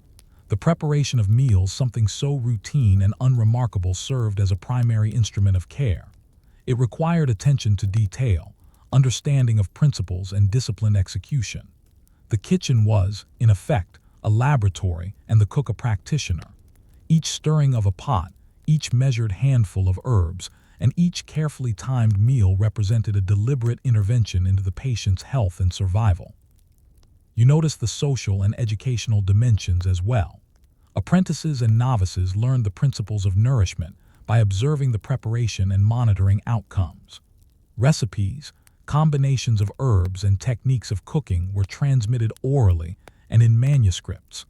Speaker 1: The preparation of meals, something so routine and unremarkable, served as a primary instrument of care. It required attention to detail, understanding of principles, and disciplined execution. The kitchen was, in effect, a laboratory and the cook a practitioner. Each stirring of a pot, each measured handful of herbs, and each carefully timed meal represented a deliberate intervention into the patient's health and survival. You notice the social and educational dimensions as well. Apprentices and novices learned the principles of nourishment by observing the preparation and monitoring outcomes. Recipes, combinations of herbs, and techniques of cooking were transmitted orally and in manuscripts.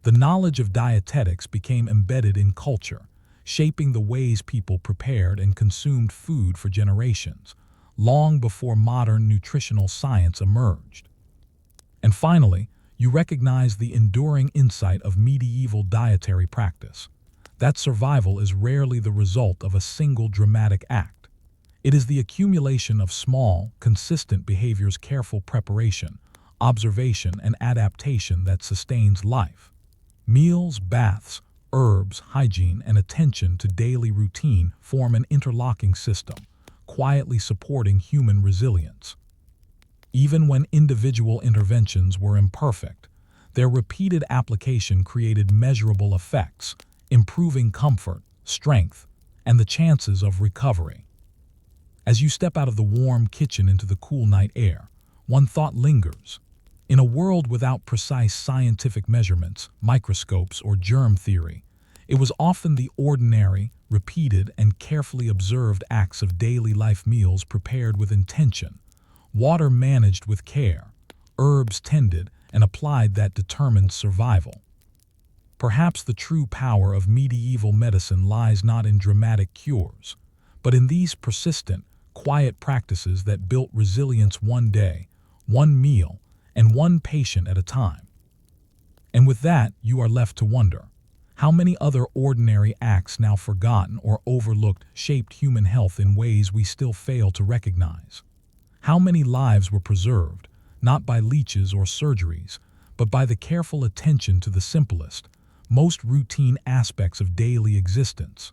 Speaker 1: The knowledge of dietetics became embedded in culture, shaping the ways people prepared and consumed food for generations, long before modern nutritional science emerged. And finally, you recognize the enduring insight of medieval dietary practice, that survival is rarely the result of a single dramatic act. It is the accumulation of small, consistent behaviors, careful preparation, observation, and adaptation that sustains life. Meals, baths, herbs, hygiene, and attention to daily routine form an interlocking system, quietly supporting human resilience. Even when individual interventions were imperfect, their repeated application created measurable effects, improving comfort, strength, and the chances of recovery. As you step out of the warm kitchen into the cool night air, one thought lingers. In a world without precise scientific measurements, microscopes, or germ theory, it was often the ordinary, repeated, and carefully observed acts of daily life, meals prepared with intention, water managed with care, herbs tended and applied, that determined survival. Perhaps the true power of medieval medicine lies not in dramatic cures, but in these persistent, quiet practices that built resilience one day, one meal, and one patient at a time. And with that, you are left to wonder, how many other ordinary acts, now forgotten or overlooked, shaped human health in ways we still fail to recognize? How many lives were preserved, not by leeches or surgeries, but by the careful attention to the simplest, most routine aspects of daily existence?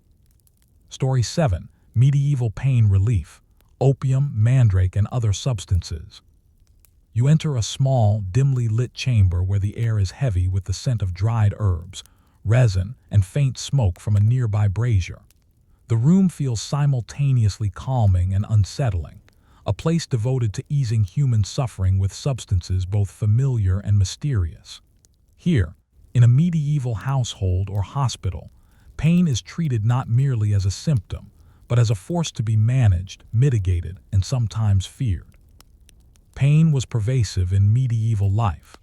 Speaker 1: Story 7. Medieval pain relief, opium, mandrake, and other substances. You enter a small, dimly lit chamber where the air is heavy with the scent of dried herbs, resin, and faint smoke from a nearby brazier. The room feels simultaneously calming and unsettling, a place devoted to easing human suffering with substances both familiar and mysterious. Here, in a medieval household or hospital, pain is treated not merely as a symptom, but as a force to be managed, mitigated, and sometimes feared. Pain was pervasive in medieval life.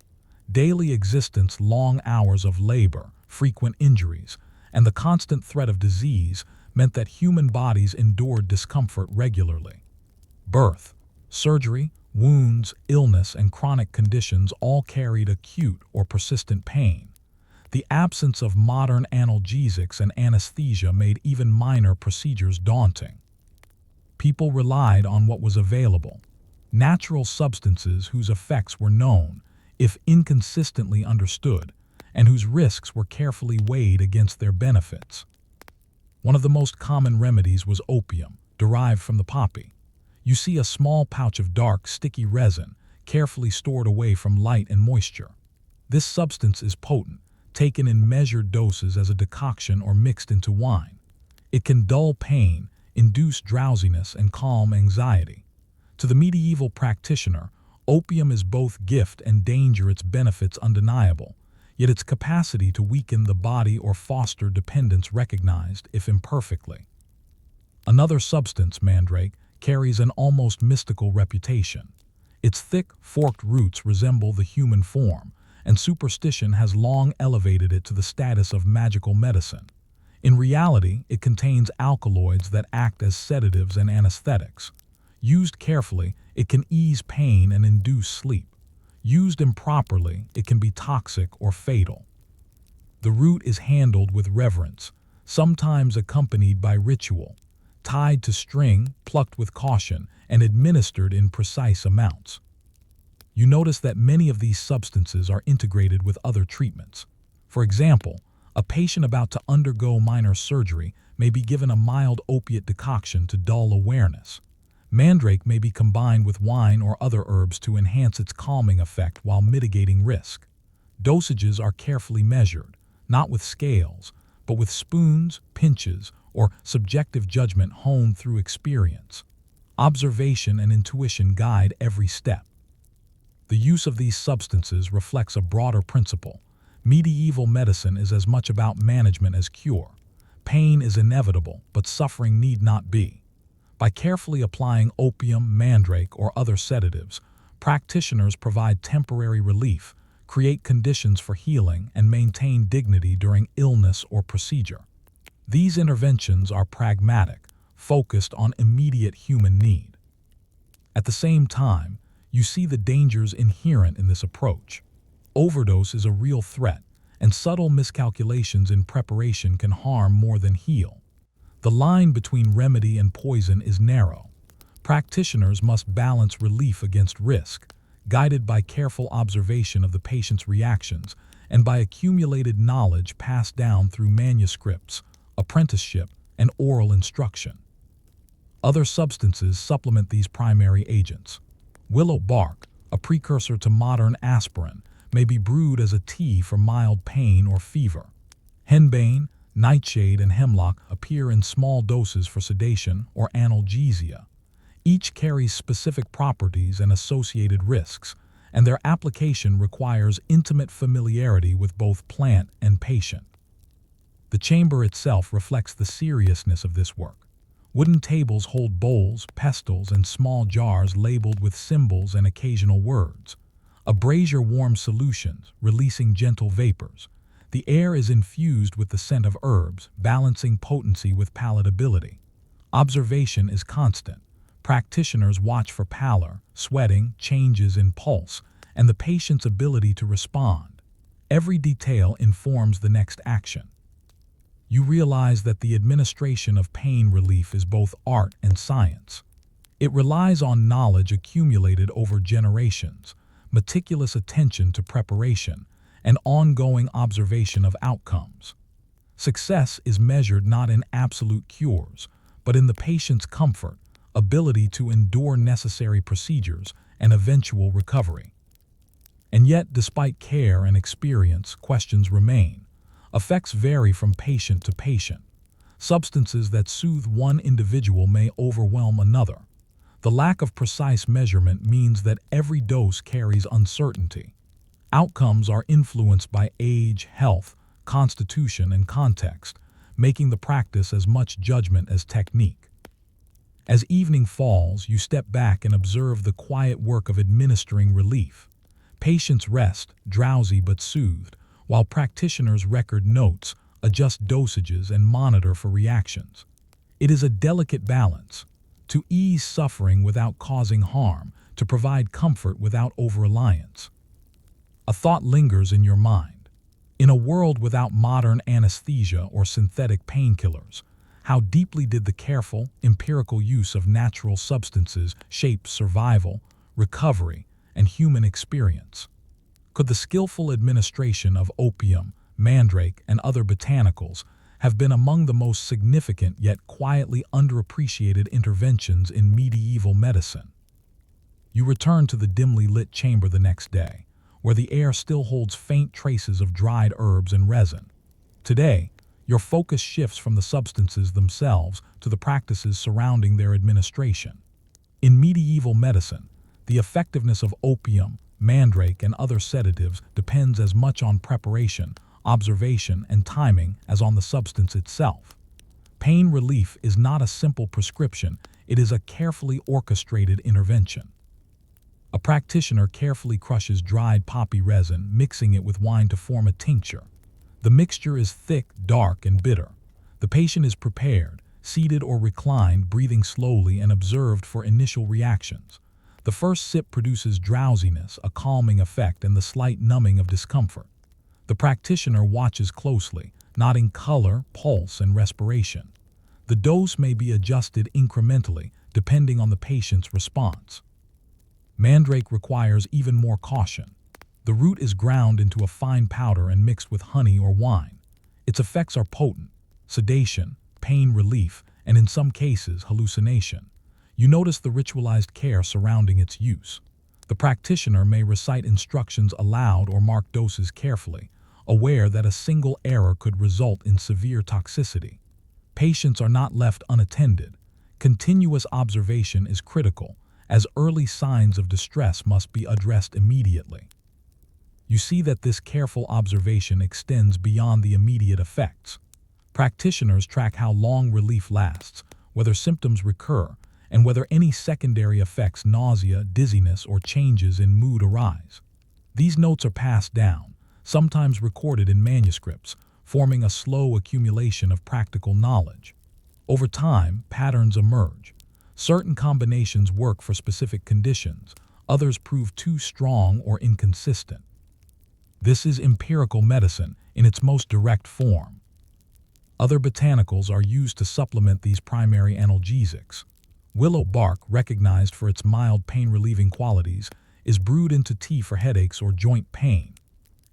Speaker 1: Daily existence, long hours of labor, frequent injuries, and the constant threat of disease meant that human bodies endured discomfort regularly. Birth, surgery, wounds, illness, and chronic conditions all carried acute or persistent pain. The absence of modern analgesics and anesthesia made even minor procedures daunting. People relied on what was available, natural substances whose effects were known, if inconsistently understood, and whose risks were carefully weighed against their benefits. One of the most common remedies was opium, derived from the poppy. You see a small pouch of dark, sticky resin, carefully stored away from light and moisture. This substance is potent, taken in measured doses as a decoction or mixed into wine. It can dull pain, induce drowsiness, and calm anxiety. To the medieval practitioner, opium is both gift and danger, its benefits undeniable, yet its capacity to weaken the body or foster dependence recognized, if imperfectly. Another substance, mandrake, carries an almost mystical reputation. Its thick, forked roots resemble the human form, and superstition has long elevated it to the status of magical medicine. In reality, it contains alkaloids that act as sedatives and anesthetics. Used carefully, it can ease pain and induce sleep. Used improperly, it can be toxic or fatal. The root is handled with reverence, sometimes accompanied by ritual, tied to string, plucked with caution, and administered in precise amounts. You notice that many of these substances are integrated with other treatments. For example, a patient about to undergo minor surgery may be given a mild opiate decoction to dull awareness. Mandrake may be combined with wine or other herbs to enhance its calming effect while mitigating risk. Dosages are carefully measured, not with scales, but with spoons, pinches, or subjective judgment honed through experience. Observation and intuition guide every step. The use of these substances reflects a broader principle. Medieval medicine is as much about management as cure. Pain is inevitable, but suffering need not be. By carefully applying opium, mandrake, or other sedatives, practitioners provide temporary relief, create conditions for healing, and maintain dignity during illness or procedure. These interventions are pragmatic, focused on immediate human need. At the same time, you see the dangers inherent in this approach. Overdose is a real threat, and subtle miscalculations in preparation can harm more than heal. The line between remedy and poison is narrow. Practitioners must balance relief against risk, guided by careful observation of the patient's reactions and by accumulated knowledge passed down through manuscripts, apprenticeship, and oral instruction. Other substances supplement these primary agents. Willow bark, a precursor to modern aspirin, may be brewed as a tea for mild pain or fever. Henbane, nightshade, and hemlock appear in small doses for sedation or analgesia. Each carries specific properties and associated risks, and their application requires intimate familiarity with both plant and patient. The chamber itself reflects the seriousness of this work. Wooden tables hold bowls, pestles, and small jars labeled with symbols and occasional words. A brazier warms solutions, releasing gentle vapors. The air is infused with the scent of herbs, balancing potency with palatability. Observation is constant. Practitioners watch for pallor, sweating, changes in pulse, and the patient's ability to respond. Every detail informs the next action. You realize that the administration of pain relief is both art and science. It relies on knowledge accumulated over generations, meticulous attention to preparation, and ongoing observation of outcomes. Success is measured not in absolute cures, but in the patient's comfort, ability to endure necessary procedures, and eventual recovery. And yet, despite care and experience, questions remain. Effects vary from patient to patient. Substances that soothe one individual may overwhelm another. The lack of precise measurement means that every dose carries uncertainty. Outcomes are influenced by age, health, constitution, and context, making the practice as much judgment as technique. As evening falls, you step back and observe the quiet work of administering relief. Patients rest, drowsy but soothed, while practitioners record notes, adjust dosages, and monitor for reactions. It is a delicate balance, to ease suffering without causing harm, to provide comfort without over-reliance. A thought lingers in your mind. In a world without modern anesthesia or synthetic painkillers, how deeply did the careful, empirical use of natural substances shape survival, recovery, and human experience? Could the skillful administration of opium, mandrake, and other botanicals have been among the most significant yet quietly underappreciated interventions in medieval medicine? You return to the dimly lit chamber the next day, where the air still holds faint traces of dried herbs and resin. Today, your focus shifts from the substances themselves to the practices surrounding their administration. In medieval medicine, the effectiveness of opium, mandrake, and other sedatives depends as much on preparation, observation, and timing as on the substance itself. Pain relief is not a simple prescription, it is a carefully orchestrated intervention. A practitioner carefully crushes dried poppy resin, mixing it with wine to form a tincture. The mixture is thick, dark, and bitter. The patient is prepared, seated or reclined, breathing slowly and observed for initial reactions. The first sip produces drowsiness, a calming effect, and the slight numbing of discomfort. The practitioner watches closely, noting color, pulse, and respiration. The dose may be adjusted incrementally, depending on the patient's response. Mandrake requires even more caution. The root is ground into a fine powder and mixed with honey or wine. Its effects are potent: sedation, pain relief, and in some cases, hallucination. You notice the ritualized care surrounding its use. The practitioner may recite instructions aloud or mark doses carefully, aware that a single error could result in severe toxicity. Patients are not left unattended. Continuous observation is critical, as early signs of distress must be addressed immediately. You see that this careful observation extends beyond the immediate effects. Practitioners track how long relief lasts, whether symptoms recur, and whether any secondary effects, nausea, dizziness, or changes in mood arise. These notes are passed down, sometimes recorded in manuscripts, forming a slow accumulation of practical knowledge. Over time, patterns emerge. Certain combinations work for specific conditions, others prove too strong or inconsistent. This is empirical medicine in its most direct form. Other botanicals are used to supplement these primary analgesics. Willow bark, recognized for its mild pain-relieving qualities, is brewed into tea for headaches or joint pain.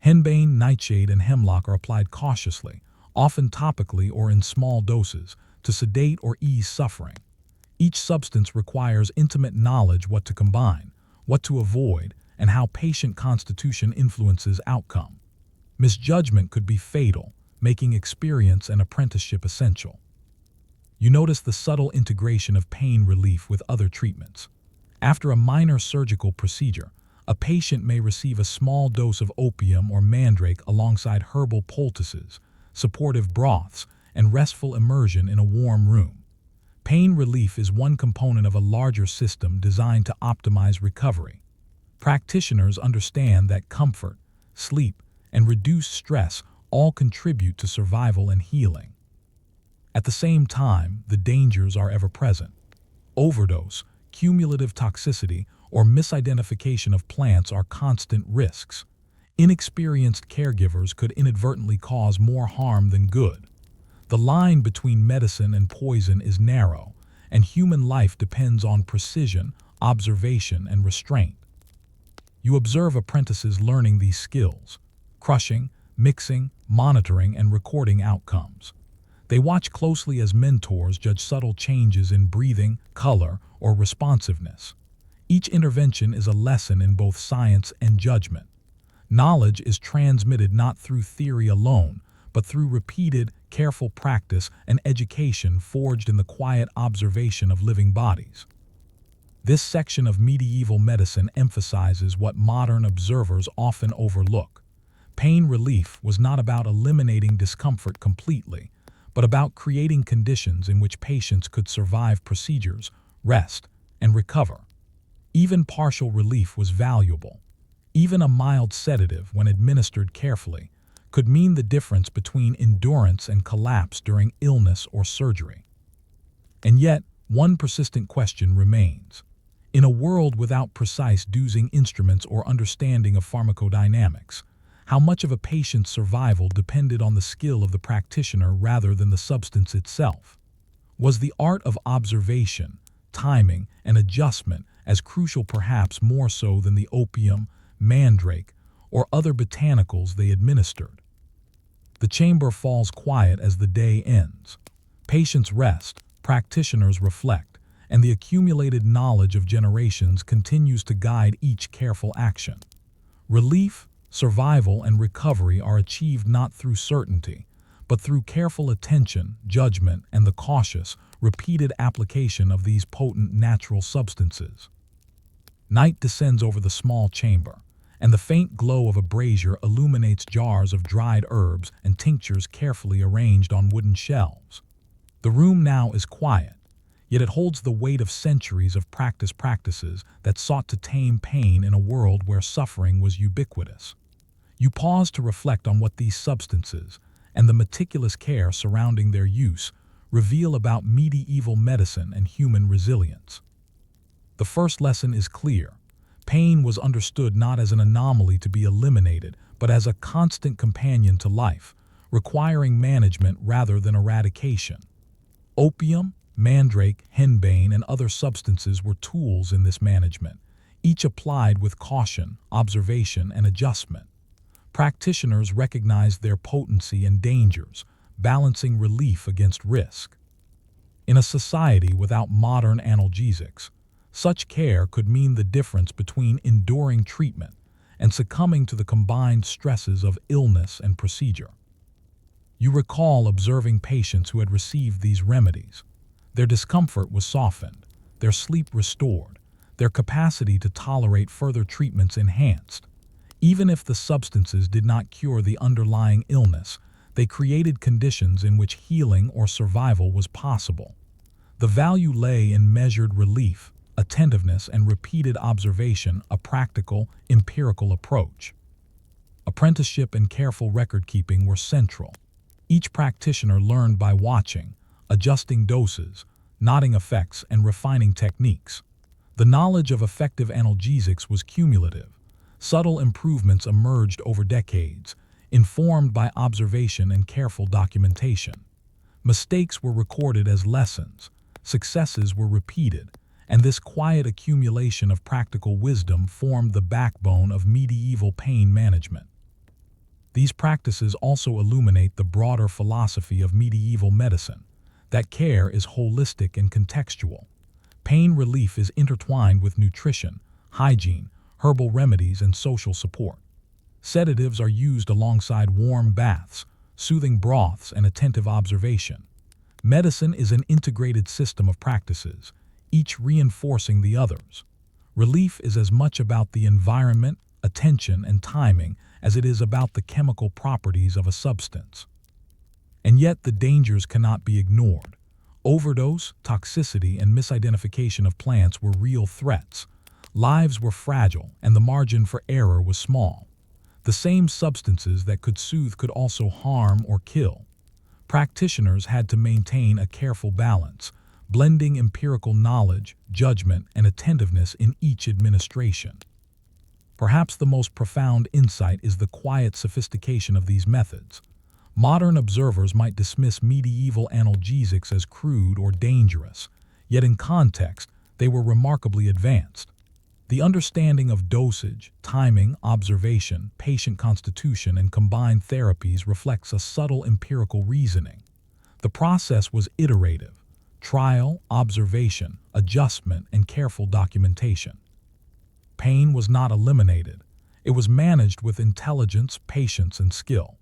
Speaker 1: Henbane, nightshade, and hemlock are applied cautiously, often topically or in small doses, to sedate or ease suffering. Each substance requires intimate knowledge what to combine, what to avoid, and how patient constitution influences outcome. Misjudgment could be fatal, making experience and apprenticeship essential. You notice the subtle integration of pain relief with other treatments. After a minor surgical procedure, a patient may receive a small dose of opium or mandrake alongside herbal poultices, supportive broths, and restful immersion in a warm room. Pain relief is one component of a larger system designed to optimize recovery. Practitioners understand that comfort, sleep, and reduced stress all contribute to survival and healing. At the same time, the dangers are ever present. Overdose, cumulative toxicity, or misidentification of plants are constant risks. Inexperienced caregivers could inadvertently cause more harm than good. The line between medicine and poison is narrow, and human life depends on precision, observation, and restraint. You observe apprentices learning these skills: crushing, mixing, monitoring, and recording outcomes. They watch closely as mentors judge subtle changes in breathing, color, or responsiveness. Each intervention is a lesson in both science and judgment. Knowledge is transmitted not through theory alone, but through repeated, careful practice and education forged in the quiet observation of living bodies. This section of medieval medicine emphasizes what modern observers often overlook. Pain relief was not about eliminating discomfort completely, but about creating conditions in which patients could survive procedures, rest, and recover. Even partial relief was valuable. Even a mild sedative, when administered carefully, could mean the difference between endurance and collapse during illness or surgery. And yet, one persistent question remains. In a world without precise dosing instruments or understanding of pharmacodynamics, how much of a patient's survival depended on the skill of the practitioner rather than the substance itself? Was the art of observation, timing, and adjustment as crucial, perhaps more so than the opium, mandrake, or other botanicals they administered? The chamber falls quiet as the day ends. Patients rest, practitioners reflect, and the accumulated knowledge of generations continues to guide each careful action. Relief, survival, and recovery are achieved not through certainty, but through careful attention, judgment, and the cautious, repeated application of these potent natural substances. Night descends over the small chamber, and the faint glow of a brazier illuminates jars of dried herbs and tinctures carefully arranged on wooden shelves. The room now is quiet, yet it holds the weight of centuries of practices that sought to tame pain in a world where suffering was ubiquitous. You pause to reflect on what these substances, and the meticulous care surrounding their use, reveal about medieval medicine and human resilience. The first lesson is clear. Pain was understood not as an anomaly to be eliminated, but as a constant companion to life, requiring management rather than eradication. Opium, mandrake, henbane, and other substances were tools in this management, each applied with caution, observation, and adjustment. Practitioners recognized their potency and dangers, balancing relief against risk. In a society without modern analgesics, such care could mean the difference between enduring treatment and succumbing to the combined stresses of illness and procedure. You recall observing patients who had received these remedies. Their discomfort was softened, their sleep restored, their capacity to tolerate further treatments enhanced. Even if the substances did not cure the underlying illness, they created conditions in which healing or survival was possible. The value lay in measured relief, attentiveness, and repeated observation, a practical, empirical approach. Apprenticeship and careful record-keeping were central. Each practitioner learned by watching, adjusting doses, noting effects, and refining techniques. The knowledge of effective analgesics was cumulative. Subtle improvements emerged over decades, informed by observation and careful documentation. Mistakes were recorded as lessons, successes were repeated, and this quiet accumulation of practical wisdom formed the backbone of medieval pain management. These practices also illuminate the broader philosophy of medieval medicine, that care is holistic and contextual. Pain relief is intertwined with nutrition, hygiene, herbal remedies, and social support. Sedatives are used alongside warm baths, soothing broths, and attentive observation. Medicine is an integrated system of practices, each reinforcing the others. Relief is as much about the environment, attention, and timing as it is about the chemical properties of a substance. And yet the dangers cannot be ignored. Overdose, toxicity, and misidentification of plants were real threats. Lives were fragile, and the margin for error was small. The same substances that could soothe could also harm or kill. Practitioners had to maintain a careful balance, blending empirical knowledge, judgment, and attentiveness in each administration. Perhaps the most profound insight is the quiet sophistication of these methods. Modern observers might dismiss medieval analgesics as crude or dangerous, yet in context, they were remarkably advanced. The understanding of dosage, timing, observation, patient constitution, and combined therapies reflects a subtle empirical reasoning. The process was iterative: trial, observation, adjustment, and careful documentation. Pain was not eliminated. It was managed with intelligence, patience, and skill.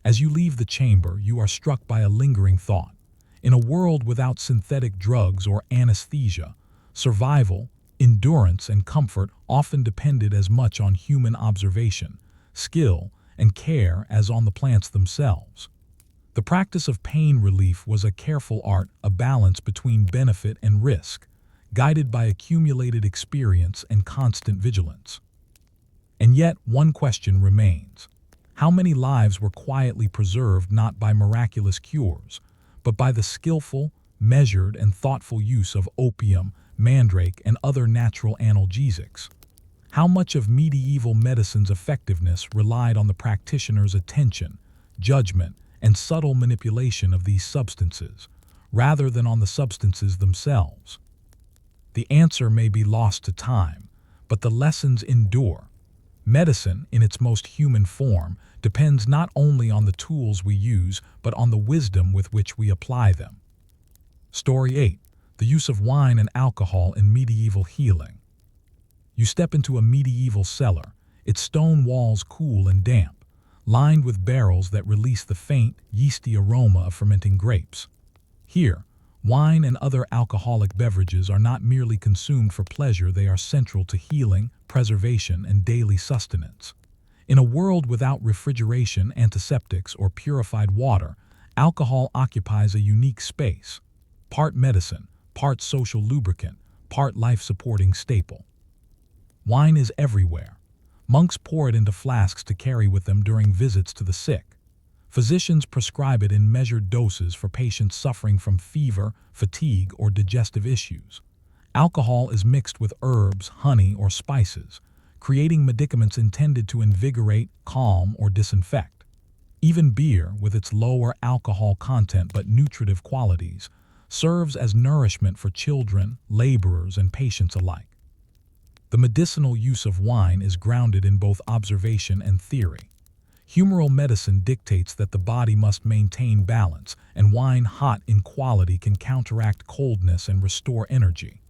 Speaker 1: As you leave the chamber, you are struck by a lingering thought. In a world without synthetic drugs or anesthesia, survival, endurance, and comfort often depended as much on human observation, skill, and care as on the plants themselves. The practice of pain relief was a careful art, a balance between benefit and risk, guided by accumulated experience and constant vigilance. And yet, one question remains. How many lives were quietly preserved not by miraculous cures, but by the skillful, measured, and thoughtful use of opium, mandrake, and other natural analgesics? How much of medieval medicine's effectiveness relied on the practitioner's attention, judgment, and subtle manipulation of these substances, rather than on the substances themselves? The answer may be lost to time, but the lessons endure. Medicine, in its most human form, depends not only on the tools we use, but on the wisdom with which we apply them. Story 8. The use of wine and alcohol in medieval healing. You step into a medieval cellar, its stone walls cool and damp, lined with barrels that release the faint, yeasty aroma of fermenting grapes. Here, wine and other alcoholic beverages are not merely consumed for pleasure, they are central to healing, preservation, and daily sustenance. In a world without refrigeration, antiseptics, or purified water, alcohol occupies a unique space. Part medicine, part social lubricant, part life-supporting staple. Wine is everywhere. Monks pour it into flasks to carry with them during visits to the sick. Physicians prescribe it in measured doses for patients suffering from fever, fatigue, or digestive issues. Alcohol is mixed with herbs, honey, or spices, creating medicaments intended to invigorate, calm, or disinfect. Even beer, with its lower alcohol content but nutritive qualities, serves as nourishment for children, laborers, and patients alike. The medicinal use of wine is grounded in both observation and theory. Humoral medicine dictates that the body must maintain balance, and wine, hot in quality, can counteract coldness and restore energy.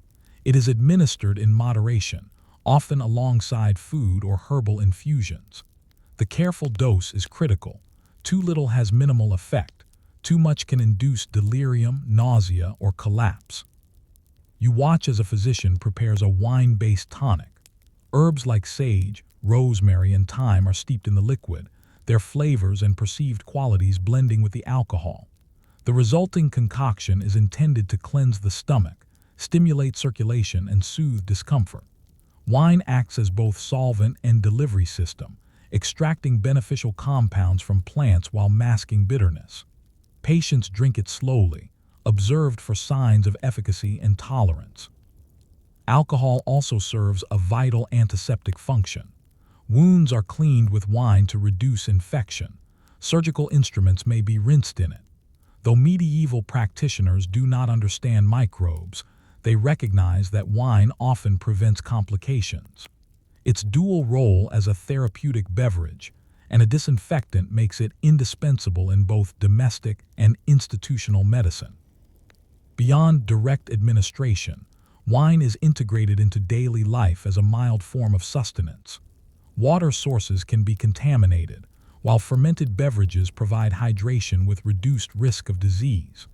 Speaker 1: It is administered in moderation, often alongside food or herbal infusions. The careful dose is critical. Too little has minimal effect. Too much can induce delirium, nausea, or collapse. You watch as a physician prepares a wine-based tonic. Herbs like sage, rosemary, and thyme are steeped in the liquid, their flavors and perceived qualities blending with the alcohol. The resulting concoction is intended to cleanse the stomach, stimulate circulation, and soothe discomfort. Wine acts as both solvent and delivery system, extracting beneficial compounds from plants while masking bitterness. Patients drink it slowly, observed for signs of efficacy and tolerance. Alcohol also serves a vital antiseptic function. Wounds are cleaned with wine to reduce infection. Surgical instruments may be rinsed in it. Though medieval practitioners do not understand microbes, they recognize that wine often prevents complications. Its dual role as a therapeutic beverage and a disinfectant makes it indispensable in both domestic and institutional medicine. Beyond direct administration, wine is integrated into daily life as a mild form of sustenance. Water sources can be contaminated, while fermented beverages provide hydration with reduced risk of disease.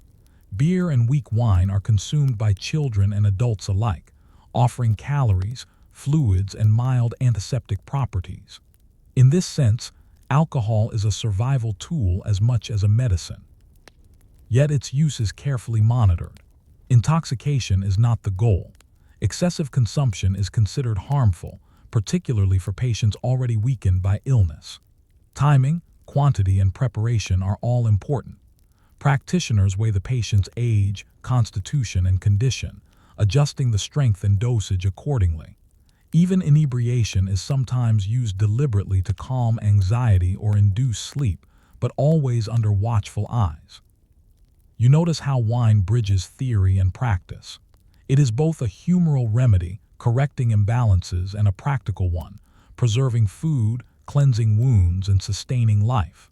Speaker 1: Beer and weak wine are consumed by children and adults alike, offering calories, fluids, and mild antiseptic properties. In this sense, alcohol is a survival tool as much as a medicine. Yet its use is carefully monitored. Intoxication is not the goal. Excessive consumption is considered harmful, particularly for patients already weakened by illness. Timing, quantity, and preparation are all important. Practitioners weigh the patient's age, constitution, and condition, adjusting the strength and dosage accordingly. Even inebriation is sometimes used deliberately to calm anxiety or induce sleep, but always under watchful eyes. You notice how wine bridges theory and practice. It is both a humoral remedy, correcting imbalances, and a practical one, preserving food, cleansing wounds, and sustaining life.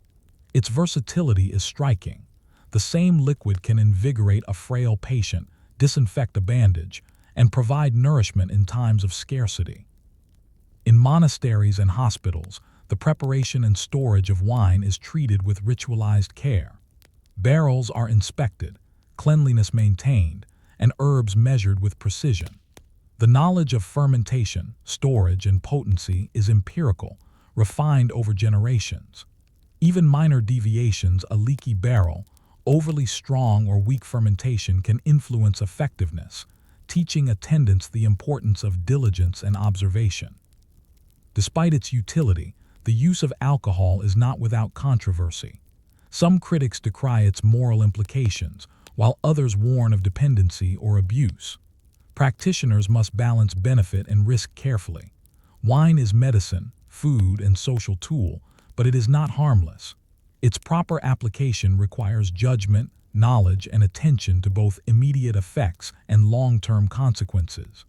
Speaker 1: Its versatility is striking. The same liquid can invigorate a frail patient, disinfect a bandage, and provide nourishment in times of scarcity. In monasteries and hospitals, the preparation and storage of wine is treated with ritualized care. Barrels are inspected, cleanliness maintained, and herbs measured with precision. The knowledge of fermentation, storage, and potency is empirical, refined over generations. Even minor deviations, a leaky barrel, overly strong or weak fermentation, can influence effectiveness, teaching attendants the importance of diligence and observation. Despite its utility, the use of alcohol is not without controversy. Some critics decry its moral implications, while others warn of dependency or abuse. Practitioners must balance benefit and risk carefully. Wine is medicine, food, and social tool, but it is not harmless. Its proper application requires judgment, knowledge, and attention to both immediate effects and long-term consequences.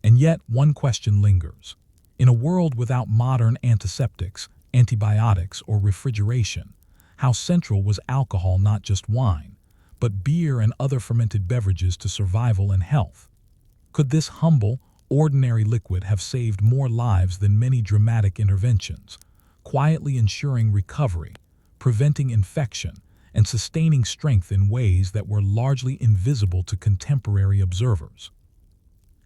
Speaker 1: And yet, one question lingers. In a world without modern antiseptics, antibiotics, or refrigeration, how central was alcohol, not just wine, but beer and other fermented beverages, to survival and health? Could this humble, ordinary liquid have saved more lives than many dramatic interventions, quietly ensuring recovery, preventing infection, and sustaining strength in ways that were largely invisible to contemporary observers.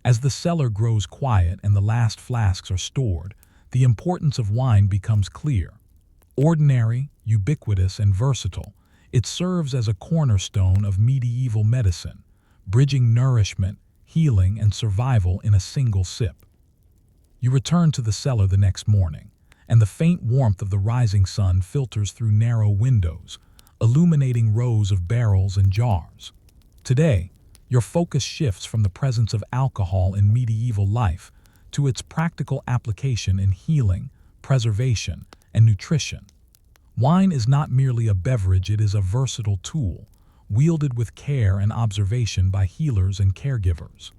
Speaker 1: As the cellar grows quiet and the last flasks are stored, the importance of wine becomes clear. Ordinary, ubiquitous, and versatile, it serves as a cornerstone of medieval medicine, bridging nourishment, healing, and survival in a single sip. You return to the cellar the next morning, and the faint warmth of the rising sun filters through narrow windows, illuminating rows of barrels and jars. Today, your focus shifts from the presence of alcohol in medieval life to its practical application in healing, preservation, and nutrition. Wine is not merely a beverage, it is a versatile tool, wielded with care and observation by healers and caregivers.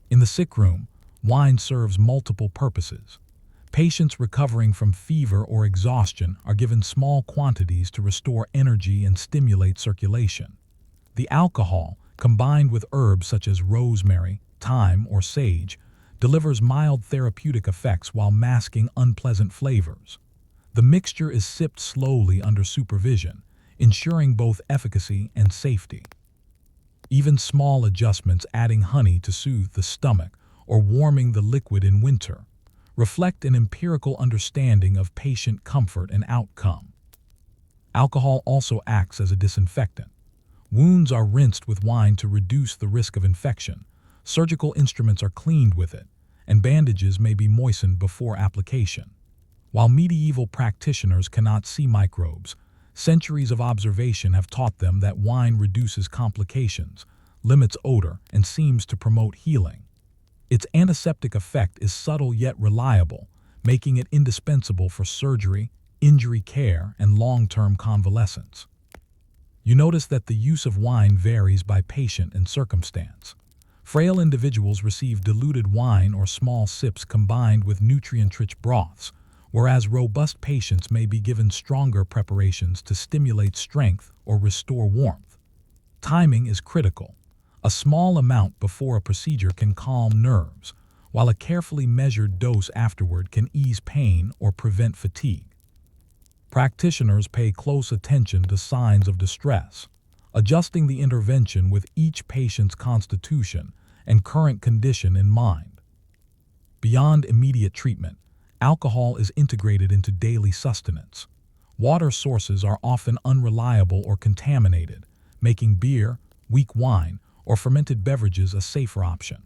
Speaker 1: In the sick room, wine serves multiple purposes. Patients recovering from fever or exhaustion are given small quantities to restore energy and stimulate circulation. The alcohol, combined with herbs such as rosemary, thyme, or sage, delivers mild therapeutic effects while masking unpleasant flavors. The mixture is sipped slowly under supervision, ensuring both efficacy and safety. Even small adjustments, adding honey to soothe the stomach or warming the liquid in winter, reflect an empirical understanding of patient comfort and outcome. Alcohol also acts as a disinfectant. Wounds are rinsed with wine to reduce the risk of infection, surgical instruments are cleaned with it, and bandages may be moistened before application. While medieval practitioners cannot see microbes, centuries of observation have taught them that wine reduces complications, limits odor, and seems to promote healing. Its antiseptic effect is subtle yet reliable, making it indispensable for surgery, injury care, and long-term convalescence. You notice that the use of wine varies by patient and circumstance. Frail individuals receive diluted wine or small sips combined with nutrient-rich broths, whereas robust patients may be given stronger preparations to stimulate strength or restore warmth. Timing is critical. A small amount before a procedure can calm nerves, while a carefully measured dose afterward can ease pain or prevent fatigue. Practitioners pay close attention to signs of distress, adjusting the intervention with each patient's constitution and current condition in mind. Beyond immediate treatment, alcohol is integrated into daily sustenance. Water sources are often unreliable or contaminated, making beer, weak wine, or fermented beverages a safer option.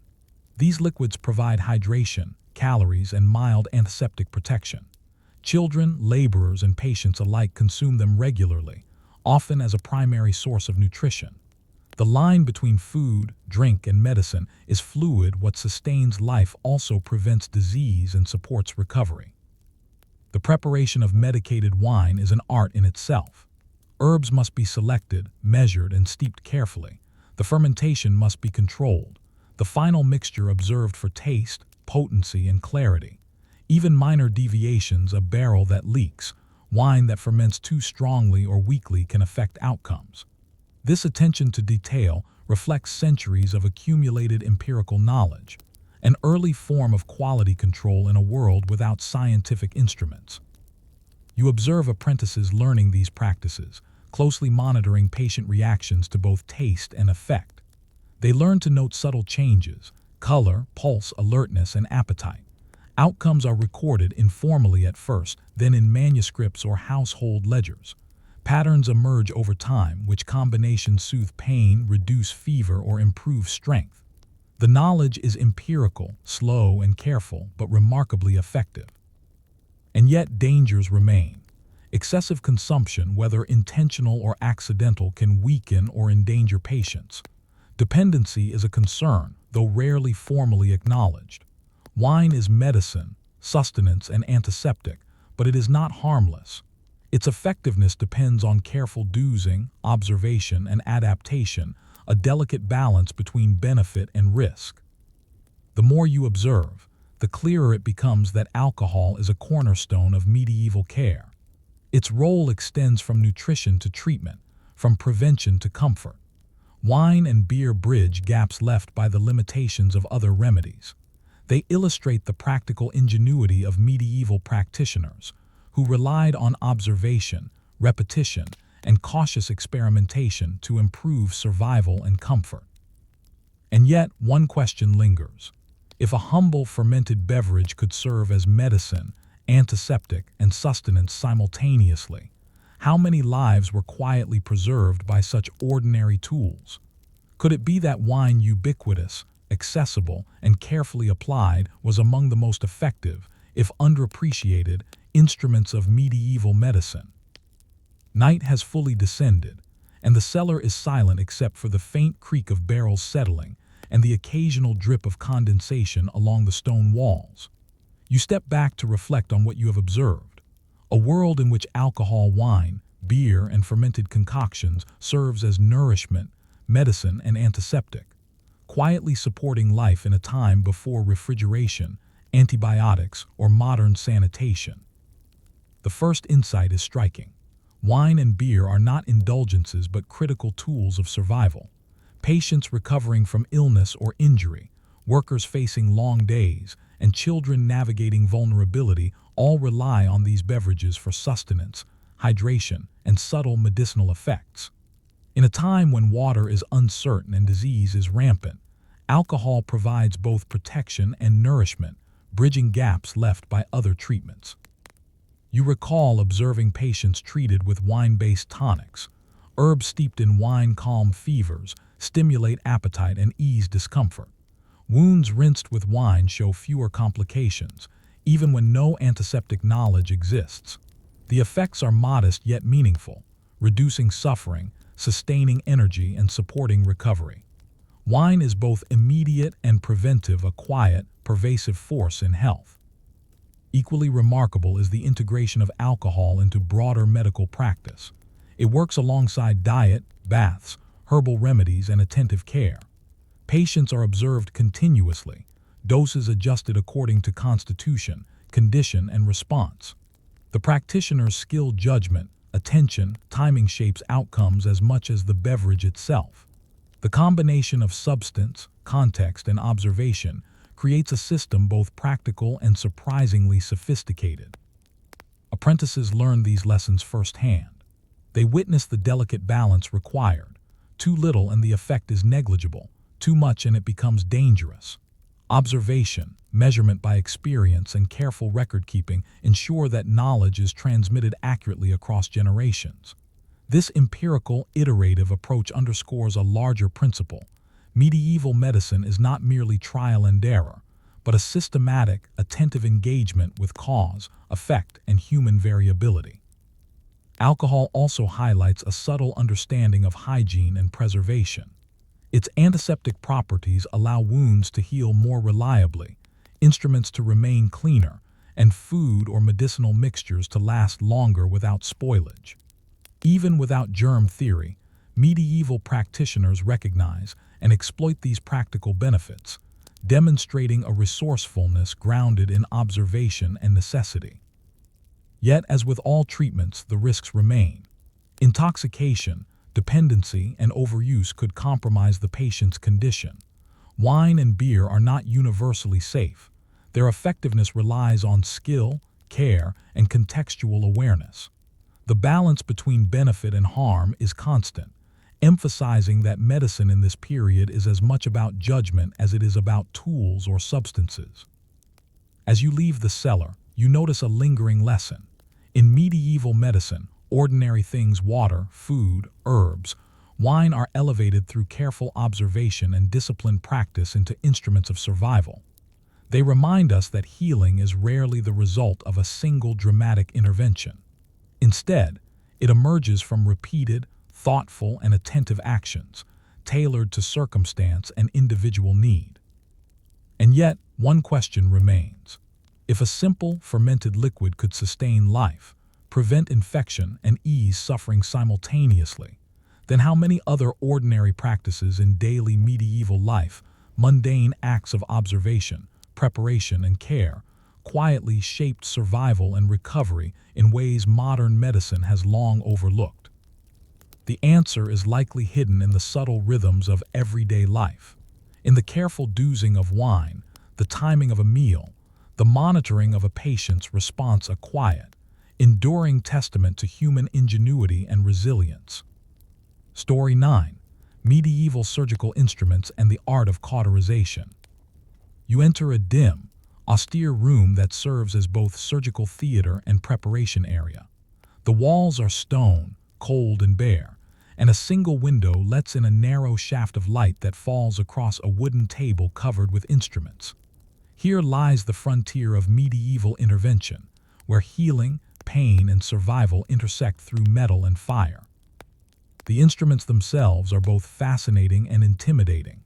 Speaker 1: These liquids provide hydration, calories, and mild antiseptic protection. Children, laborers, and patients alike consume them regularly, often as a primary source of nutrition. The line between food, drink, and medicine is fluid. What sustains life also prevents disease and supports recovery. The preparation of medicated wine is an art in itself. Herbs must be selected, measured, and steeped carefully. The fermentation must be controlled. The final mixture observed for taste, potency, and clarity. Even minor deviations, a barrel that leaks, wine that ferments too strongly or weakly, can affect outcomes. This attention to detail reflects centuries of accumulated empirical knowledge, an early form of quality control in a world without scientific instruments. You observe apprentices learning these practices, closely monitoring patient reactions to both taste and effect. They learn to note subtle changes, color, pulse, alertness, and appetite. Outcomes are recorded informally at first, then in manuscripts or household ledgers. Patterns emerge over time, which combinations soothe pain, reduce fever, or improve strength. The knowledge is empirical, slow, and careful, but remarkably effective. And yet dangers remain. Excessive consumption, whether intentional or accidental, can weaken or endanger patients. Dependency is a concern, though rarely formally acknowledged. Wine is medicine, sustenance, and antiseptic, but it is not harmless. Its effectiveness depends on careful dosing, observation, and adaptation, a delicate balance between benefit and risk. The more you observe, the clearer it becomes that alcohol is a cornerstone of medieval care. Its role extends from nutrition to treatment, from prevention to comfort. Wine and beer bridge gaps left by the limitations of other remedies. They illustrate the practical ingenuity of medieval practitioners who relied on observation, repetition, and cautious experimentation to improve survival and comfort. And yet, one question lingers. If a humble fermented beverage could serve as medicine, antiseptic, and sustenance simultaneously, how many lives were quietly preserved by such ordinary tools? Could it be that wine, ubiquitous, accessible, and carefully applied, was among the most effective, if underappreciated, instruments of medieval medicine? Night has fully descended, and the cellar is silent except for the faint creak of barrels settling and the occasional drip of condensation along the stone walls. You step back to reflect on what you have observed. A world in which alcohol, wine, beer, and fermented concoctions serves as nourishment, medicine, and antiseptic, quietly supporting life in a time before refrigeration, antibiotics, or modern sanitation. The first insight is striking. Wine and beer are not indulgences but critical tools of survival. Patients recovering from illness or injury, workers facing long days, and children navigating vulnerability all rely on these beverages for sustenance, hydration, and subtle medicinal effects. In a time when water is uncertain and disease is rampant, alcohol provides both protection and nourishment, bridging gaps left by other treatments. You recall observing patients treated with wine-based tonics. Herbs steeped in wine calm fevers, stimulate appetite, and ease discomfort. Wounds rinsed with wine show fewer complications, even when no antiseptic knowledge exists. The effects are modest yet meaningful, reducing suffering, sustaining energy, and supporting recovery. Wine is both immediate and preventive, a quiet, pervasive force in health. Equally remarkable is the integration of alcohol into broader medical practice. It works alongside diet, baths, herbal remedies, and attentive care. Patients are observed continuously, doses adjusted according to constitution, condition, and response. The practitioner's skilled judgment, attention, timing shapes outcomes as much as the beverage itself. The combination of substance, context, and observation creates a system both practical and surprisingly sophisticated. Apprentices learn these lessons firsthand. They witness the delicate balance required. Too little and the effect is negligible. Too much and it becomes dangerous. Observation, measurement by experience, and careful record-keeping ensure that knowledge is transmitted accurately across generations. This empirical, iterative approach underscores a larger principle. Medieval medicine is not merely trial and error, but a systematic, attentive engagement with cause, effect, and human variability. Alcohol also highlights a subtle understanding of hygiene and preservation. Its antiseptic properties allow wounds to heal more reliably, instruments to remain cleaner, and food or medicinal mixtures to last longer without spoilage. Even without germ theory, medieval practitioners recognize and exploit these practical benefits, demonstrating a resourcefulness grounded in observation and necessity. Yet, as with all treatments, the risks remain. Intoxication, dependency, and overuse could compromise the patient's condition. Wine and beer are not universally safe. Their effectiveness relies on skill, care, and contextual awareness. The balance between benefit and harm is constant, emphasizing that medicine in this period is as much about judgment as it is about tools or substances. As you leave the cellar, you notice a lingering lesson. In medieval medicine, ordinary things, water, food, herbs, wine, are elevated through careful observation and disciplined practice into instruments of survival. They remind us that healing is rarely the result of a single dramatic intervention. Instead, it emerges from repeated, thoughtful, and attentive actions, tailored to circumstance and individual need. And yet, one question remains. If a simple, fermented liquid could sustain life, prevent infection, and ease suffering simultaneously, then how many other ordinary practices in daily medieval life, mundane acts of observation, preparation, and care, quietly shaped survival and recovery in ways modern medicine has long overlooked? The answer is likely hidden in the subtle rhythms of everyday life. In the careful dousing of wine, the timing of a meal, the monitoring of a patient's response, a quiet, enduring testament to human ingenuity and resilience. Story 9. Medieval surgical instruments and the art of cauterization. You enter a dim, austere room that serves as both surgical theater and preparation area. The walls are stone, cold and bare, and a single window lets in a narrow shaft of light that falls across a wooden table covered with instruments. Here lies the frontier of medieval intervention, where healing, pain, and survival intersect through metal and fire. The instruments themselves are both fascinating and intimidating.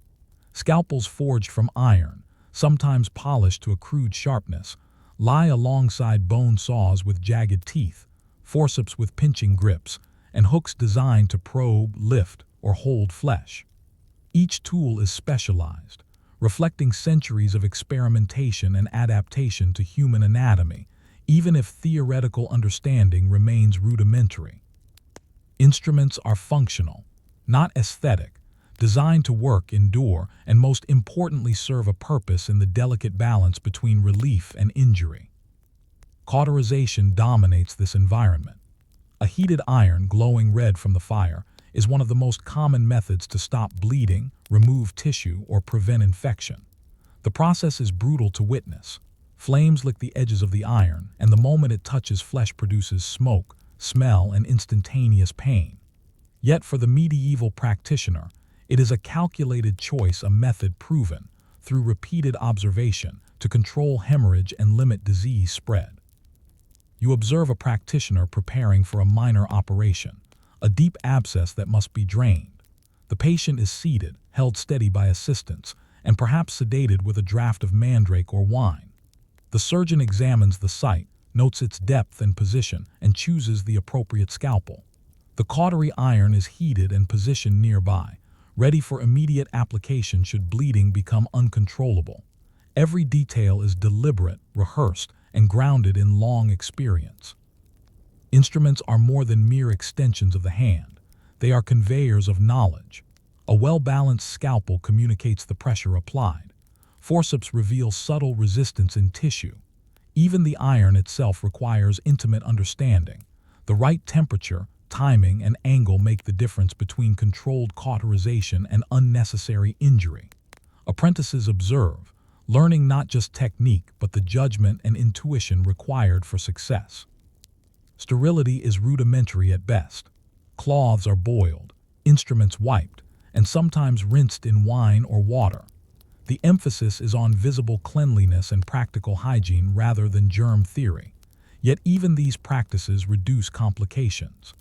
Speaker 1: Scalpels forged from iron, sometimes polished to a crude sharpness, lie alongside bone saws with jagged teeth, forceps with pinching grips, and hooks designed to probe, lift, or hold flesh. Each tool is specialized, reflecting centuries of experimentation and adaptation to human anatomy, even if theoretical understanding remains rudimentary. Instruments are functional, not aesthetic, designed to work, endure, and most importantly serve a purpose in the delicate balance between relief and injury. Cauterization dominates this environment. A heated iron glowing red from the fire is one of the most common methods to stop bleeding, remove tissue, or prevent infection. The process is brutal to witness. Flames lick the edges of the iron, and the moment it touches flesh produces smoke, smell, and instantaneous pain. Yet for the medieval practitioner, it is a calculated choice, a method proven, through repeated observation, to control hemorrhage and limit disease spread. You observe a practitioner preparing for a minor operation, a deep abscess that must be drained. The patient is seated, held steady by assistants, and perhaps sedated with a draught of mandrake or wine. The surgeon examines the site, notes its depth and position, and chooses the appropriate scalpel. The cautery iron is heated and positioned nearby, ready for immediate application should bleeding become uncontrollable. Every detail is deliberate, rehearsed, and grounded in long experience. Instruments are more than mere extensions of the hand. They are conveyors of knowledge. A well-balanced scalpel communicates the pressure applied. Forceps reveal subtle resistance in tissue. Even the iron itself requires intimate understanding. The right temperature, timing, and angle make the difference between controlled cauterization and unnecessary injury. Apprentices observe, learning not just technique but the judgment and intuition required for success. Sterility is rudimentary at best. Cloths are boiled, instruments wiped, and sometimes rinsed in wine or water. The emphasis is on visible cleanliness and practical hygiene rather than germ theory. Yet even these practices reduce complications.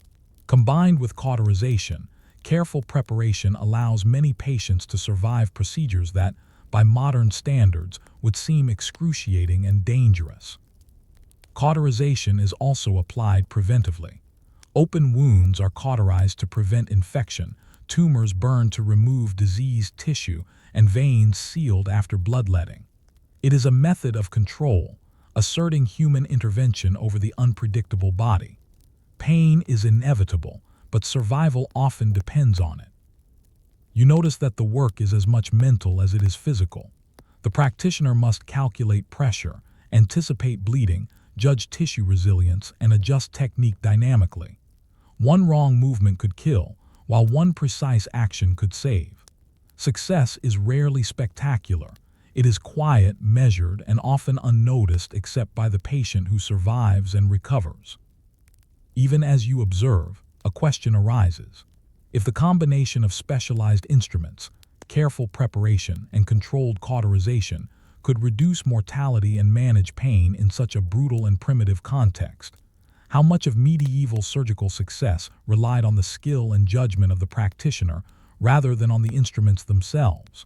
Speaker 1: Combined with cauterization, careful preparation allows many patients to survive procedures that, by modern standards, would seem excruciating and dangerous. Cauterization is also applied preventively. Open wounds are cauterized to prevent infection, tumors burned to remove diseased tissue, and veins sealed after bloodletting. It is a method of control, asserting human intervention over the unpredictable body. Pain is inevitable, but survival often depends on it. You notice that the work is as much mental as it is physical. The practitioner must calculate pressure, anticipate bleeding, judge tissue resilience, and adjust technique dynamically. One wrong movement could kill, while one precise action could save. Success is rarely spectacular. It is quiet, measured, and often unnoticed except by the patient who survives and recovers. Even as you observe, a question arises. If the combination of specialized instruments, careful preparation, and controlled cauterization could reduce mortality and manage pain in such a brutal and primitive context, how much of medieval surgical success relied on the skill and judgment of the practitioner rather than on the instruments themselves?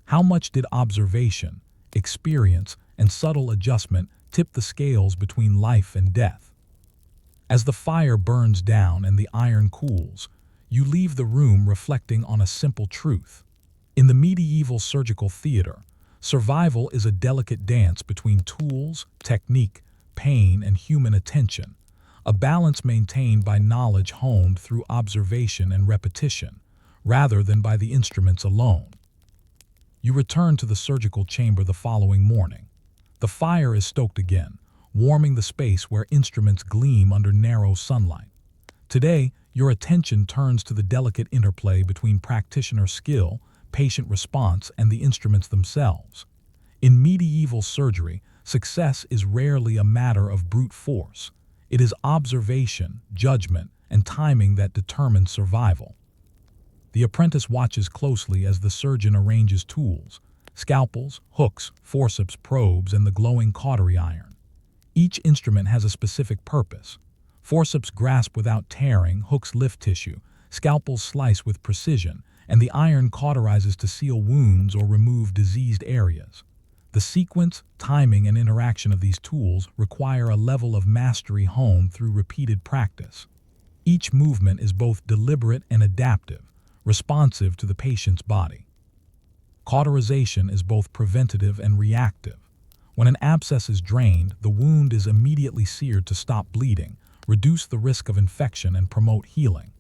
Speaker 1: How much did observation, experience, and subtle adjustment tip the scales between life and death? As the fire burns down and the iron cools, you leave the room reflecting on a simple truth. In the medieval surgical theater, survival is a delicate dance between tools, technique, pain, and human attention, a balance maintained by knowledge honed through observation and repetition, rather than by the instruments alone. You return to the surgical chamber the following morning. The fire is stoked again, warming the space where instruments gleam under narrow sunlight. Today, your attention turns to the delicate interplay between practitioner skill, patient response, and the instruments themselves. In medieval surgery, success is rarely a matter of brute force. It is observation, judgment, and timing that determine survival. The apprentice watches closely as the surgeon arranges tools: scalpels, hooks, forceps, probes, and the glowing cautery iron. Each instrument has a specific purpose. Forceps grasp without tearing, hooks lift tissue, scalpels slice with precision, and the iron cauterizes to seal wounds or remove diseased areas. The sequence, timing, and interaction of these tools require a level of mastery honed through repeated practice. Each movement is both deliberate and adaptive, responsive to the patient's body. Cauterization is both preventative and reactive. When an abscess is drained, the wound is immediately seared to stop bleeding, reduce the risk of infection, and promote healing.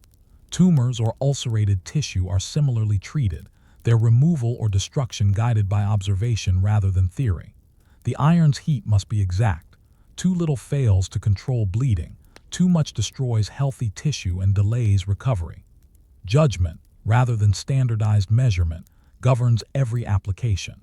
Speaker 1: Tumors or ulcerated tissue are similarly treated, their removal or destruction guided by observation rather than theory. The iron's heat must be exact. Too little fails to control bleeding, too much destroys healthy tissue and delays recovery. Judgment, rather than standardized measurement, governs every application.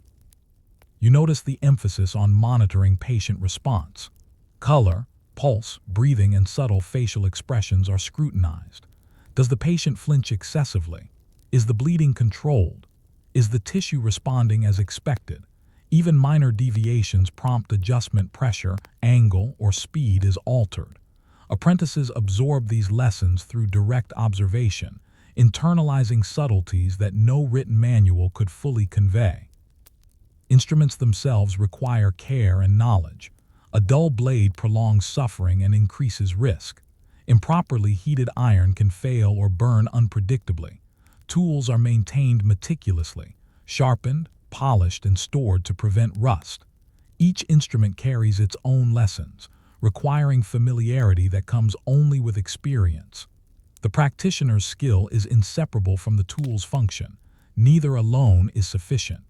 Speaker 1: You notice the emphasis on monitoring patient response. Color, pulse, breathing, and subtle facial expressions are scrutinized. Does the patient flinch excessively? Is the bleeding controlled? Is the tissue responding as expected? Even minor deviations prompt adjustment. Pressure, angle, or speed is altered. Apprentices absorb these lessons through direct observation, internalizing subtleties that no written manual could fully convey. Instruments themselves require care and knowledge. A dull blade prolongs suffering and increases risk. Improperly heated iron can fail or burn unpredictably. Tools are maintained meticulously, sharpened, polished, and stored to prevent rust. Each instrument carries its own lessons, requiring familiarity that comes only with experience. The practitioner's skill is inseparable from the tool's function. Neither alone is sufficient.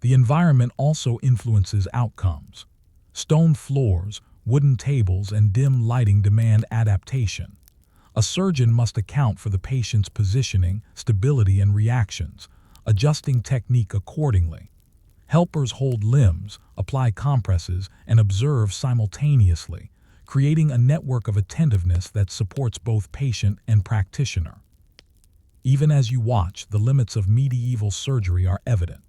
Speaker 1: The environment also influences outcomes. Stone floors, wooden tables, and dim lighting demand adaptation. A surgeon must account for the patient's positioning, stability, and reactions, adjusting technique accordingly. Helpers hold limbs, apply compresses, and observe simultaneously, creating a network of attentiveness that supports both patient and practitioner. Even as you watch, the limits of medieval surgery are evident.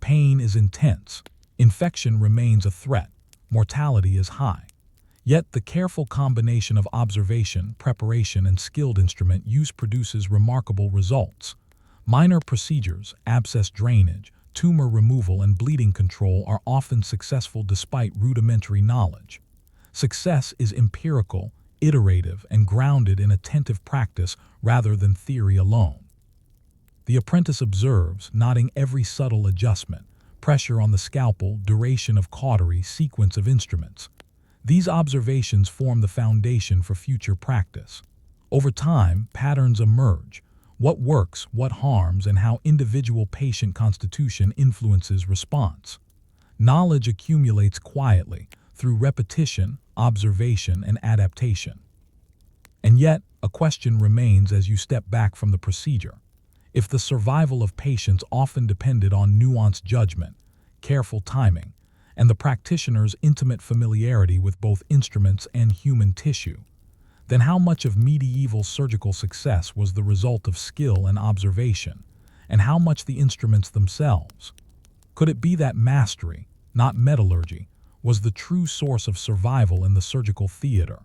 Speaker 1: Pain is intense, infection remains a threat, mortality is high. Yet the careful combination of observation, preparation, and skilled instrument use produces remarkable results. Minor procedures, abscess drainage, tumor removal, and bleeding control are often successful despite rudimentary knowledge. Success is empirical, iterative, and grounded in attentive practice rather than theory alone. The apprentice observes, noting every subtle adjustment: pressure on the scalpel, duration of cautery, sequence of instruments. These observations form the foundation for future practice. Over time, patterns emerge: what works, what harms, and how individual patient constitution influences response. Knowledge accumulates quietly, through repetition, observation, and adaptation. And yet, a question remains as you step back from the procedure. If the survival of patients often depended on nuanced judgment, careful timing, and the practitioner's intimate familiarity with both instruments and human tissue, then how much of medieval surgical success was the result of skill and observation, and how much the instruments themselves? Could it be that mastery, not metallurgy, was the true source of survival in the surgical theater?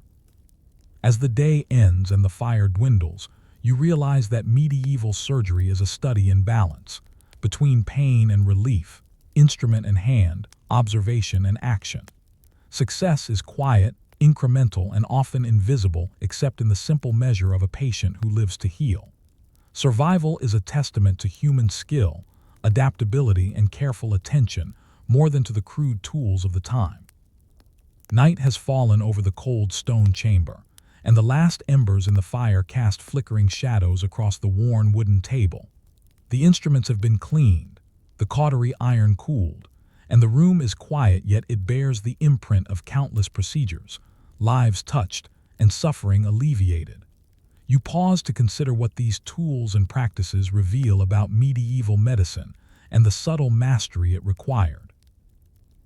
Speaker 1: As the day ends and the fire dwindles, you realize that medieval surgery is a study in balance, between pain and relief, instrument and hand, observation and action. Success is quiet, incremental, and often invisible except in the simple measure of a patient who lives to heal. Survival is a testament to human skill, adaptability, and careful attention, more than to the crude tools of the time. Night has fallen over the cold stone chamber, and the last embers in the fire cast flickering shadows across the worn wooden table. The instruments have been cleaned, the cautery iron cooled, and the room is quiet, yet it bears the imprint of countless procedures, lives touched, and suffering alleviated. You pause to consider what these tools and practices reveal about medieval medicine and the subtle mastery it required.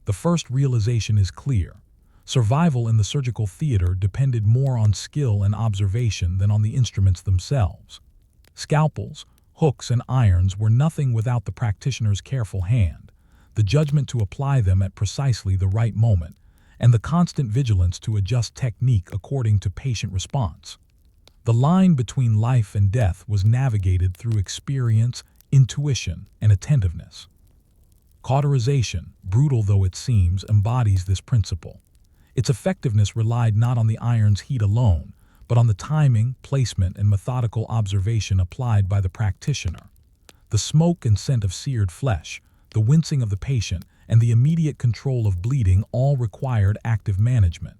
Speaker 1: The first realization is clear. Survival in the surgical theater depended more on skill and observation than on the instruments themselves. Scalpels, hooks, and irons were nothing without the practitioner's careful hand, the judgment to apply them at precisely the right moment, and the constant vigilance to adjust technique according to patient response. The line between life and death was navigated through experience, intuition, and attentiveness. Cauterization, brutal though it seems, embodies this principle. Its effectiveness relied not on the iron's heat alone, but on the timing, placement, and methodical observation applied by the practitioner. The smoke and scent of seared flesh, the wincing of the patient, and the immediate control of bleeding all required active management.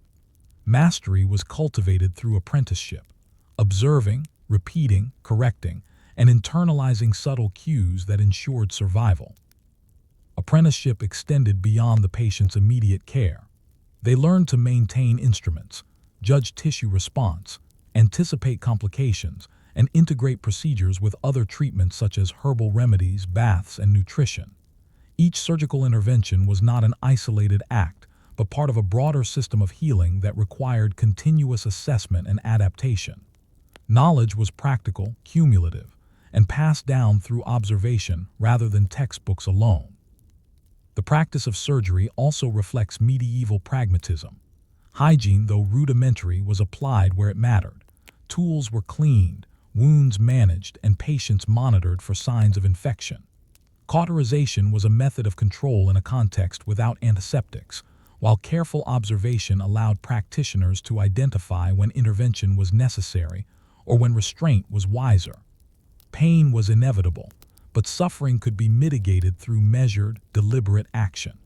Speaker 1: Mastery was cultivated through apprenticeship, observing, repeating, correcting, and internalizing subtle cues that ensured survival. Apprenticeship extended beyond the patient's immediate care. They learned to maintain instruments, judge tissue response, anticipate complications, and integrate procedures with other treatments such as herbal remedies, baths, and nutrition. Each surgical intervention was not an isolated act, but part of a broader system of healing that required continuous assessment and adaptation. Knowledge was practical, cumulative, and passed down through observation rather than textbooks alone. The practice of surgery also reflects medieval pragmatism. Hygiene, though rudimentary, was applied where it mattered. Tools were cleaned, wounds managed, and patients monitored for signs of infection. Cauterization was a method of control in a context without antiseptics, while careful observation allowed practitioners to identify when intervention was necessary or when restraint was wiser. Pain was inevitable, but suffering could be mitigated through measured, deliberate action.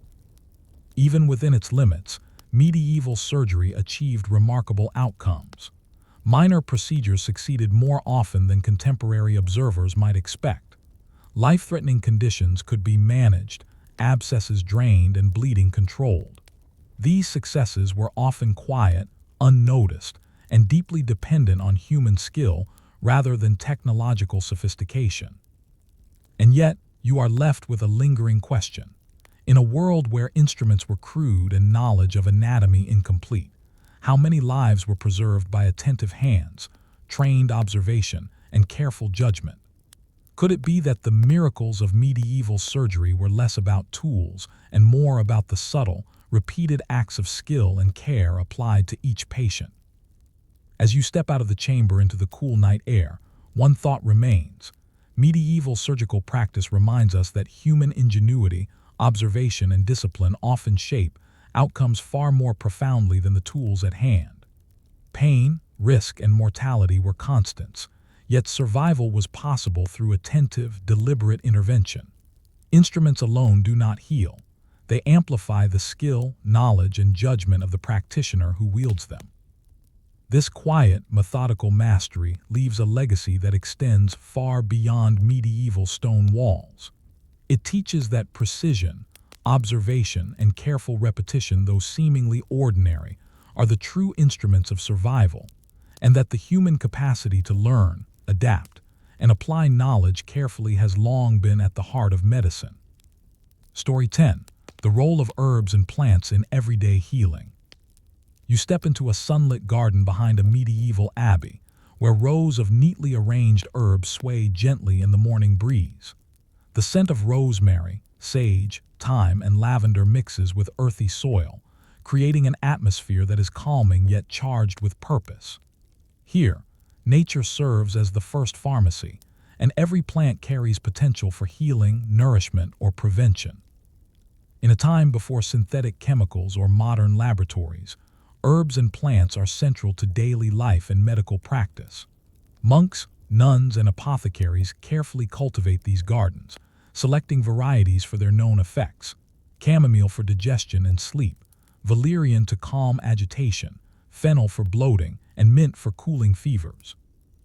Speaker 1: Even within its limits, medieval surgery achieved remarkable outcomes. Minor procedures succeeded more often than contemporary observers might expect. Life-threatening conditions could be managed, abscesses drained, and bleeding controlled. These successes were often quiet, unnoticed, and deeply dependent on human skill rather than technological sophistication. And yet, you are left with a lingering question. In a world where instruments were crude and knowledge of anatomy incomplete, how many lives were preserved by attentive hands, trained observation, and careful judgment? Could it be that the miracles of medieval surgery were less about tools and more about the subtle, repeated acts of skill and care applied to each patient? As you step out of the chamber into the cool night air, one thought remains. Medieval surgical practice reminds us that human ingenuity, observation, and discipline often shape outcomes far more profoundly than the tools at hand. Pain, risk, and mortality were constants, yet survival was possible through attentive, deliberate intervention. Instruments alone do not heal. They amplify the skill, knowledge, and judgment of the practitioner who wields them. This quiet, methodical mastery leaves a legacy that extends far beyond medieval stone walls. It teaches that precision, observation, and careful repetition, though seemingly ordinary, are the true instruments of survival, and that the human capacity to learn, adapt, and apply knowledge carefully has long been at the heart of medicine. Story 10. The role of herbs and plants in everyday healing. You step into a sunlit garden behind a medieval abbey, where rows of neatly arranged herbs sway gently in the morning breeze. The scent of rosemary, sage, thyme, and lavender mixes with earthy soil, creating an atmosphere that is calming yet charged with purpose. Here, nature serves as the first pharmacy, and every plant carries potential for healing, nourishment, or prevention. In a time before synthetic chemicals or modern laboratories, herbs and plants are central to daily life and medical practice. Monks, nuns, and apothecaries carefully cultivate these gardens, selecting varieties for their known effects: chamomile for digestion and sleep, valerian to calm agitation, fennel for bloating, and mint for cooling fevers.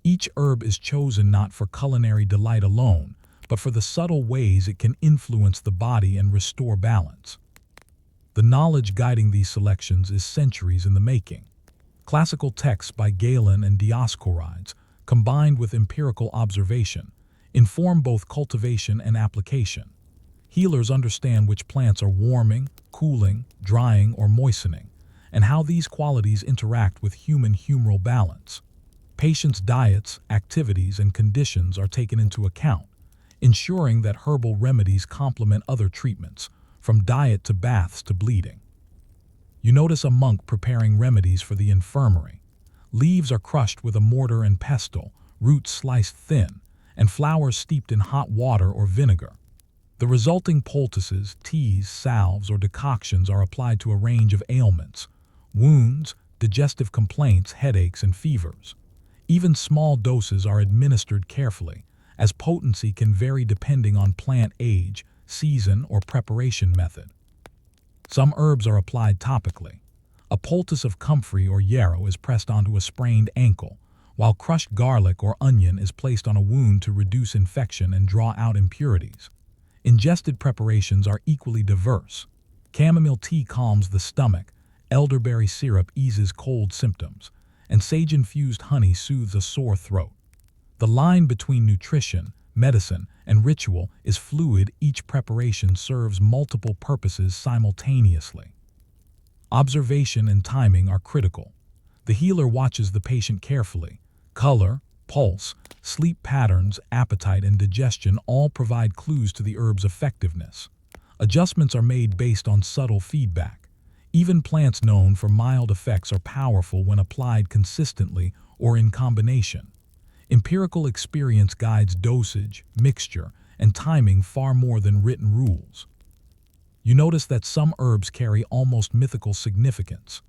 Speaker 1: Each herb is chosen not for culinary delight alone, but for the subtle ways it can influence the body and restore balance. The knowledge guiding these selections is centuries in the making. Classical texts by Galen and Dioscorides, combined with empirical observation, inform both cultivation and application. Healers understand which plants are warming, cooling, drying, or moistening, and how these qualities interact with human humoral balance. Patients' diets, activities, and conditions are taken into account, ensuring that herbal remedies complement other treatments, from diet to baths to bleeding. You notice a monk preparing remedies for the infirmary. Leaves are crushed with a mortar and pestle, roots sliced thin, and flowers steeped in hot water or vinegar. The resulting poultices, teas, salves, or decoctions are applied to a range of ailments: wounds, digestive complaints, headaches, and fevers. Even small doses are administered carefully, as potency can vary depending on plant age, season, or preparation method. Some herbs are applied topically. A poultice of comfrey or yarrow is pressed onto a sprained ankle, while crushed garlic or onion is placed on a wound to reduce infection and draw out impurities. Ingested preparations are equally diverse. Chamomile tea calms the stomach, elderberry syrup eases cold symptoms, and sage-infused honey soothes a sore throat. The line between nutrition, medicine, and ritual is fluid. Each preparation serves multiple purposes simultaneously. Observation and timing are critical. The healer watches the patient carefully. Color, pulse, sleep patterns, appetite, and digestion all provide clues to the herb's effectiveness. Adjustments are made based on subtle feedback. Even plants known for mild effects are powerful when applied consistently or in combination. Empirical experience guides dosage, mixture, and timing far more than written rules. You notice that some herbs carry almost mythical significance.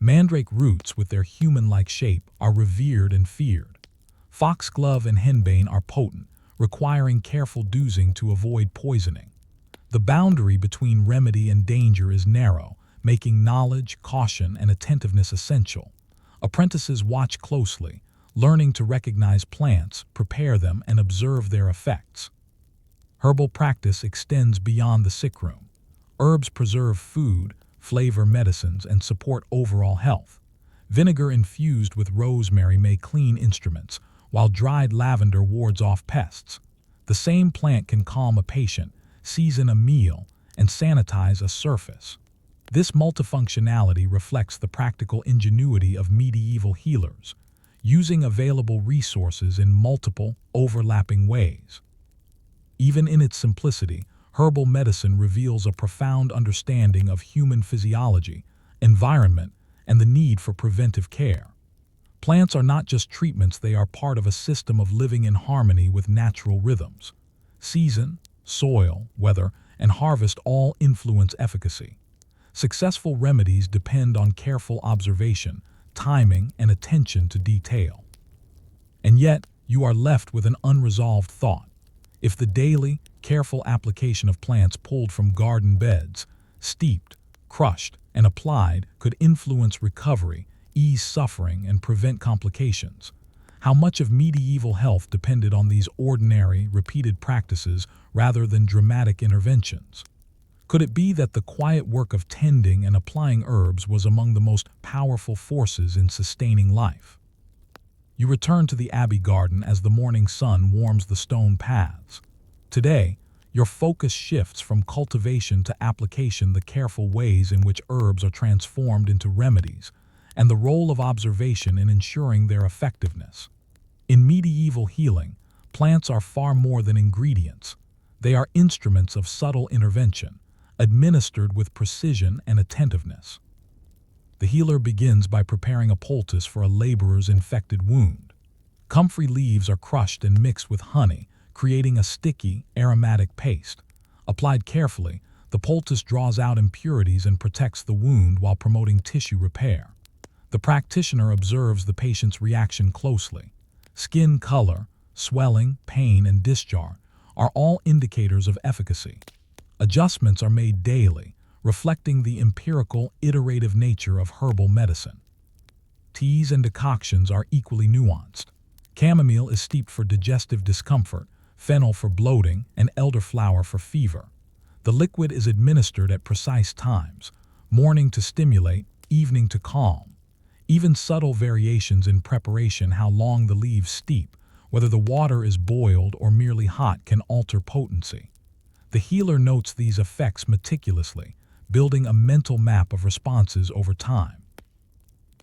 Speaker 1: Mandrake roots, with their human-like shape, are revered and feared. Foxglove and henbane are potent, requiring careful dosing to avoid poisoning. The boundary between remedy and danger is narrow, making knowledge, caution, and attentiveness essential. Apprentices watch closely, learning to recognize plants, prepare them, and observe their effects. Herbal practice extends beyond the sick room. Herbs preserve food, flavor medicines, and support overall health. Vinegar infused with rosemary may clean instruments, while dried lavender wards off pests. The same plant can calm a patient, season a meal, and sanitize a surface. This multifunctionality reflects the practical ingenuity of medieval healers, using available resources in multiple, overlapping ways. Even in its simplicity, herbal medicine reveals a profound understanding of human physiology, environment, and the need for preventive care. Plants are not just treatments, they are part of a system of living in harmony with natural rhythms. Season, soil, weather, and harvest all influence efficacy. Successful remedies depend on careful observation, timing, and attention to detail. And yet, you are left with an unresolved thought. If the daily, careful application of plants pulled from garden beds, steeped, crushed, and applied could influence recovery, ease suffering, and prevent complications, how much of medieval health depended on these ordinary, repeated practices rather than dramatic interventions? Could it be that the quiet work of tending and applying herbs was among the most powerful forces in sustaining life? You return to the Abbey garden as the morning sun warms the stone paths. Today, your focus shifts from cultivation to application, the careful ways in which herbs are transformed into remedies, and the role of observation in ensuring their effectiveness. In medieval healing, plants are far more than ingredients. They are instruments of subtle intervention, administered with precision and attentiveness. The healer begins by preparing a poultice for a laborer's infected wound. Comfrey leaves are crushed and mixed with honey, creating a sticky, aromatic paste. Applied carefully, the poultice draws out impurities and protects the wound while promoting tissue repair. The practitioner observes the patient's reaction closely. Skin color, swelling, pain, and discharge are all indicators of efficacy. Adjustments are made daily, reflecting the empirical, iterative nature of herbal medicine. Teas and decoctions are equally nuanced. Chamomile is steeped for digestive discomfort, fennel for bloating, and elderflower for fever. The liquid is administered at precise times, morning to stimulate, evening to calm. Even subtle variations in preparation, how long the leaves steep, whether the water is boiled or merely hot, can alter potency. The healer notes these effects meticulously, building a mental map of responses over time.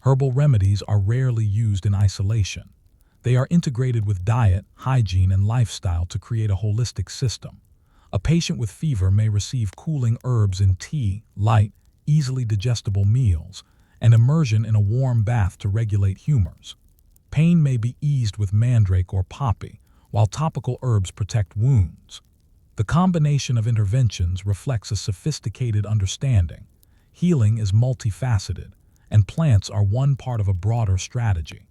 Speaker 1: Herbal remedies are rarely used in isolation. They are integrated with diet, hygiene, and lifestyle to create a holistic system. A patient with fever may receive cooling herbs in tea, light, easily digestible meals, and immersion in a warm bath to regulate humors. Pain may be eased with mandrake or poppy, while topical herbs protect wounds. The combination of interventions reflects a sophisticated understanding. Healing is multifaceted, and plants are one part of a broader strategy.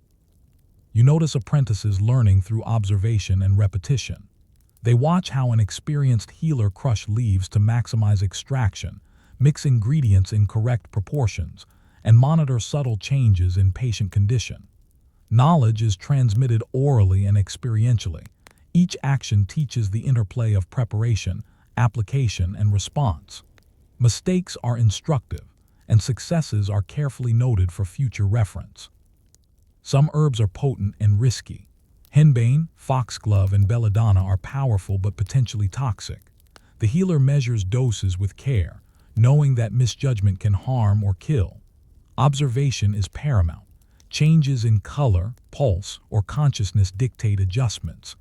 Speaker 1: You notice apprentices learning through observation and repetition. They watch how an experienced healer crush leaves to maximize extraction, mix ingredients in correct proportions, and monitor subtle changes in patient condition. Knowledge is transmitted orally and experientially. Each action teaches the interplay of preparation, application, and response. Mistakes are instructive, and successes are carefully noted for future reference. Some herbs are potent and risky. Henbane, foxglove, and belladonna are powerful but potentially toxic. The healer measures doses with care, knowing that misjudgment can harm or kill. Observation is paramount. Changes in color, pulse, or consciousness dictate adjustments.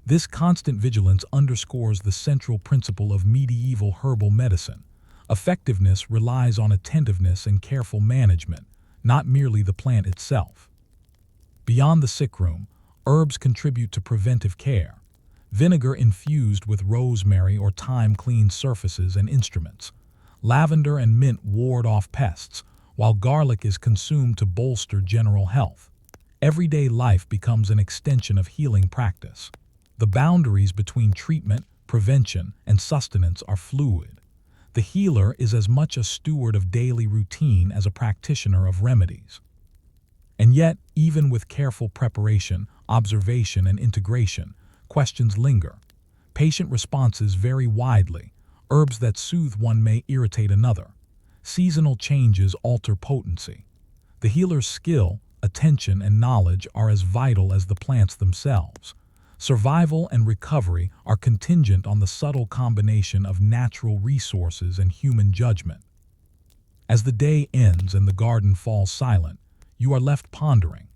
Speaker 1: This constant vigilance underscores the central principle of medieval herbal medicine. Effectiveness relies on attentiveness and careful management, not merely the plant itself. Beyond the sick room, herbs contribute to preventive care. Vinegar infused with rosemary or thyme cleans surfaces and instruments. Lavender and mint ward off pests, while garlic is consumed to bolster general health. Everyday life becomes an extension of healing practice. The boundaries between treatment, prevention, and sustenance are fluid. The healer is as much a steward of daily routine as a practitioner of remedies. And yet, even with careful preparation, observation, and integration, questions linger. Patient responses vary widely. Herbs that soothe one may irritate another. Seasonal changes alter potency. The healer's skill, attention, and knowledge are as vital as the plants themselves. Survival and recovery are contingent on the subtle combination of natural resources and human judgment. As the day ends and the garden falls silent, you are left pondering.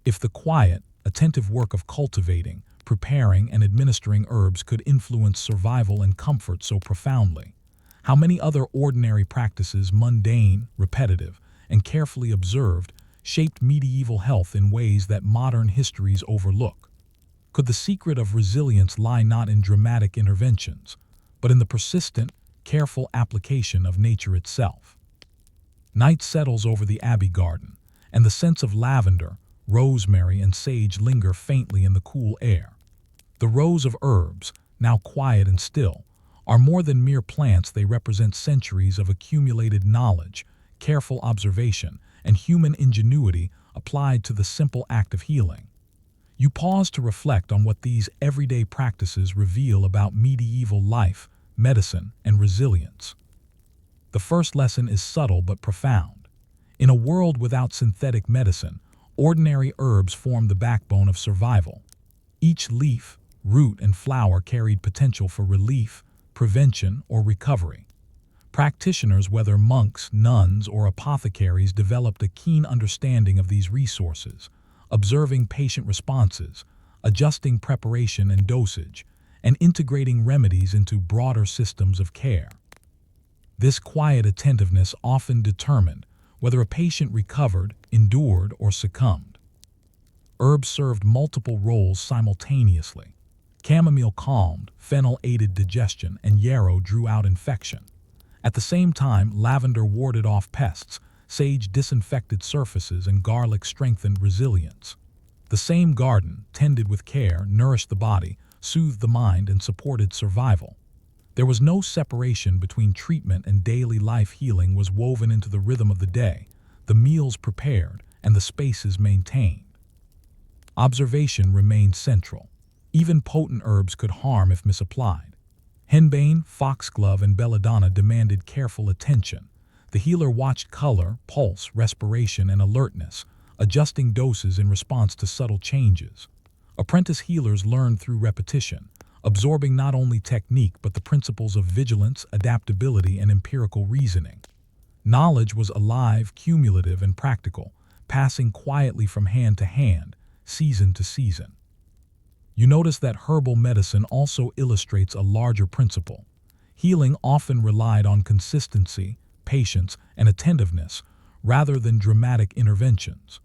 Speaker 1: If the quiet, attentive work of cultivating, preparing, and administering herbs could influence survival and comfort so profoundly, how many other ordinary practices, mundane, repetitive, and carefully observed, shaped medieval health in ways that modern histories overlook? Could the secret of resilience lie not in dramatic interventions, but in the persistent, careful application of nature itself? Night settles over the abbey garden, and the scents of lavender, rosemary, and sage linger faintly in the cool air. The rows of herbs, now quiet and still, are more than mere plants. They represent centuries of accumulated knowledge, careful observation, and human ingenuity applied to the simple act of healing. You pause to reflect on what these everyday practices reveal about medieval life, medicine, and resilience. The first lesson is subtle but profound. In a world without synthetic medicine, ordinary herbs form the backbone of survival. Each leaf, root, and flower carried potential for relief, prevention, or recovery. Practitioners, whether monks, nuns, or apothecaries, developed a keen understanding of these resources, observing patient responses, adjusting preparation and dosage, and integrating remedies into broader systems of care. This quiet attentiveness often determined whether a patient recovered, endured, or succumbed. Herbs served multiple roles simultaneously. Chamomile calmed, fennel aided digestion, and yarrow drew out infection. At the same time, lavender warded off pests, sage disinfected surfaces, and garlic strengthened resilience. The same garden, tended with care, nourished the body, soothed the mind, and supported survival. There was no separation between treatment and daily life. Healing was woven into the rhythm of the day, the meals prepared, and the spaces maintained. Observation remained central. Even potent herbs could harm if misapplied. Henbane, foxglove, and belladonna demanded careful attention. The healer watched color, pulse, respiration, and alertness, adjusting doses in response to subtle changes. Apprentice healers learned through repetition, absorbing not only technique but the principles of vigilance, adaptability, and empirical reasoning. Knowledge was alive, cumulative, and practical, passing quietly from hand to hand, season to season. You notice that herbal medicine also illustrates a larger principle. Healing often relied on consistency, patience, and attentiveness, rather than dramatic interventions.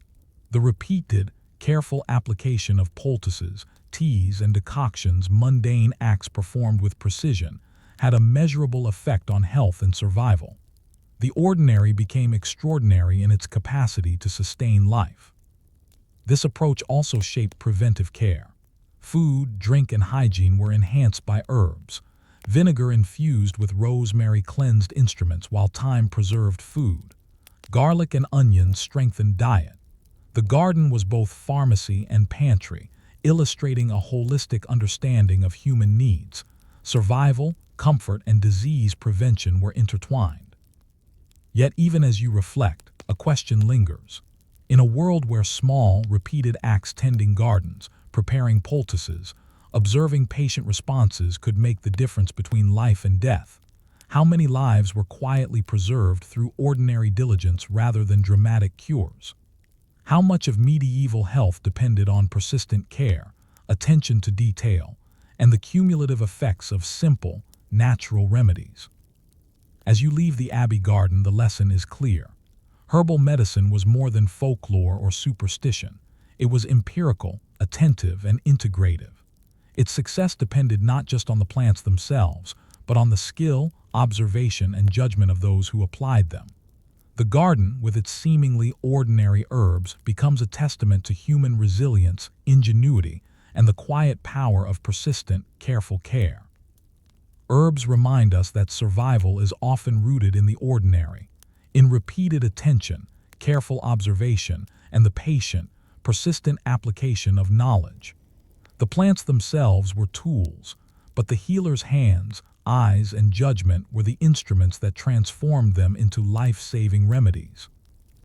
Speaker 1: The repeated, careful application of poultices, teas, and decoctions, mundane acts performed with precision, had a measurable effect on health and survival. The ordinary became extraordinary in its capacity to sustain life. This approach also shaped preventive care. Food, drink, and hygiene were enhanced by herbs. Vinegar infused with rosemary cleansed instruments while thyme preserved food. Garlic and onions strengthened diet. The garden was both pharmacy and pantry, illustrating a holistic understanding of human needs. Survival, comfort, and disease prevention were intertwined. Yet even as you reflect, a question lingers. In a world where small, repeated acts tending gardens, preparing poultices, observing patient responses could make the difference between life and death, how many lives were quietly preserved through ordinary diligence rather than dramatic cures? How much of medieval health depended on persistent care, attention to detail, and the cumulative effects of simple, natural remedies? As you leave the Abbey garden, the lesson is clear. Herbal medicine was more than folklore or superstition. It was empirical, attentive, and integrative. Its success depended not just on the plants themselves, but on the skill, observation, and judgment of those who applied them. The garden, with its seemingly ordinary herbs, becomes a testament to human resilience, ingenuity, and the quiet power of persistent, careful care. Herbs remind us that survival is often rooted in the ordinary, in repeated attention, careful observation, and the patient, persistent application of knowledge. The plants themselves were tools, but the healer's hands, eyes, and judgment were the instruments that transformed them into life-saving remedies.